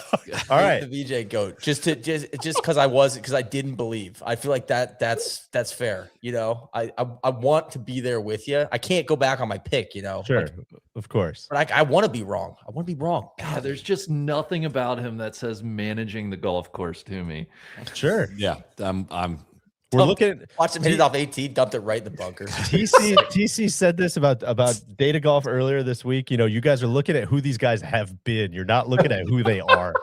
right,
the VJ goat. Just because I didn't believe. I feel like that's fair. I want to be there with you. I can't go back on my pick.
Sure, of course.
But I want to be wrong. I want to be wrong.
God, there's just nothing about him that says managing the golf course to me.
Sure.
Yeah,
We're looking at
watch him hit it off 18, dumped it right in the bunker.
TC said this about data golf earlier this week. You guys are looking at who these guys have been. You're not looking at who they are,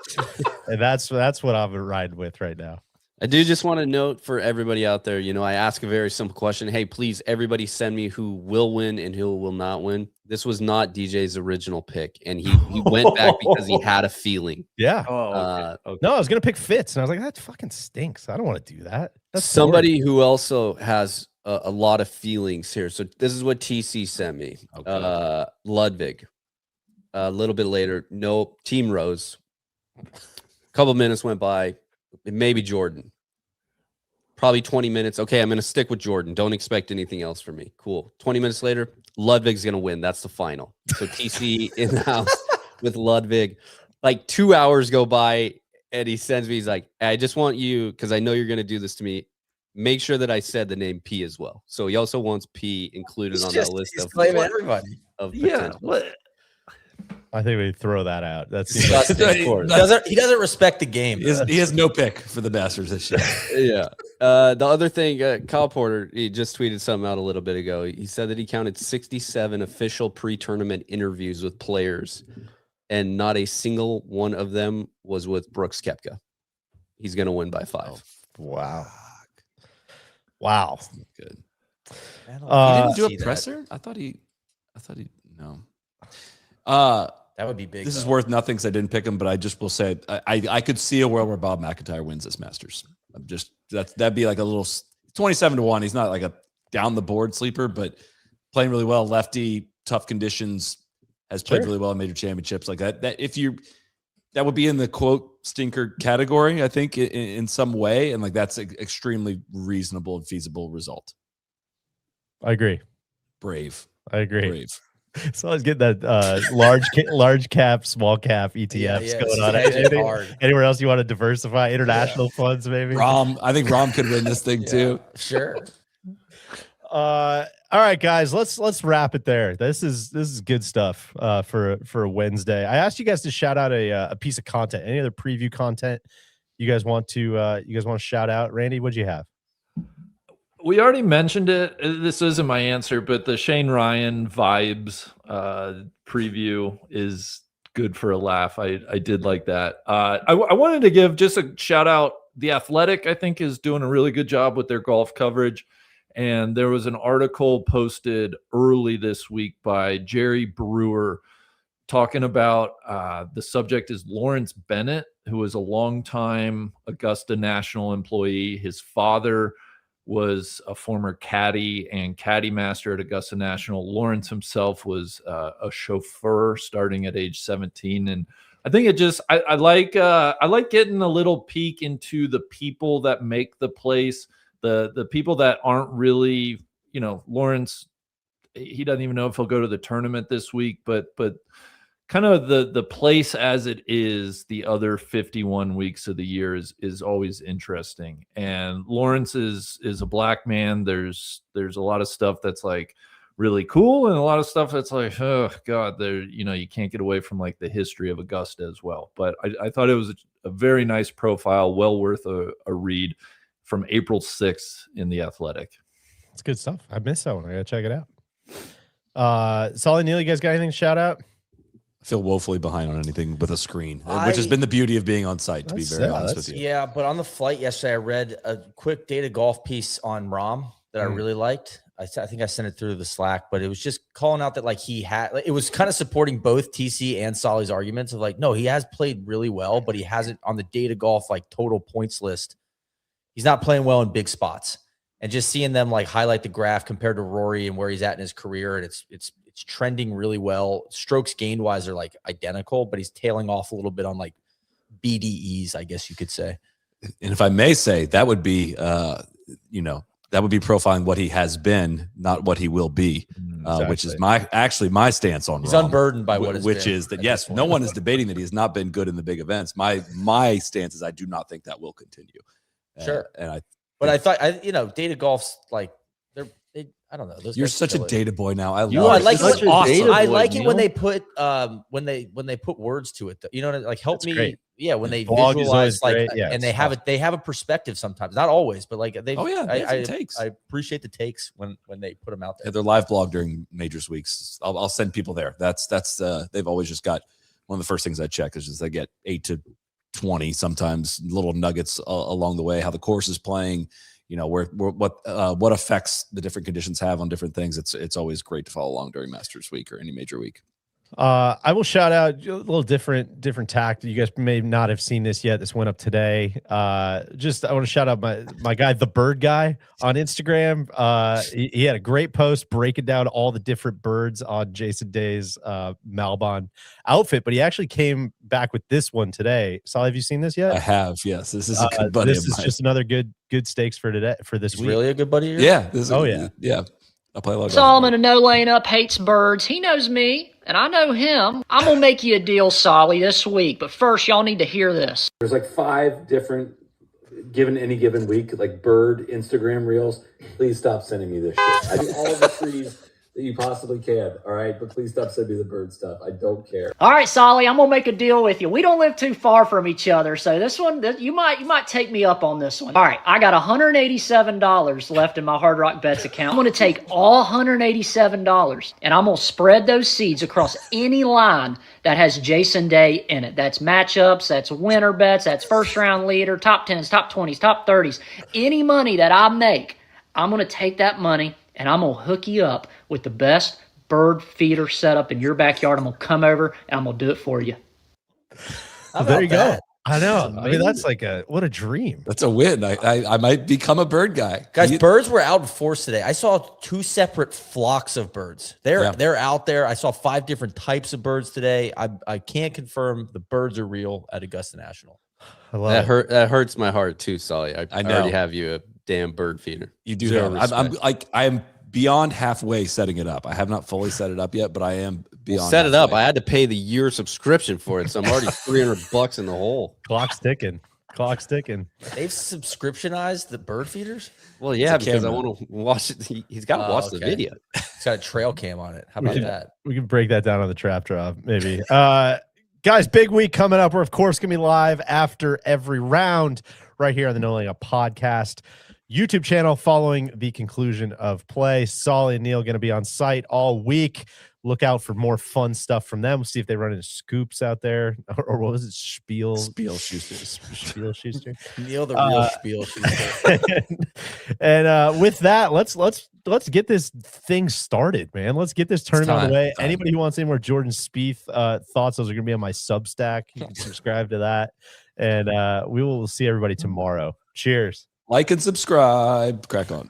and that's what I'm riding with right now.
I do just want to note for everybody out there, I ask a very simple question. Hey, please, everybody send me who will win and who will not win. This was not DJ's original pick, and he went back because he had a feeling.
Yeah.
Okay.
No, I was going to pick Fitz, and I was like, that fucking stinks. I don't want to do that. That's
somebody who also has a lot of feelings here. So this is what TC sent me. Okay. Ludwig. A little bit later, nope. Team Rose. A couple minutes went by. Maybe Jordan. Probably 20 minutes. Okay, I'm going to stick with Jordan. Don't expect anything else from me. Cool. 20 minutes later, Ludwig's going to win. That's the final. So TC in the house with Ludwig. Like 2 hours go by, and he sends me, he's like, I just want you, because I know you're going to do this to me, make sure that I said the name P as well. So he also wants P included on that list of
everybody.
Yeah.
I think we throw that out. That's
he doesn't respect the game.
He has no pick for the Masters this year.
Yeah. The other thing, Kyle Porter, he just tweeted something out a little bit ago. He said that he counted 67 official pre-tournament interviews with players, and not a single one of them was with Brooks Koepka. He's going to win by 5.
Wow.
Good.
He didn't do a presser? I thought he no.
That would be big.
This is worth nothing because I didn't pick him, but I just will say I could see a world where Bob McIntyre wins this Masters. That'd be like a little 27-1. He's not like a down the board sleeper, but playing really well, lefty, tough conditions, has played really well in major championships like that. That would be in the quote stinker category, I think, in some way, and like that's an extremely reasonable and feasible result.
I agree.
Brave.
I agree.
Brave.
So I was getting that large cap, small cap ETFs going on. Anywhere else you want to diversify? International funds, maybe?
I think Rom could win this thing too.
Sure.
All right, guys, let's wrap it there. This is good stuff for a Wednesday. I asked you guys to shout out a piece of content. Any other preview content you guys want to shout out? Randy, what'd you have?
We already mentioned it. This isn't my answer, but the Shane Ryan vibes preview is good for a laugh. I did like that. I wanted to give just a shout out. The Athletic, I think, is doing a really good job with their golf coverage. And there was an article posted early this week by Jerry Brewer talking about the subject is Lawrence Bennett, who is a longtime Augusta National employee. His father was a former caddy and caddy master at Augusta National. Lawrence himself was a chauffeur starting at age 17. And I think it just, I like getting a little peek into the people that make the place, the people that aren't really, Lawrence, he doesn't even know if he'll go to the tournament this week, but kind of the place as it is the other 51 weeks of the year is always interesting. And Lawrence is a black man. There's a lot of stuff that's like really cool and a lot of stuff that's like, oh God, you can't get away from like the history of Augusta as well. But I thought it was a very nice profile, well worth a read from April 6th in The Athletic.
It's good stuff. I missed that one. I gotta check it out. Soly and Neil, you guys got anything to shout out?
I feel woefully behind on anything with a screen, which has been the beauty of being on site, to be very honest with you.
Yeah, but on the flight yesterday, I read a quick data golf piece on Rom that I really liked. I think I sent it through the Slack, but it was just calling out that like it was kind of supporting both TC and Soly's arguments of like, no, he has played really well, but he hasn't on the data golf like total points list. He's not playing well in big spots. And just seeing them like highlight the graph compared to Rory and where he's at in his career, and it's trending really well. Strokes gained wise are like identical, but he's tailing off a little bit on like BDEs, I guess you could say.
And if I may say, that would be profiling what he has been, not what he will be, exactly. Which is my stance on.
He's unburdened by what
which is that yes, no one is debating that he has not been good in the big events. My stance is I do not think that will continue.
Sure,
But
I thought data golf's like I don't know.
You're such a data boy now. I
like
it.
Awesome. I like it when they put when they put words to it. You know, like help
That's
me.
Great.
Yeah, when they
Blog
visualize like,
and
they have a perspective sometimes, not always, but like they.
Takes.
I appreciate the takes when they put them out there.
Yeah, their live blog during majors weeks. I'll send people there. That's they've always just got one of the first things I check is just they get 8 to 20 sometimes little nuggets along the way, how the course is playing. What effects the different conditions have on different things. It's always great to follow along during Masters Week or any major week.
I will shout out a little different tact. You guys may not have seen this yet. This went up today. I want to shout out my guy, the bird guy on Instagram. He had a great post breaking down all the different birds on Jason Day's Malbon outfit, but he actually came back with this one today. Sal, have you seen this yet?
I have. Yes, this is a good buddy.
This is just another good stakes for today for this week.
Really a good buddy?
Yeah.
Yeah.
I play a lot of
Solomon, a no lane up, hates birds. He knows me, and I know him. I'm going to make you a deal, Soly, this week. But first, y'all need to hear this.
There's like 5 different, given any given week, like bird Instagram reels. Please stop sending me this shit. I do all the trees that you possibly can, all right? But please stop sending me the bird stuff. I don't care.
All right, Soly, I'm going to make a deal with you. We don't live too far from each other, so this one, you might take me up on this one. All right, I got $187 left in my Hard Rock Bets account. I'm going to take all $187, and I'm going to spread those seeds across any line that has Jason Day in it. That's matchups, that's winner bets, that's first-round leader, top 10s, top 20s, top 30s. Any money that I make, I'm going to take that money, and I'm going to hook you up with the best bird feeder set up in your backyard. I'm gonna come over and I'm gonna do it for you.
Well, there you go. I know. I mean, that's like what a dream.
That's a win. I might become a bird guy.
Guys, birds were out in force today. I saw 2 separate flocks of birds. They're out there. I saw 5 different types of birds today. I can't confirm the birds are real at Augusta National.
I love
That hurts my heart too, Soly. I already have you a damn bird feeder.
You do have. I'm beyond halfway setting it up. I have not fully set it up yet, but I am beyond.
Set it up. I had to pay the year subscription for it, so I'm already $300 in the hole.
Clock's ticking.
They've subscriptionized the bird feeders?
Well, yeah, because I want to watch it. He's got to watch the video.
It's got a trail cam on it. How about that?
We can break that down on the trap drop, maybe. Guys, big week coming up. We're, of course, going to be live after every round right here on the No Laying Up podcast YouTube channel following the conclusion of play. Soly and Neil going to be on site all week. Look out for more fun stuff from them. We'll see if they run into scoops out there, or what was it? Spiel Schuster.
Neil, the real Spiel Schuster.
And with that, let's get this thing started, man. Let's get this turned on the way. Anybody who wants any more Jordan Spieth thoughts, those are going to be on my Substack. You can subscribe to that, and we will see everybody tomorrow. Cheers.
Like and subscribe. Crack on.